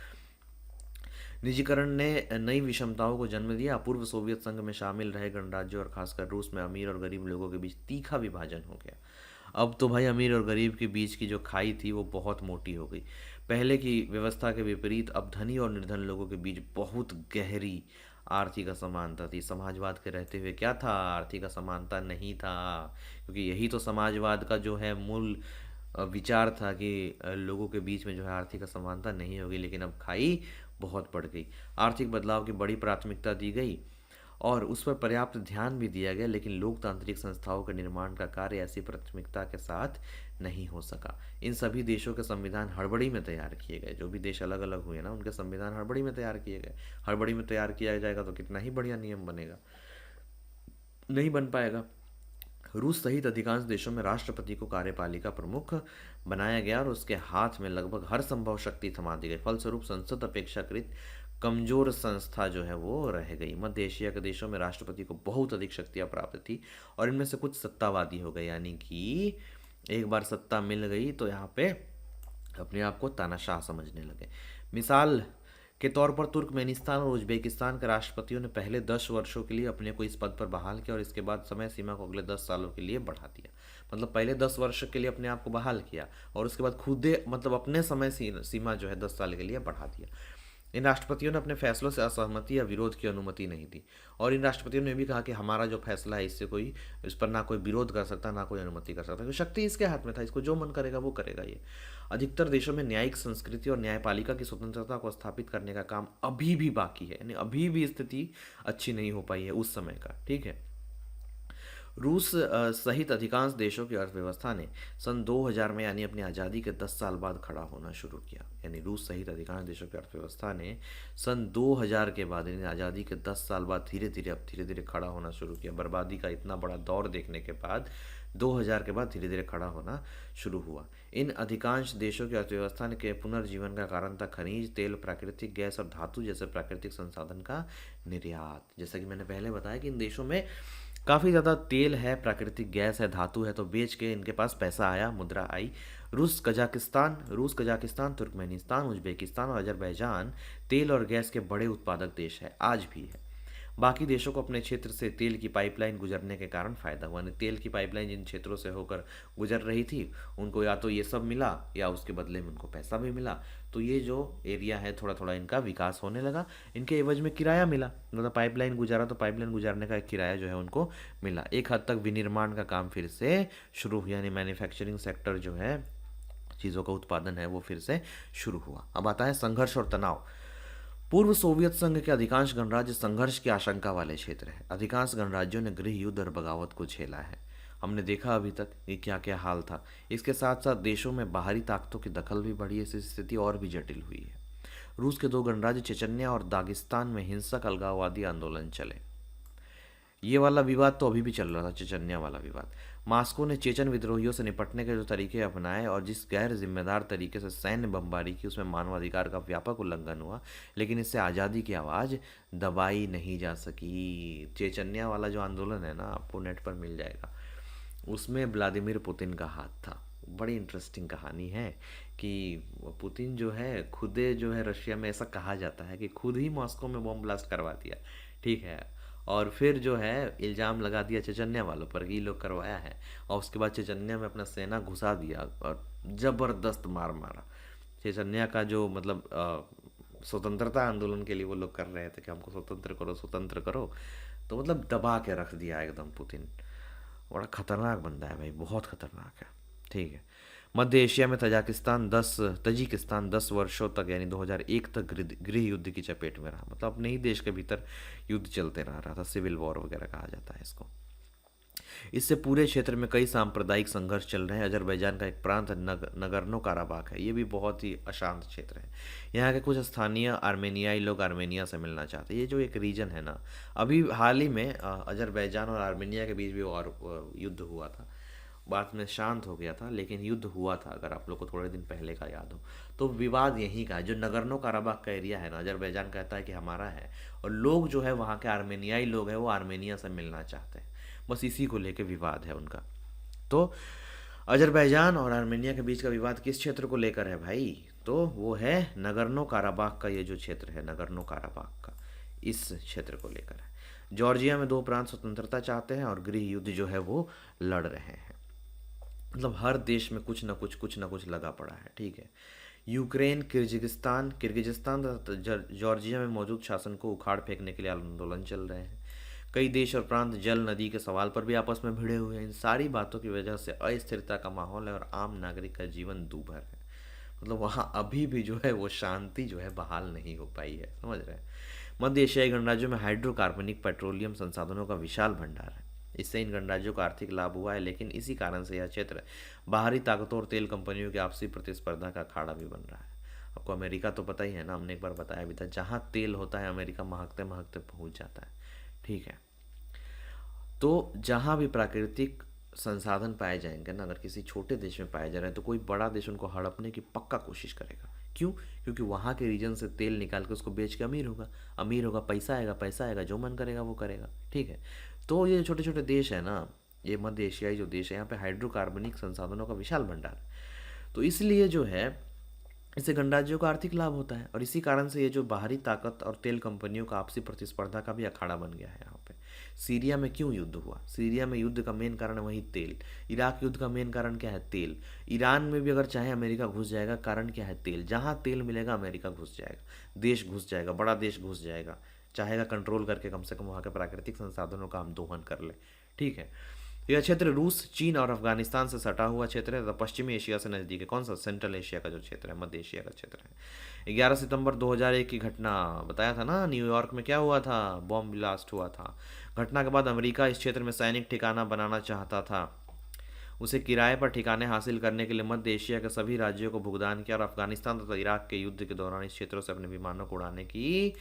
S1: निजीकरण ने नई विषमताओं को जन्म दिया। पूर्व सोवियत संघ में शामिल रहे गणराज्यों और खासकर रूस में अमीर और गरीब लोगों के बीच तीखा विभाजन हो गया। अब तो भाई अमीर और गरीब के बीच की जो खाई थी वो बहुत मोटी हो गई। पहले की व्यवस्था के विपरीत अब धनी और निर्धन लोगों के बीच बहुत गहरी आर्थिक असमानता थी। समाजवाद के रहते हुए क्या था, आर्थिक असमानता नहीं था, क्योंकि यही तो समाजवाद का जो है मूल विचार था कि लोगों के बीच में जो है आर्थिक असमानता नहीं होगी। लेकिन अब खाई बहुत बढ़ गई। आर्थिक बदलाव की बड़ी प्राथमिकता दी गई और उस पर पर्याप्त ध्यान भी दिया गया, लेकिन लोकतांत्रिक संस्थाओं के निर्माण का कार्य ऐसी प्राथमिकता के साथ नहीं हो सका। इन सभी देशों के संविधान हड़बड़ी में तैयार किए गए। जो भी देश अलग अलग हुए ना, उनके संविधान हड़बड़ी में तैयार किए गए। हड़बड़ी में तैयार किया जाएगा तो कितना ही बढ़िया नियम बनेगा, नहीं बन पाएगा। रूस सहित अधिकांश देशों में राष्ट्रपति को कार्यपालिका प्रमुख बनाया गया और उसके हाथ में लगभग हर संभव शक्ति थमा दी गई। फलस्वरूप संसद अपेक्षाकृत कमजोर संस्था जो है वो रह गई। मध्य एशिया के देशों में राष्ट्रपति को बहुत अधिक शक्तियां प्राप्त थी और इनमें से कुछ सत्तावादी हो गए, यानी कि एक बार सत्ता मिल गई तो यहाँ पे अपने आप को तानाशाह समझने लगे। मिसाल के तौर पर तुर्कमेनिस्तान और उज्बेकिस्तान के राष्ट्रपतियों ने पहले 10 वर्षों के लिए अपने को इस पद पर बहाल किया और इसके बाद समय सीमा को अगले 10 सालों के लिए बढ़ा दिया। मतलब पहले 10 वर्ष के लिए अपने आप को बहाल किया और उसके बाद खुद मतलब अपने समय सीमा जो है 10 साल के लिए बढ़ा दिया। इन राष्ट्रपतियों ने अपने फैसलों से असहमति या विरोध की अनुमति नहीं दी, और इन राष्ट्रपतियों ने भी कहा कि हमारा जो फैसला है इससे कोई, इस पर ना कोई विरोध कर सकता, ना कोई अनुमति कर सकता, क्योंकि शक्ति इसके हाथ में था, इसको जो मन करेगा वो करेगा ये। अधिकतर देशों में न्यायिक संस्कृति और न्यायपालिका की स्वतंत्रता को स्थापित करने का काम अभी भी बाकी है, यानी अभी भी स्थिति अच्छी नहीं हो पाई है उस समय का। ठीक है। रूस सहित अधिकांश देशों की अर्थव्यवस्था ने सन 2000 में यानी अपनी आज़ादी के 10 साल बाद खड़ा होना शुरू किया। यानी रूस सहित अधिकांश देशों की अर्थव्यवस्था ने सन 2000 के बाद यानी आज़ादी के 10 साल बाद धीरे धीरे खड़ा होना शुरू किया। बर्बादी का इतना बड़ा दौर देखने के बाद 2000 के बाद धीरे धीरे खड़ा होना शुरू हुआ। इन अधिकांश देशों की अर्थव्यवस्था के पुनर्जीवन का कारण था खनिज तेल, प्राकृतिक गैस और धातु जैसे प्राकृतिक संसाधन का निर्यात। जैसा कि मैंने पहले बताया कि इन देशों में काफ़ी ज़्यादा तेल है, प्राकृतिक गैस है, धातु है, तो बेच के इनके पास पैसा आया, मुद्रा आई। रूस, कजाकिस्तान, तुर्कमेनिस्तान, उज्बेकिस्तान और अजरबैजान तेल और गैस के बड़े उत्पादक देश है, आज भी है। बाकी देशों को अपने क्षेत्र से तेल की पाइपलाइन गुजरने के कारण फ़ायदा हुआ। यानी तेल की पाइपलाइन जिन क्षेत्रों से होकर गुजर रही थी उनको या तो ये सब मिला या उसके बदले में उनको पैसा भी मिला। तो ये जो एरिया है थोड़ा थोड़ा इनका विकास होने लगा। इनके एवज में किराया मिला, मतलब पाइपलाइन गुजारा तो पाइपलाइन गुजारने का एक किराया जो है उनको मिला। एक हद तक विनिर्माण का काम फिर से शुरू हुआ, यानी मैन्युफैक्चरिंग सेक्टर जो है, चीज़ों का उत्पादन है, वो फिर से शुरू हुआ। अब आता है संघर्ष और तनाव। पूर्व सोवियत संघ के अधिकांश गणराज्य संघर्ष की आशंका वाले क्षेत्र हैं। अधिकांश गणराज्यों ने गृह युद्ध और बगावत को झेला है। हमने देखा अभी तक ये क्या क्या हाल था। इसके साथ साथ देशों में बाहरी ताकतों की दखल भी बढ़ी है, इससे स्थिति और भी जटिल हुई है। रूस के दो गणराज्य चेचन्या और दागिस्तान में हिंसक अलगाववादी आंदोलन चले। ये वाला विवाद तो अभी भी चल रहा था, चेचन्या वाला विवाद। मास्को ने चेचन विद्रोहियों से निपटने के जो तरीके अपनाए और जिस गैर जिम्मेदार तरीके से सैन्य बमबारी की, उसमें मानवाधिकार का व्यापक उल्लंघन हुआ, लेकिन इससे आज़ादी की आवाज़ दबाई नहीं जा सकी। चेचन्या वाला जो आंदोलन है ना, आपको नेट पर मिल जाएगा, उसमें व्लादिमीर पुतिन का हाथ था। बड़ी इंटरेस्टिंग कहानी है कि पुतिन जो है खुदे जो है, रशिया में ऐसा कहा जाता है कि खुद ही मॉस्को में बम ब्लास्ट करवा दिया, ठीक है, और फिर जो है इल्ज़ाम लगा दिया चेचन्या वालों पर कि ये लोग करवाया है, और उसके बाद चेचन्या में अपना सेना घुसा दिया और ज़बरदस्त मार मारा। चेचन्या का जो मतलब स्वतंत्रता आंदोलन के लिए वो लोग कर रहे थे कि हमको स्वतंत्र करो स्वतंत्र करो, तो मतलब दबा के रख दिया एकदम पुतिन। बड़ा खतरनाक बंदा है भाई, बहुत खतरनाक है, ठीक है। मध्य एशिया में तजिकिस्तान 10 वर्षों तक यानी 2001 तक गृह युद्ध की चपेट में रहा। मतलब अपने ही देश के भीतर युद्ध चलते रहा था, सिविल वॉर वगैरह कहा जाता है इसको। इससे पूरे क्षेत्र में कई सांप्रदायिक संघर्ष चल रहे हैं। अजरबैजान का एक प्रांत नगर्नो काराबाख है, ये भी बहुत ही अशांत क्षेत्र है। यहाँ के कुछ स्थानीय आर्मेनियाई लोग आर्मेनिया से मिलना चाहते हैं। ये जो एक रीजन है ना, अभी हाल ही में अजरबैजान और आर्मेनिया के बीच भी और युद्ध हुआ था, बाद में शांत हो गया था, लेकिन युद्ध हुआ था, अगर आप लोग को थोड़े दिन पहले का याद हो। तो विवाद यहीं का है, जो नगर्नो काराबाख का एरिया है ना, अजरबैजान कहता है कि हमारा है, और लोग जो है वहाँ के आर्मेनियाई लोग हैं वो आर्मेनिया से मिलना चाहते हैं। बस इसी को लेके विवाद है उनका। तो अजरबैजान और आर्मेनिया के बीच का विवाद किस क्षेत्र को लेकर है भाई? तो वो है नगर्नो काराबाख का, ये जो क्षेत्र है नगर्नो काराबाख का, इस क्षेत्र को लेकर है। जॉर्जिया में दो प्रांत स्वतंत्रता चाहते हैं और गृह युद्ध जो है वो लड़ रहे हैं। मतलब हर देश में कुछ ना कुछ लगा पड़ा है, ठीक है। यूक्रेन, किर्गिजिस्तान तथा जॉर्जिया में मौजूद शासन को उखाड़ फेंकने के लिए आंदोलन चल रहे हैं। कई देश और प्रांत जल नदी के सवाल पर भी आपस में भिड़े हुए हैं। इन सारी बातों की वजह से अस्थिरता का माहौल है और आम नागरिक का जीवन दूभर है। मतलब वहाँ अभी भी जो है वो शांति जो है बहाल नहीं हो पाई है, समझ रहे हैं। मध्य एशियाई गणराज्यों में हाइड्रोकार्बनिक पेट्रोलियम संसाधनों का विशाल भंडार है। इससे इन गणराज्यों को आर्थिक लाभ हुआ है, लेकिन इसी कारण से यह क्षेत्र बाहरी ताकतों और तेल कंपनियों की आपसी प्रतिस्पर्धा का अखाड़ा भी बन रहा है। आपको अमेरिका तो पता ही है ना, हमने एक बार बताया भी था, जहाँ तेल होता है अमेरिका महकते महकते पहुँच जाता है, ठीक है। तो जहाँ भी प्राकृतिक संसाधन पाए जाएंगे ना, अगर किसी छोटे देश में पाए जा रहे हैं तो कोई बड़ा देश उनको हड़पने की पक्का कोशिश करेगा। क्यों? क्योंकि वहाँ के रीजन से तेल निकाल के उसको बेच के अमीर होगा, पैसा आएगा, जो मन करेगा वो करेगा, ठीक है। तो ये छोटे छोटे देश है ना, ये मध्य एशियाई जो देश है, यहाँ पे हाइड्रोकार्बनिक संसाधनों का विशाल भंडार है। तो इसलिए जो है इससे गणराज्यों का आर्थिक लाभ होता है, और इसी कारण से ये जो बाहरी ताकत और तेल कंपनियों का आपसी प्रतिस्पर्धा का भी अखाड़ा बन गया है यहाँ पे। सीरिया में क्यों युद्ध हुआ? सीरिया में युद्ध का मेन कारण है वही तेल। इराक युद्ध का मेन कारण क्या है? तेल। ईरान में भी अगर चाहे अमेरिका घुस जाएगा, कारण क्या है? तेल। जहाँ तेल मिलेगा अमेरिका घुस जाएगा, देश घुस जाएगा, बड़ा देश घुस जाएगा, चाहेगा कंट्रोल करके कम से कम वहाँ के प्राकृतिक संसाधनों का हम दोहन कर ले, ठीक है। यह क्षेत्र रूस, चीन और अफगानिस्तान से सटा हुआ क्षेत्र है तथा पश्चिमी एशिया से नज़दीक है। कौन सा? सेंट्रल एशिया का जो क्षेत्र है, मध्य एशिया का क्षेत्र है। 11 सितंबर 2001 की घटना बताया था ना, न्यूयॉर्क में क्या हुआ था? बॉम्ब ब्लास्ट हुआ था। घटना के बाद अमेरिका इस क्षेत्र में सैनिक ठिकाना बनाना चाहता था। उसे किराए पर ठिकाने हासिल करने के लिए मध्य एशिया के सभी राज्यों को भुगतान किया और अफगानिस्तान तथा इराक के युद्ध के दौरान इस क्षेत्रों से अपने विमानों को उड़ाने की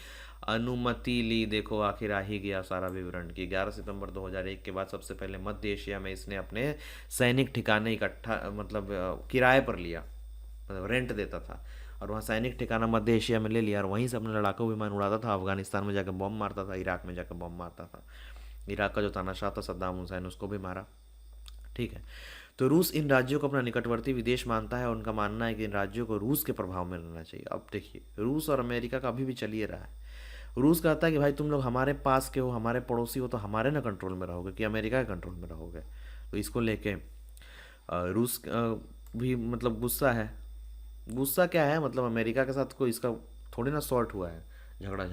S1: अनुमति ली। देखो आखिर आ ही गया सारा विवरण कि 11 सितंबर 2001 के बाद सबसे पहले मध्य एशिया में इसने अपने सैनिक ठिकाने इकट्ठा मतलब किराए पर लिया, मतलब रेंट देता था, और वहाँ सैनिक ठिकाना मध्य एशिया में ले लिया और वहीं से अपने लड़ाकू विमान उड़ाता था। अफगानिस्तान में जाकर बम मारता था, इराक में जाकर बम मारता था। इराक का जो तानाशाह था सद्दाम हुसैन, उसको भी मारा। ठीक है, तो रूस इन राज्यों को अपना निकटवर्ती विदेश मानता है और उनका मानना है कि इन राज्यों को रूस के प्रभाव में रहना चाहिए। अब देखिए, रूस और अमेरिका का अभी भी चल ही रहा है। रूस कहता है कि भाई तुम लोग हमारे पास के हो, हमारे पड़ोसी हो, तो हमारे ना कंट्रोल में रहोगे कि अमेरिका के कंट्रोल में रहोगे। तो इसको लेके रूस भी मतलब गुस्सा है। गुस्सा क्या है, मतलब अमेरिका के साथ कोई इसका थोड़ी ना सॉर्ट हुआ है झगड़ा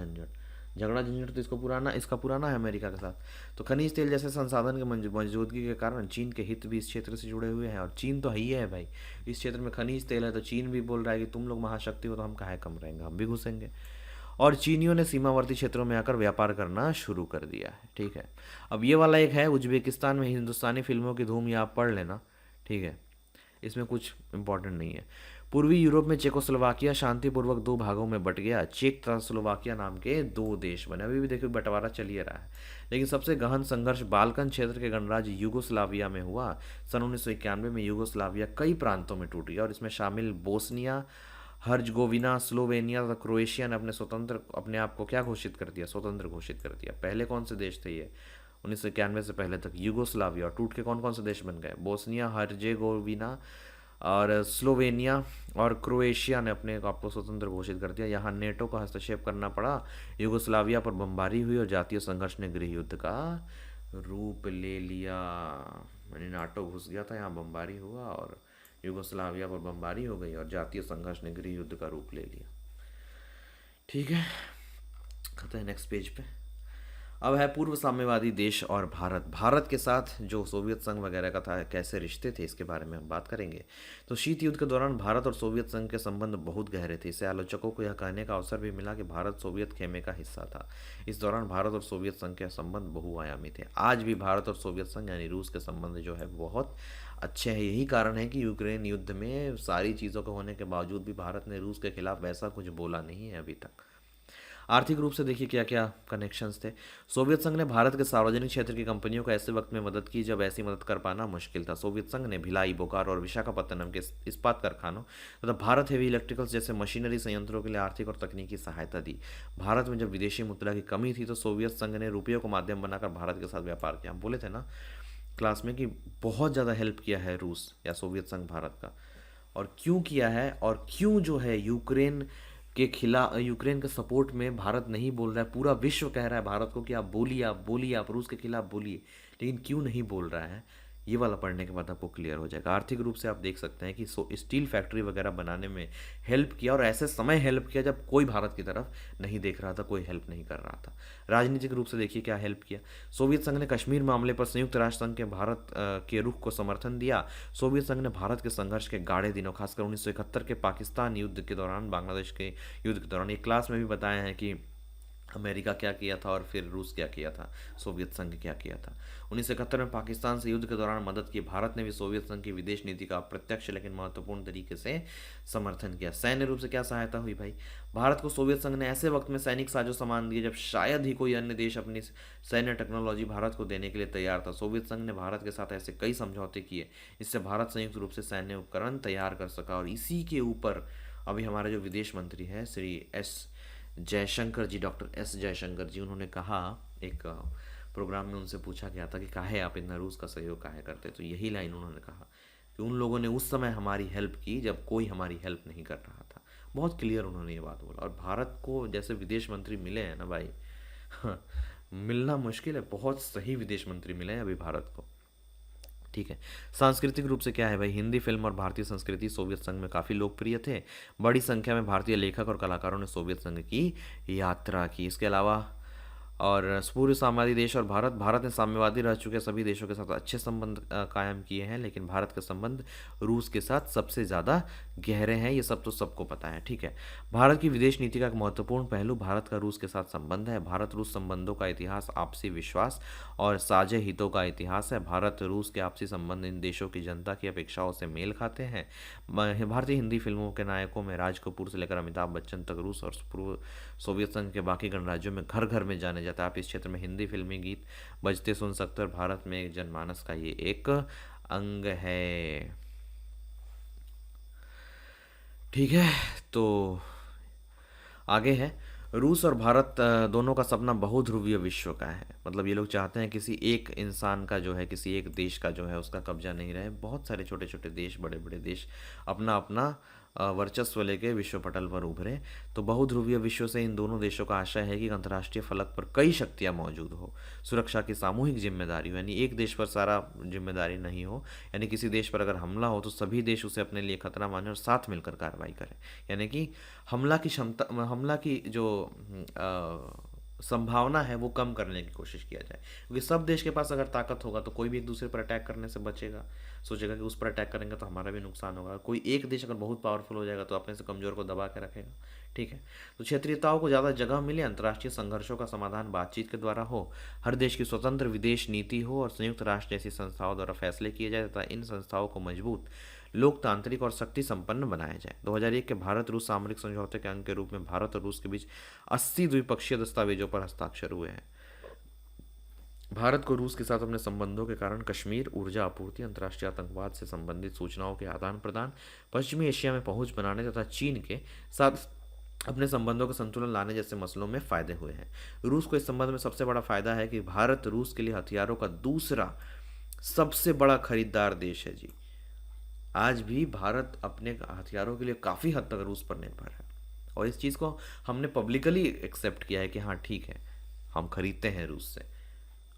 S1: झंझट तो इसका पुराना है अमेरिका के साथ। तो खनिज तेल जैसे संसाधन की मौजूदगी के कारण चीन के हित भी इस क्षेत्र से जुड़े हुए हैं, और चीन तो ही है भाई, इस क्षेत्र में खनिज तेल है तो चीन भी बोल रहा है कि तुम लोग महाशक्ति हो तो हम काहे कम रहेंगे, हम भी घुसेंगे। और चीनियों ने सीमावर्ती क्षेत्रों में आकर व्यापार करना शुरू कर दिया है। ठीक है, अब ये वाला एक है उज्बेकिस्तान में हिंदुस्तानी फिल्मों की धूम, ये आप पढ़ लेना। ठीक है, इसमें कुछ इंपॉर्टेंट नहीं है। पूर्वी यूरोप में चेकोस्लोवाकिया शांतिपूर्वक दो भागों में बट गया। चेक तथा स्लोवाकिया नाम के दो देश बने। अभी भी देखिए बंटवारा चल ही रहा है, लेकिन सबसे गहन संघर्ष बाल्कन क्षेत्र के गणराज्य यूगोस्लाविया में हुआ। सन 1991 में यूगोस्लाविया कई प्रांतों में टूट गया और इसमें शामिल बोस्निया हर्जगोविना, स्लोवेनिया तथा क्रोएशिया ने अपने आप को क्या घोषित कर दिया, स्वतंत्र घोषित कर दिया। पहले कौन से देश थे ये 1991 से पहले तक? यूगोस्लाविया। और टूट के कौन कौन से देश बन गए? बोस्निया हर्जेगोविना और स्लोवेनिया और क्रोएशिया ने अपने आप को स्वतंत्र घोषित कर दिया। यहाँ नेटो का हस्तक्षेप करना पड़ा, यूगोस्लाविया पर बमबारी हुई और जातीय संघर्ष ने गृह युद्ध का रूप ले लिया। यानी नाटो घुस गया था, यहाँ बमबारी हुआ और यूगोस्लाविया पर बमबारी हो गई और जातीय संघर्ष ने गृह युद्ध का रूप ले लिया। ठीक है, कहते हैं नेक्स्ट पेज पे। अब है पूर्व साम्यवादी देश और भारत। भारत के साथ जो सोवियत संघ वगैरह का था, कैसे रिश्ते थे, इसके बारे में हम बात करेंगे। तो शीत युद्ध के दौरान भारत और सोवियत संघ के संबंध बहुत गहरे थे। इससे आलोचकों को यह कहने का अवसर भी मिला कि भारत सोवियत खेमे का हिस्सा था। इस दौरान भारत और सोवियत संघ के संबंध बहुआयामी थे। आज भी भारत और सोवियत संघ यानी रूस के संबंध जो है बहुत अच्छे हैं। यही कारण है कि यूक्रेन युद्ध में सारी चीज़ों के होने के बावजूद भी भारत ने रूस के खिलाफ वैसा कुछ बोला नहीं है अभी तक। आर्थिक रूप से देखिए क्या क्या कनेक्शंस थे। सोवियत संघ ने भारत के सार्वजनिक क्षेत्र की कंपनियों को ऐसे वक्त में मदद की जब ऐसी मदद कर पाना मुश्किल था। सोवियत संघ ने भिलाई, बोकारो और विशाखापत्तनम के इस्पात कारखानों तथा भारत हेवी इलेक्ट्रिकल्स जैसे मशीनरी संयंत्रों के लिए आर्थिक और तकनीकी सहायता दी। भारत में जब विदेशी मुद्रा की कमी थी तो सोवियत संघ ने रुपये को माध्यम बनाकर भारत के साथ व्यापार किया। हम बोले थे ना क्लास में कि बहुत ज़्यादा हेल्प किया है रूस या सोवियत संघ भारत का। और क्यों किया है, और क्यों जो है यूक्रेन के खिलाफ, यूक्रेन के सपोर्ट में भारत नहीं बोल रहा है। पूरा विश्व कह रहा है भारत को कि आप बोलिए, आप बोलिए, आप रूस के खिलाफ बोलिए, लेकिन क्यों नहीं बोल रहा है, ये वाला पढ़ने के बाद आपको क्लियर हो जाएगा। आर्थिक रूप से आप देख सकते हैं कि स्टील फैक्ट्री वगैरह बनाने में हेल्प किया, और ऐसे समय हेल्प किया जब कोई भारत की तरफ नहीं देख रहा था, कोई हेल्प नहीं कर रहा था। राजनीतिक रूप से देखिए क्या हेल्प किया। सोवियत संघ ने कश्मीर मामले पर संयुक्त राष्ट्र संघ के भारत के रुख को समर्थन दिया। सोवियत संघ ने भारत के संघर्ष के गाढ़े दिनों, खासकर 1971 के पाकिस्तान युद्ध के दौरान, बांग्लादेश के युद्ध के दौरान, ये क्लास में भी बताया है कि अमेरिका क्या किया था और फिर रूस क्या किया था, सोवियत संघ क्या किया था। 1971 में पाकिस्तान से युद्ध के दौरान मदद की। भारत ने भी सोवियत संघ की विदेश नीति का अप्रत्यक्ष लेकिन महत्वपूर्ण तरीके से समर्थन किया। सैन्य रूप से क्या सहायता हुई भाई? भारत को सोवियत संघ ने ऐसे वक्त में सैनिक साजो सामान दिए जब शायद ही कोई अन्य देश अपनी सैन्य टेक्नोलॉजी भारत को देने के लिए तैयार था। सोवियत संघ ने भारत के साथ ऐसे कई समझौते किए, इससे भारत संयुक्त रूप से सैन्य उपकरण तैयार कर सका। और इसी के ऊपर अभी हमारे जो विदेश मंत्री हैं श्री जयशंकर जी, डॉक्टर एस जयशंकर जी, उन्होंने कहा, एक प्रोग्राम में उनसे पूछा गया था कि काहे आप इतना रूस का सहयोग काहे करते, तो यही लाइन उन्होंने कहा कि उन लोगों ने उस समय हमारी हेल्प की जब कोई हमारी हेल्प नहीं कर रहा था। बहुत क्लियर उन्होंने ये बात बोला। और भारत को जैसे विदेश मंत्री मिले हैं ना भाई, मिलना मुश्किल है, बहुत सही विदेश मंत्री मिले हैं अभी भारत को। ठीक है, सांस्कृतिक रूप से क्या है भाई? हिंदी फिल्म और भारतीय संस्कृति सोवियत संघ में काफ़ी लोकप्रिय थे। बड़ी संख्या में भारतीय लेखक और कलाकारों ने सोवियत संघ की यात्रा की। इसके अलावा और पूर्व साम्यवादी देश और भारत ने साम्यवादी रह चुके सभी देशों के साथ अच्छे संबंध कायम किए हैं, लेकिन भारत के संबंध रूस के साथ सबसे ज़्यादा गहरे हैं, ये सब तो सबको पता है। ठीक है, भारत की विदेश नीति का एक महत्वपूर्ण पहलू भारत का रूस के साथ संबंध है। भारत रूस संबंधों का इतिहास आपसी विश्वास और साझे हितों का इतिहास है। भारत रूस के आपसी संबंध इन देशों की जनता की अपेक्षाओं से मेल खाते हैं। भारतीय हिंदी फिल्मों के नायकों में राज कपूर से लेकर अमिताभ बच्चन तक रूस और पूर्व सोवियत संघ के बाकी गणराज्यों में घर घर में जाने जाता है। आप इस क्षेत्र में हिंदी फिल्मी गीत बजते सुन सकते हो और भारत में एक जनमानस का ये एक अंग है। ठीक है, तो आगे है, रूस और भारत दोनों का सपना बहुध्रुवीय विश्व का है। मतलब ये लोग चाहते हैं किसी एक इंसान का जो है, किसी एक देश का जो है उसका कब्जा नहीं रहे। बहुत सारे छोटे छोटे देश, बड़े बड़े देश अपना अपना वर्चस्व लेके विश्व पटल पर उभरे। तो बहुध्रुवीय विश्व से इन दोनों देशों का आशय है कि अंतर्राष्ट्रीय फलक पर कई शक्तियां मौजूद हो, सुरक्षा की सामूहिक जिम्मेदारी हो, यानी एक देश पर सारा जिम्मेदारी नहीं हो। यानी किसी देश पर अगर हमला हो तो सभी देश उसे अपने लिए खतरा माने और साथ मिलकर कार्रवाई करें। यानी कि हमला की क्षमता, हमला की जो संभावना है वो कम करने की कोशिश किया जाए, क्योंकि सब देश के पास अगर ताकत होगा तो कोई भी एक दूसरे पर अटैक करने से बचेगा, सोचेगा कि उस पर अटैक करेंगे तो हमारा भी नुकसान होगा। कोई एक देश अगर बहुत पावरफुल हो जाएगा तो अपने से कमज़ोर को दबा के रखेगा। ठीक है, तो क्षेत्रीयताओं को ज़्यादा जगह मिले, अंतर्राष्ट्रीय संघर्षों का समाधान बातचीत के द्वारा हो, हर देश की स्वतंत्र विदेश नीति हो और संयुक्त राष्ट्र जैसी संस्थाओं द्वारा फैसले किए जाए तथा इन संस्थाओं को मजबूत, लोकतांत्रिक और शक्ति संपन्न बनाया जाए। 2001 के भारत रूस सामरिक समझौते के अंग के रूप में भारत और रूस के बीच 80 द्विपक्षीय दस्तावेजों पर हस्ताक्षर हुए हैं। भारत को रूस के साथ अपने संबंधों के कारण कश्मीर, ऊर्जा आपूर्ति, अंतर्राष्ट्रीय आतंकवाद से संबंधित सूचनाओं के आदान प्रदान, पश्चिमी एशिया में पहुंच बनाने तथा चीन के साथ अपने संबंधों का संतुलन लाने जैसे मसलों में फायदे हुए हैं। रूस को इस संबंध में सबसे बड़ा फायदा है कि भारत रूस के लिए हथियारों का दूसरा सबसे बड़ा खरीदार देश है जी। आज भी भारत अपने हथियारों के लिए काफ़ी हद तक रूस पर निर्भर है, और इस चीज़ को हमने पब्लिकली एक्सेप्ट किया है कि हाँ ठीक है, हम खरीदते हैं रूस से,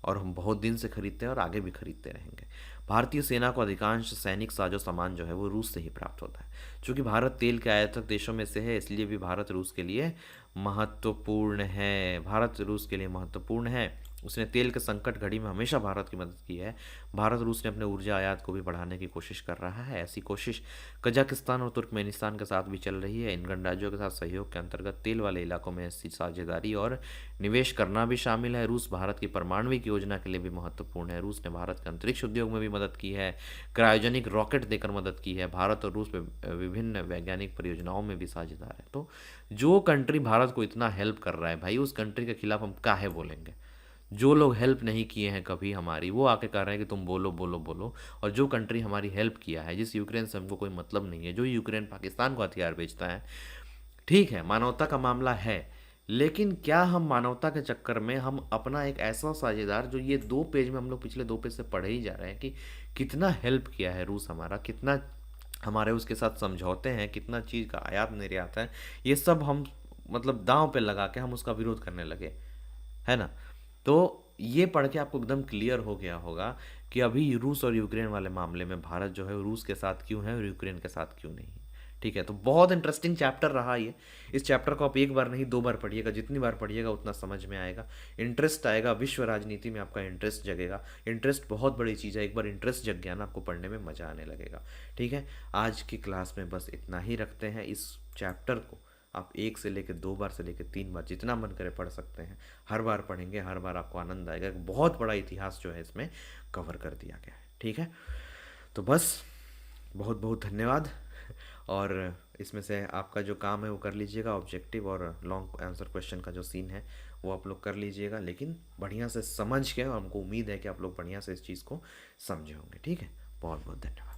S1: और हम बहुत दिन से खरीदते हैं और आगे भी खरीदते रहेंगे। भारतीय सेना को अधिकांश सैनिक साजो सामान जो है वो रूस से ही प्राप्त होता है। चूँकि भारत तेल के आयातक देशों में से है, इसलिए भी भारत रूस के लिए महत्वपूर्ण है। भारत रूस के लिए महत्वपूर्ण है। उसने तेल के संकट घड़ी में हमेशा भारत की मदद की है। भारत रूस ने अपने ऊर्जा आयात को भी बढ़ाने की कोशिश कर रहा है। ऐसी कोशिश कजाकिस्तान और तुर्कमेनिस्तान के साथ भी चल रही है। इन गणराज्यों के साथ सहयोग के अंतर्गत तेल वाले इलाकों में ऐसी साझेदारी और निवेश करना भी शामिल है। रूस भारत की परमाणविक योजना के लिए भी महत्वपूर्ण है। रूस ने भारत के अंतरिक्ष उद्योग में भी मदद की है, क्रायोजेनिक रॉकेट देकर मदद की है। भारत और रूस विभिन्न वैज्ञानिक परियोजनाओं में भी साझेदार है। तो जो कंट्री भारत को इतना हेल्प कर रहा है भाई, उस कंट्री के खिलाफ हम काहे बोलेंगे। जो लोग हेल्प नहीं किए हैं कभी हमारी, वो आके कह रहे हैं कि तुम बोलो बोलो बोलो। और जो कंट्री हमारी हेल्प किया है, जिस यूक्रेन से हमको कोई मतलब नहीं है, जो यूक्रेन पाकिस्तान को हथियार बेचता है, ठीक है मानवता का मामला है, लेकिन क्या हम मानवता के चक्कर में हम अपना एक ऐसा साझेदार, जो ये 2 पेज में हम लोग पिछले 2 पेज से पढ़े ही जा रहे हैं कि कितना हेल्प किया है रूस हमारा, कितना हमारे उसके साथ समझौते हैं, कितना चीज़ का आयात निर्यात है, ये सब हम मतलब दांव पे लगा के हम उसका विरोध करने लगे, है ना। तो ये पढ़ के आपको एकदम क्लियर हो गया होगा कि अभी रूस और यूक्रेन वाले मामले में भारत जो है रूस के साथ क्यों है और यूक्रेन के साथ क्यों नहीं है। ठीक है, तो बहुत इंटरेस्टिंग चैप्टर रहा ये। इस चैप्टर को आप एक बार नहीं 2 बार पढ़िएगा, जितनी बार पढ़िएगा उतना समझ में आएगा, इंटरेस्ट आएगा, विश्व राजनीति में आपका इंटरेस्ट जगेगा। इंटरेस्ट बहुत बड़ी चीज़ है, एक बार इंटरेस्ट जग गया ना, आपको पढ़ने में मज़ा आने लगेगा। ठीक है, आज की क्लास में बस इतना ही रखते हैं। इस चैप्टर को आप 1 से लेकर 2 बार से लेकर 3 बार जितना मन करे पढ़ सकते हैं। हर बार पढ़ेंगे, हर बार आपको आनंद आएगा। बहुत बड़ा इतिहास जो है इसमें कवर कर दिया गया है। ठीक है, तो बस बहुत बहुत धन्यवाद। और इसमें से आपका जो काम है वो कर लीजिएगा, ऑब्जेक्टिव और लॉन्ग आंसर क्वेश्चन का जो सीन है वो आप लोग कर लीजिएगा, लेकिन बढ़िया से समझ के, और हमको उम्मीद है कि आप लोग बढ़िया से इस चीज़ को समझे होंगे। ठीक है, बहुत बहुत धन्यवाद।